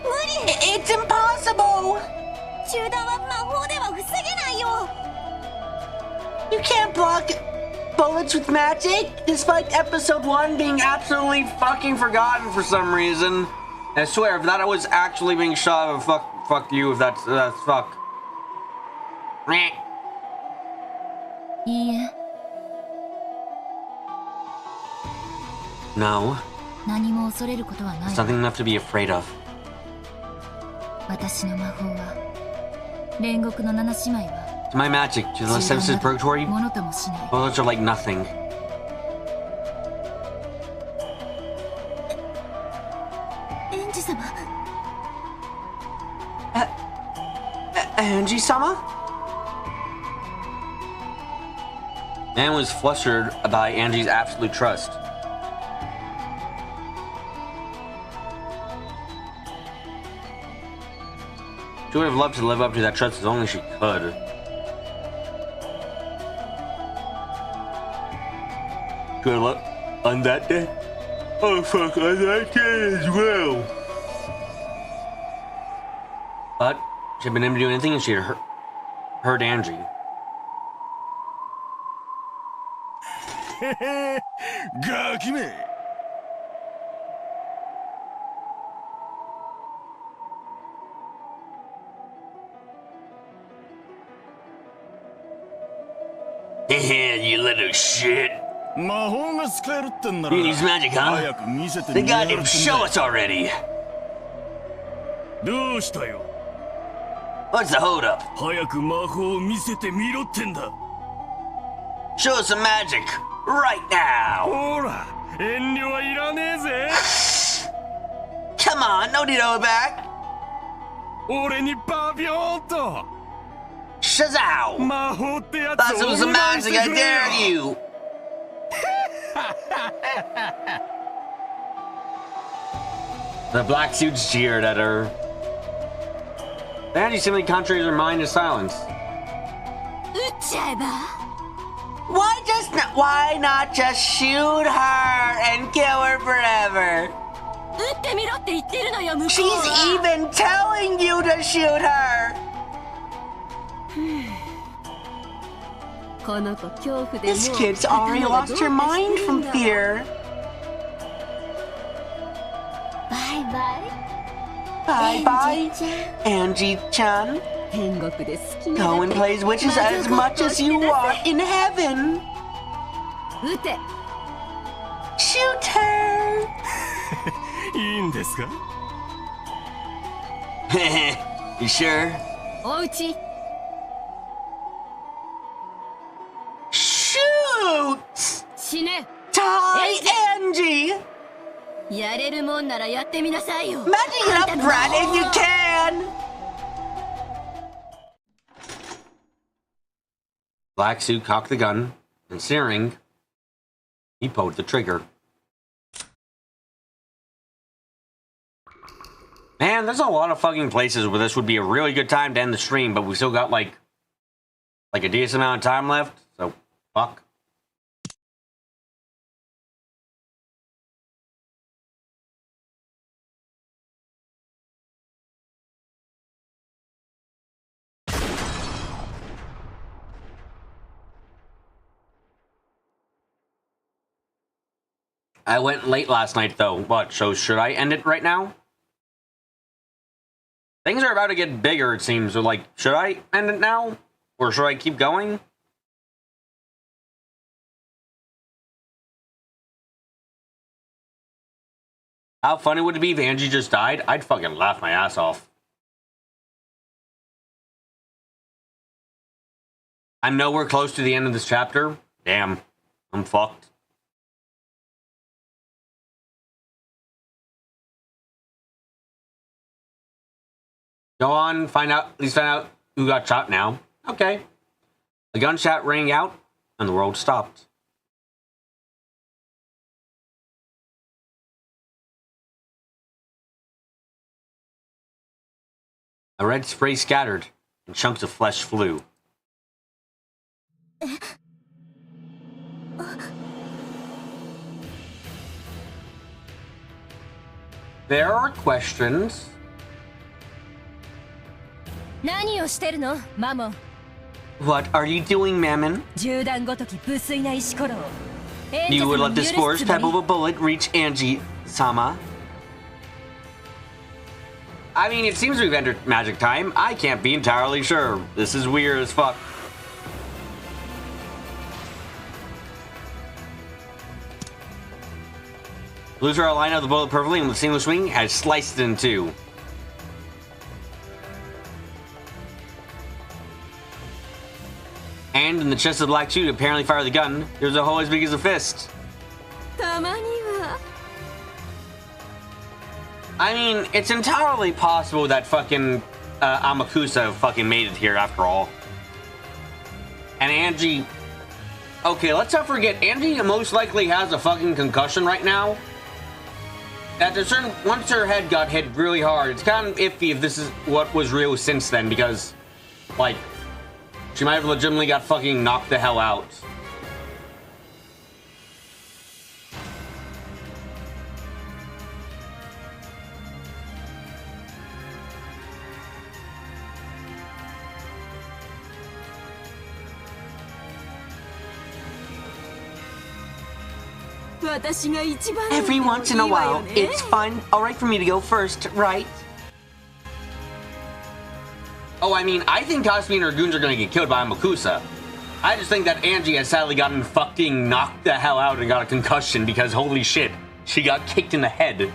It's impossible! 中断は魔法では防げないよ You can't block bullets with magic, despite episode 1 being absolutely fucking forgotten for some reason. I swear, if that was actually being shot, I would fuck you if that's fuck. いいえ No, 何も恐れることはない it's nothing enough to be afraid of. 私の魔法は煉獄の7姉妹は My magic to the senses purgatory. ものともしない。 Bullets are like nothing. エンジ様。 Angie-sama? Man was flustered by Angie's absolute trust. She would have loved to live up to that trust as long as she could. Good luck on that day. Oh fuck, on that day as well. But she had been able to do anything and she had hurt Angie. ガキめ You little shit. 魔法が使えるってんなら You use magic, huh? 早く見せて They みやがる goddamn ってん show だ us already. どうしたよ What's the hold up? 早く魔法を見せてみろってんだ Show us some magic right now. ほら遠慮はいらねえぜ Come on, no need to hold back. 俺にバビョーンと Shazao! 魔法ってやつ Let's を do お some 願いし magic, て I くれよ dare you. The black suits jeered at her. Angie simply contraries her mind to silence. 撃っちゃえば。 Why not just shoot her and kill her forever? 撃ってみろって言ってるのよ、向こう She's は。 even telling you to shoot her. この子恐怖でもう This kid's already 頭が lost her mind from fear. バイバイ。 Bye bye, ちゃん。 Angie-chan. 天国で好きな Go and play as witches as much as you want in heaven. 撃て Shoot her. いいんですか You sure? おうち Shoot! 死ね Die, Angie! やれるもんならやってみなさいよ Magic it up, Brad, if you can! Black Suit cocked the gun, and sneering, he pulled the trigger. Man, there's a lot of fucking places where this would be a really good time to end the stream, but we still got like a decent amount of time left, so fuck. I went late last night, though. What? So should I end it right now? Things are about to get bigger, it seems. So, like, should I end it now? Or should I keep going? How funny would it be if Angie just died? I'd fucking laugh my ass off. I know we're close to the end of this chapter. Damn. I'm fucked. Go on, at least find out who got shot now. Okay. The gunshot rang out, and the world stopped. A red spray scattered, and chunks of flesh flew. There are questions. 何をしてるのマモン What are you doing, Mammon? 銃弾ごとき無粋な石ころを演 You 者 would 様 let に the 許す spores つも pebble り of a bullet reach Angie-sama? I mean, it seems we've entered magic time. I can't be entirely sure. This is weird as fuck. Blues are aligned out the bullet perfectly, and with a single swing has sliced it in two. And in the chest of the black suit, apparently fired the gun. There's a hole as big as a fist. たまには I mean, it's entirely possible that fucking Amakusa fucking made it here after all. And Angie... Okay, let's not forget, Angie most likely has a fucking concussion right now. At a certain... Once her head got hit really hard, it's kind of iffy if this is what was real since then, because, like, she might have legitimately got fucking knocked the hell out. Every once in a while, it's fun. Alright for me to go first, right? Oh, I mean, I think Kasumi and her goons are gonna get killed by Amakusa. I just think that Angie has sadly gotten fucking knocked the hell out and got a concussion because holy shit, she got kicked in the head.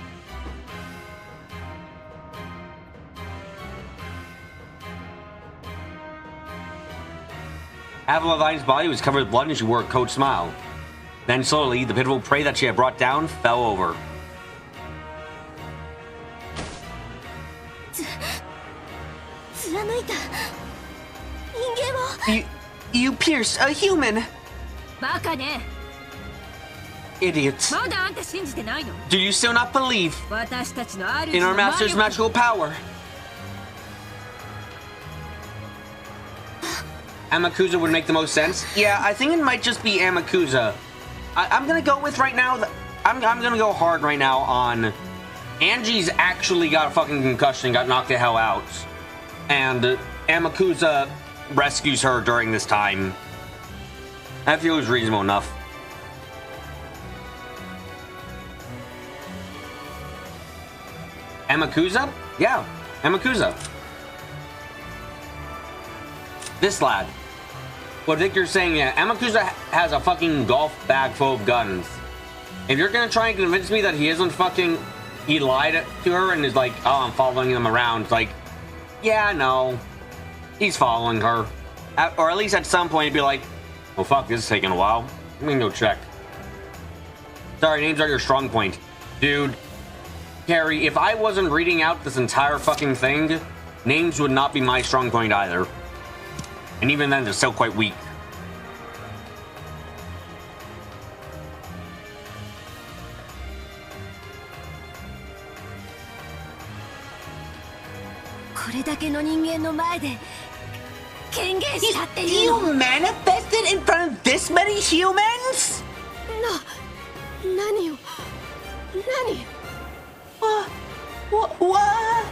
Avril Lavigne's body was covered with blood and she wore a coat smile. Then slowly, the pitiful prey that she had brought down fell over. You pierced a human! バカね Idiots. まだあんた信じてないの Do you still not believe 私たちの主 in our の魔 master's 力 magical power? Amakusa would make the most sense. Yeah, I think it might just be Amakusa. I'm gonna go with right now. I'm gonna go hard right now on Angie's actually got a fucking concussion, got knocked the hell out, and Amakusa rescues her during this time. I feel it was reasonable enough. Amakusa? Yeah, Amakusa. This lad. What Victor's saying, yeah, Amakusa has a fucking golf bag full of guns. If you're gonna try and convince me that he isn't fucking... He lied to her and is like, oh, I'm following him around. It's like, yeah, no. He's following her. Or at least at some point he'd be like, well, fuck, this is taking a while. Let me go check. Sorry, names are your strong point. Dude, Carrie, if I wasn't reading out this entire fucking thing, names would not be my strong point either. And even then, they're still quite weak. You manifested in front of this many humans? What?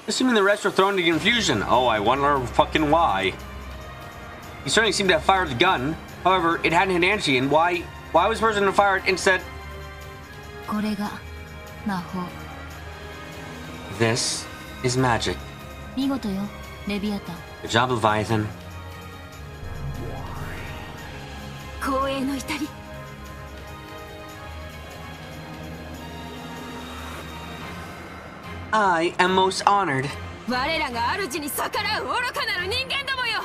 Assuming the rest were thrown into confusion. Oh, I wonder fucking why. He certainly seemed to have fired the gun. However, it hadn't hit Angie, and why was the person who fired instead? これが魔法 This is magic. 見事よレビアタン Good job, Leviathan. 光栄の至り I am most honored. 我らが主に逆らう愚かなる人間どもよ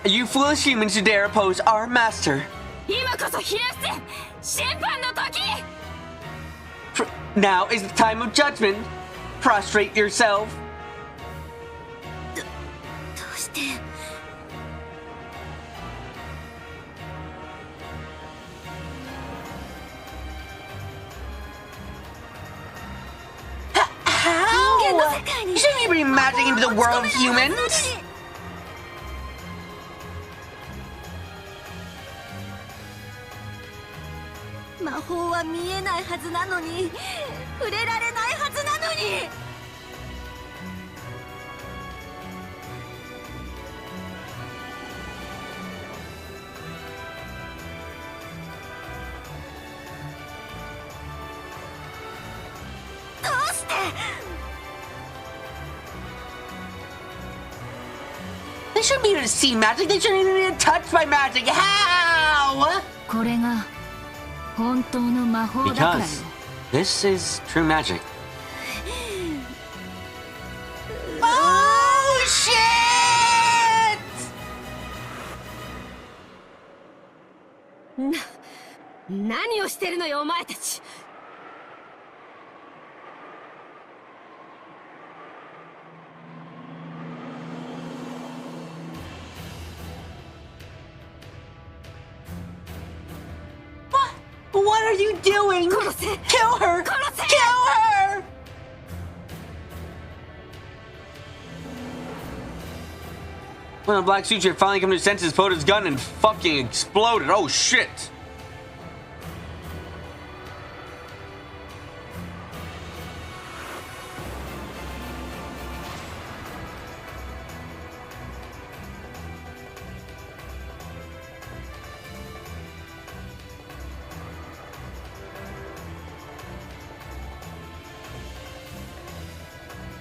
You foolish humans who dare oppose our master. 今こそ冷やせ審判の時 Now is the time of judgment. Prostrate yourself. どうして How? Shouldn't you bring magic into the world of humans? 魔法は見えないはずなのに触れられないはずなのにどうして They shouldn't be able to see magic. They shouldn't even be touched by magic. How? これが本当の魔法だからよ Because this is true magic. Oh shit! 何をしてるのよお前たち。What are you doing? Kill her! Kill her! Kill her! When the black suit had finally come to his senses, pulled his gun and fucking exploded. Oh shit!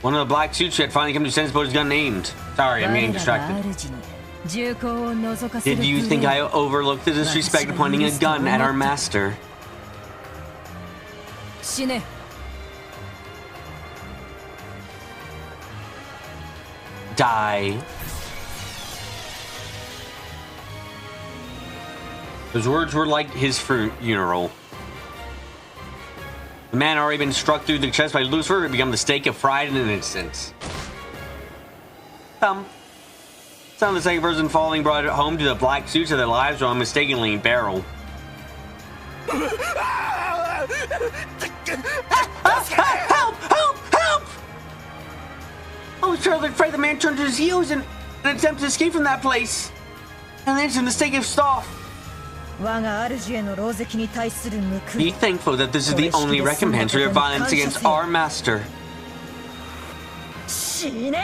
One of the black suits had finally come to sense, but his gun aimed. Sorry, I'm getting distracted. Did you think I overlooked the disrespect of pointing a gun at our master? Die. Those words were like his funeral. The man already been struck through the chest by Lucifer had become the stake of pride in an instant. Sound of the second person falling brought it home to the black suits of their lives while mistakenly barrel. Help! Help! Help! I was terribly afraid the man turned to his heels in an attempt to escape from that place. And then the mistake of stop. Be thankful that this is the only recompense for your violence against our master. Shine!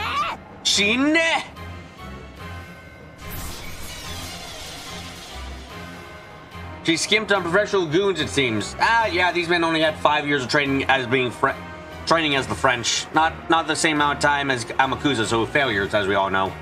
She skimped on professional goons, it seems. Ah, yeah, these men only had 5 years of training as training as the French. Not the same amount of time as Amakusa, so failures, as we all know.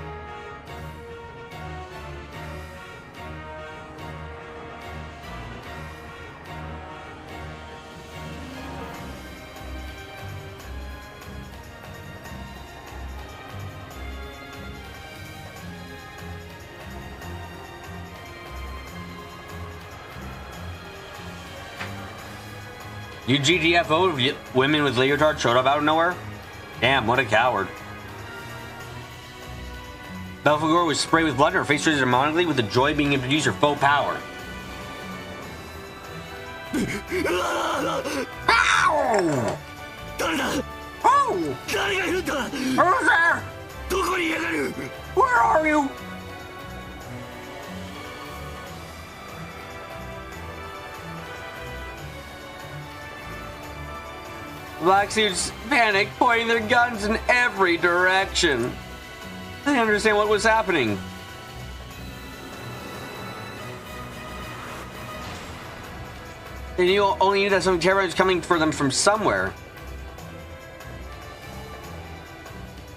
You GTFO'd women with leotards showed up out of nowhere? Damn, what a coward. Belphegor was sprayed with blood and her face twisted demonically with the joy of being introduced her faux power. Ow! Oh! Who's there? Where are you? Black suits panic, pointing their guns in every direction. I didn't understand what was happening. They only knew that something terrible was coming for them from somewhere.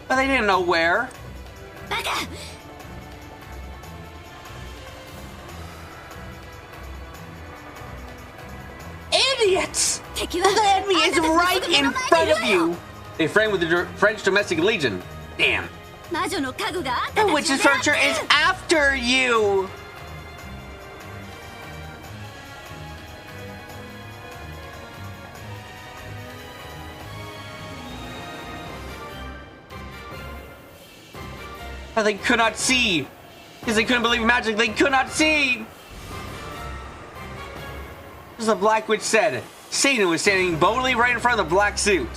But they didn't know where. Idiots! The enemy is right in front of you! They framed with the French domestic legion. Damn. The witch's furniture is after you! But they could not see! Because they couldn't believe magic, they could not see! As the Black Witch said, Satan was standing boldly right in front of the black suit.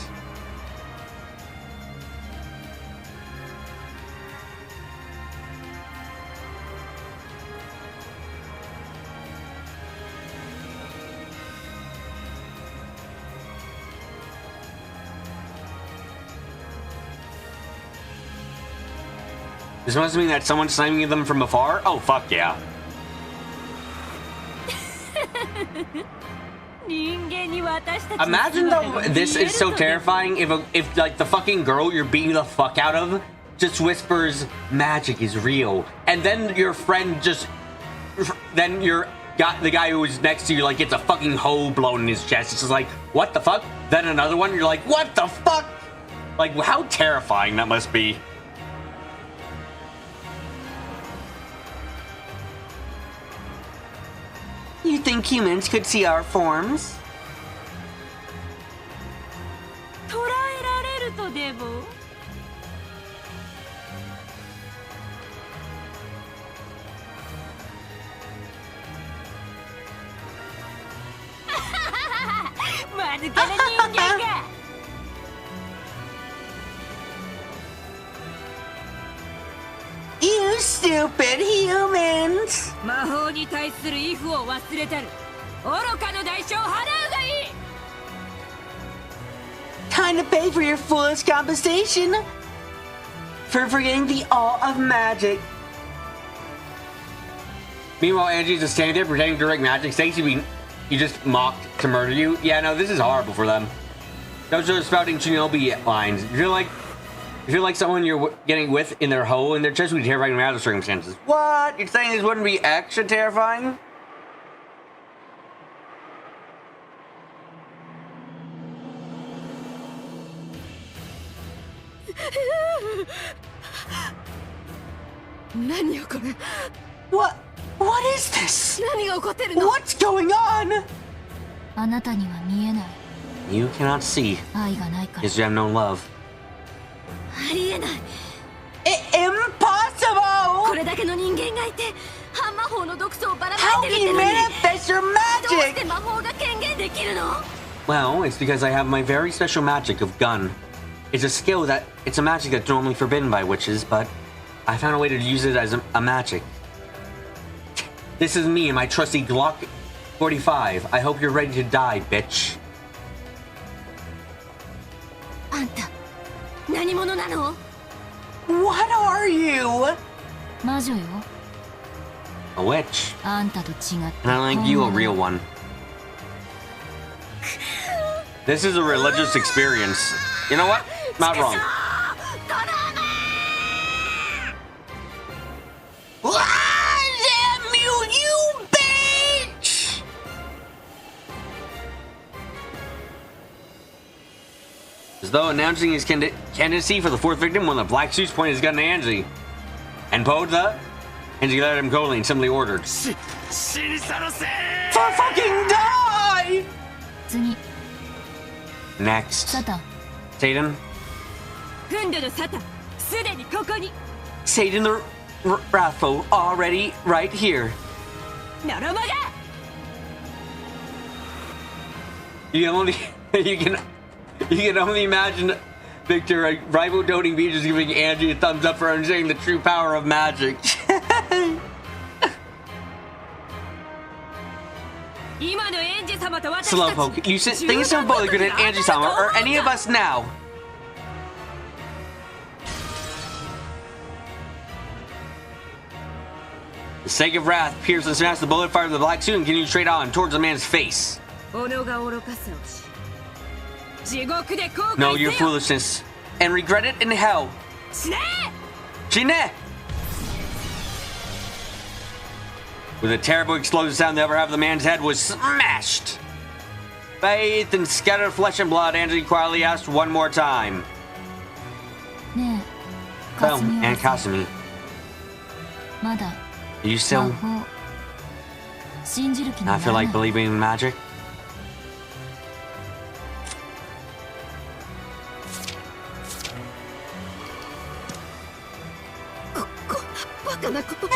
This must mean that someone's sniping them from afar? Oh, fuck yeah. Imagine though, this is so terrifying if like the fucking girl you're beating the fuck out of just whispers magic is real, and then your friend the guy who was next to you like gets a fucking hole blown in his chest. It's just like, what the fuck? Then another one, you're like, what the fuck? Like, how terrifying that must be. You think humans could see our forms? 捉えられるとでも間抜けな人間が You stupid humans! 魔法に対する畏怖を忘れたる愚かの代償を払うがいい Time to pay for your foolish compensation for forgetting the awe of magic. Meanwhile, Angie's just standing there pretending to direct magic. Stacy, you just mocked to murder you. Yeah, no, this is horrible for them. Those are spouting Shinobi lines. You feel like someone you're getting with in their hole and their chest would be terrifying in other circumstances. What? You're saying this wouldn't be extra terrifying? What is this? 何が起こってるの What's going on? あなたには見えない You cannot see 愛がないから because you have no love. ありえない Impossible! これだけの人間がいて半魔法の毒素をばら How まいて can る you ってのに manifest your どうして magic? 魔法が権限できるの Well, it's because I have my very special magic of gun. It's a skill that it's a magic that's normally forbidden by witches, but I found a way to use it as a magic. This is me and my trusty Glock 45. I hope you're ready to die, bitch. あんた何者なの What are you? 魔女よ A witch. あんたと違って And I like you, a real one. This is a religious experience. You know what? Not wrong. Ah, damn you, you bitch! As though announcing his candidacy for the fourth victim, one of the black suits pointed his gun to Angie. And Podza? Angie let him go and simply ordered. For fucking die! 次 Next. サタン Satan? フンドのサタンすでにここに Satan the Wrathful already right here. ノロマが You can only imagine Victor, a rival doting bee, just giving Angie a thumbs up for understanding the true power of magic. 今のエンジ様と私たち Slowpoke, you think so both good at Angie-sama or any of us now? The sake of wrath, Pierce and smashed the bullet, fired the black suit, and continued straight on towards the man's face. 己が愚かさをし地獄で後悔 Know せ your よ foolishness and regret it in hell. 死ね Gine! With a terrible explosive sound, the upper half of the man's head was smashed. Bathed in scattered flesh and blood, Angie quietly asked one more time. ねえ Oh, かすみ and は Kasumi, まだ do you 魔 still 法信じる気にな not ら feel ない like believing in magic? バカなこと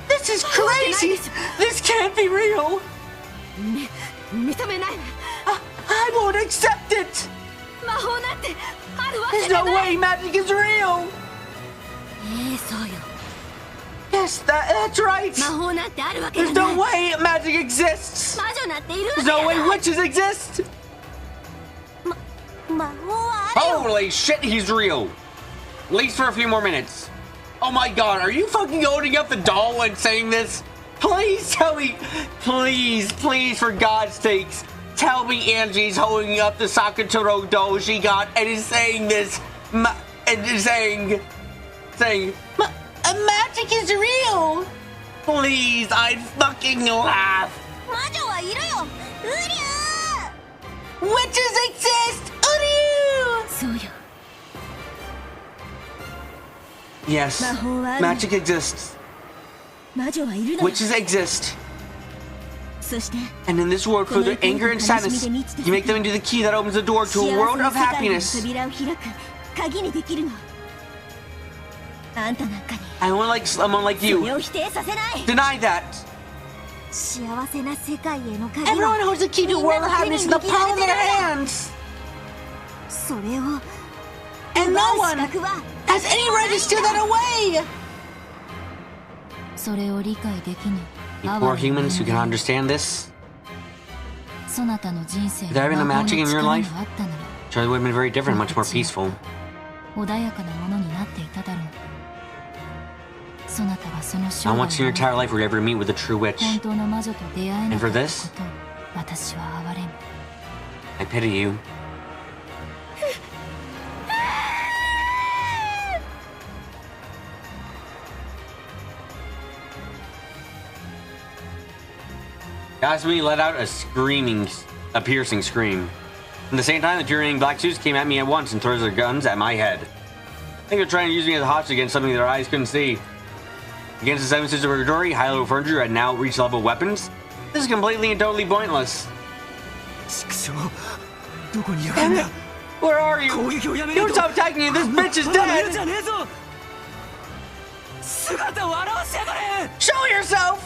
This is crazy! This can't be real! 認めない I won't accept it! 魔法なんてあるわけ There's じゃ no ない way magic is real! そうよ Yes, that's right! 魔法なんてあるわけ There's じゃない no way magic exists! 魔女なんているわけ There's じゃ no な way い witches exist! 魔法はあるよ Holy shit, he's real! At least for a few more minutes. Oh my god, are you fucking holding up the doll and saying this? Please tell me, please, for God's sakes, tell me Angie's holding up the Sakatoro doll she got and is saying this, and is saying, magic is real! Please, I'd fucking laugh! 魔女はいるようりゅ Witches exist! Uryu! そうよ Yes, 魔法はある magic exists. 魔女はいるのよ Witches exist. And in this world filled with anger and sadness, you make them into the key that opens the door to a world of happiness. I want like someone like you. Deny that. Everyone holds the key to a world of happiness in the palm of their hands. And no one has any right to steal that away. You poor humans who can understand this. If there had been a magic in your life, Charlie would have been very different, much more peaceful. Not once in your entire life will you ever meet with a true witch. And for this, I pity you. Kasumi let out a piercing scream. At the same time, the infuriating black suits came at me at once and threw their guns at my head. I think they're trying to use me as a hostage against something their eyes couldn't see. Against the 7 Sisters of Purgatory, high-level furniture had now reached level weapons. This is completely and totally pointless. Damn it! Where are you? Don't stop attacking me! This bitch is dead! Show yourself!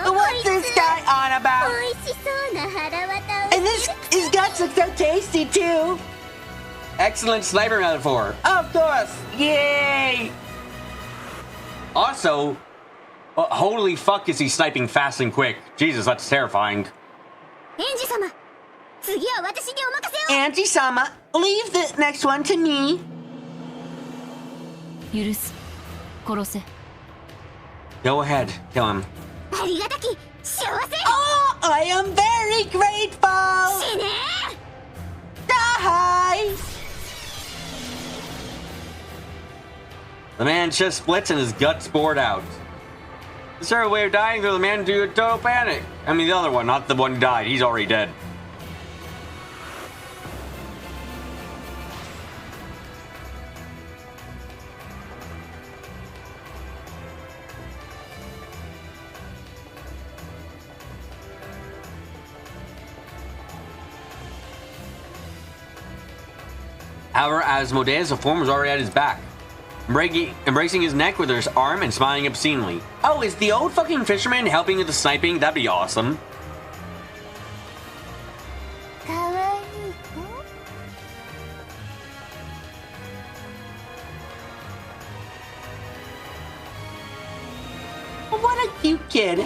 What's this guy on about? And his guts look so tasty too. Excellent sniper metaphor. Of course. Yay! Also, holy fuck is he sniping fast and quick. Jesus, that's terrifying. Angie-sama, leave the next one to me. Go ahead, kill him. Oh, I am very grateful! Die! The man's chest splits and his guts poured out. Is there a way of dying through the man into a total panic? I mean the other one, not the one who died. He's already dead. However, as Modea's form was already at his back, embracing his neck with her arm and smiling obscenely. Oh, is the old fucking fisherman helping with the sniping? That'd be awesome. What a cute kid.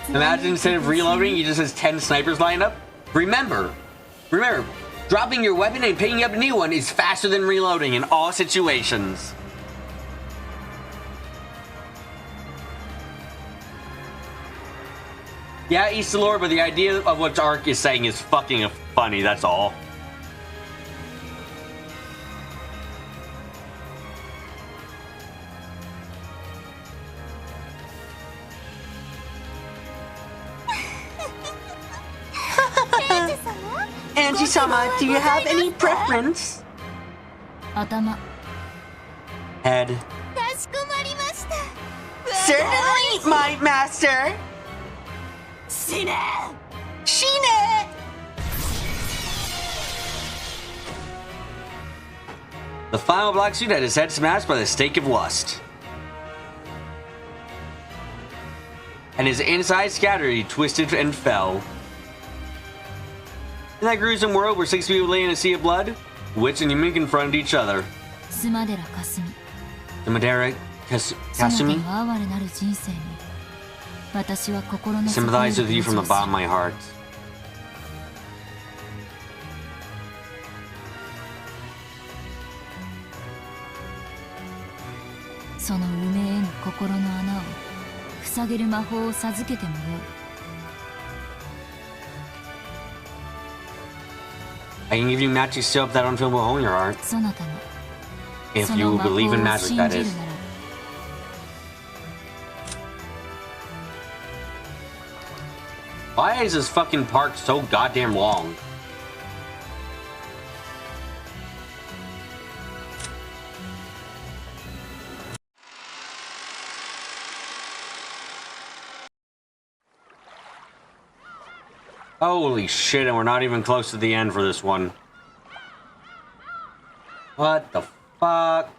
Imagine instead of reloading, he just has 10 snipers lined up. Remember, dropping your weapon and picking up a new one is faster than reloading in all situations. Yeah, East Lord, but the idea of what Ark is saying is fucking funny, that's all. Angie-sama, do you have any preference? Head. Certainly, my master. Shine! The final black suit had his head smashed by the stake of lust. And his inside scattered, he twisted and fell. In that gruesome world where 6 people lay in a sea of blood, witch and human confronted each other. The Madeira Kasumi? Sympathize with you from the bottom of my heart. I can give you magic to seal up that unfillable hole in your heart. If you believe in magic, that is. Why is this fucking park so goddamn long? Holy shit, and we're not even close to the end for this one. What the fuck?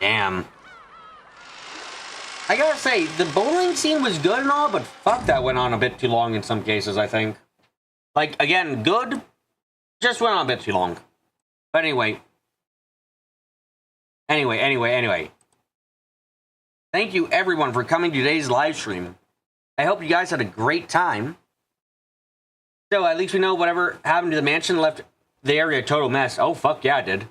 Damn. I gotta say, the bowling scene was good and all, but fuck, that went on a bit too long in some cases, I think. Like, again, good, just went on a bit too long. But anyway. Anyway. Thank you, everyone, for coming to today's live stream. I hope you guys had a great time. So, at least we know whatever happened to the mansion left the area a total mess. Oh, fuck yeah, it did.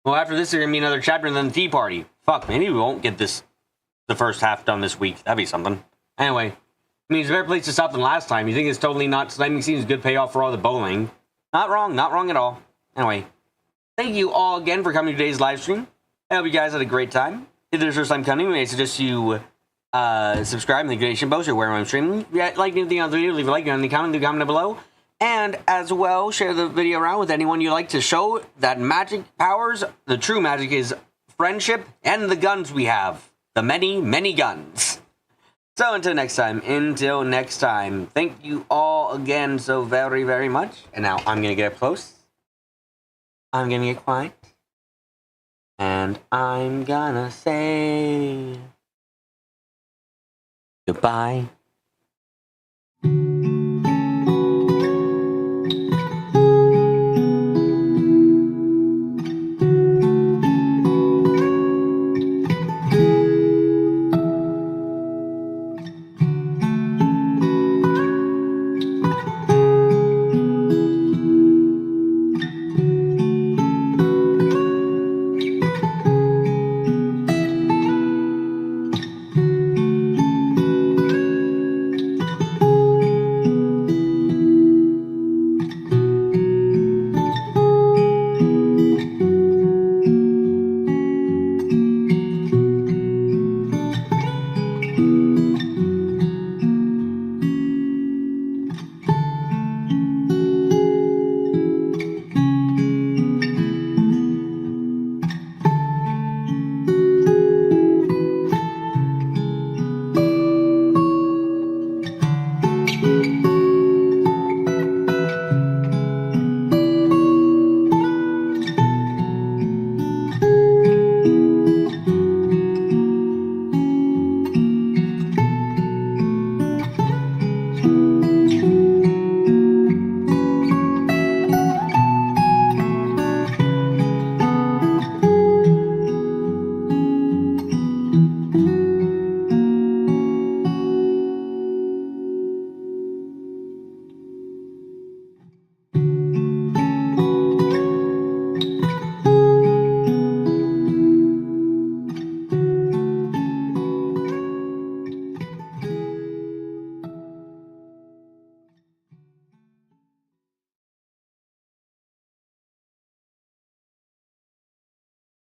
Well, after this, there's gonna be another chapter and then the tea party. Fuck, maybe we won't get the first half done this week. That'd be something. Anyway, I mean, it's a better place to stop than last time. You think it's totally not slamming seems good payoff for all the bowling. Not wrong at all. Anyway, thank you all again for coming to today's live stream. I hope you guys had a great time. If there's your first time coming, I suggest you subscribe in the notification post or where I'm streaming. If you like anything on the video, leave a like in the comment down below. And as well, share the video around with anyone you like to show that magic powers. The true magic is friendship and the guns we have. The many, many guns. So until next time, thank you all again so very, very much. And now I'm going to get up close. I'm going to get quiet. And I'm gonna say goodbye.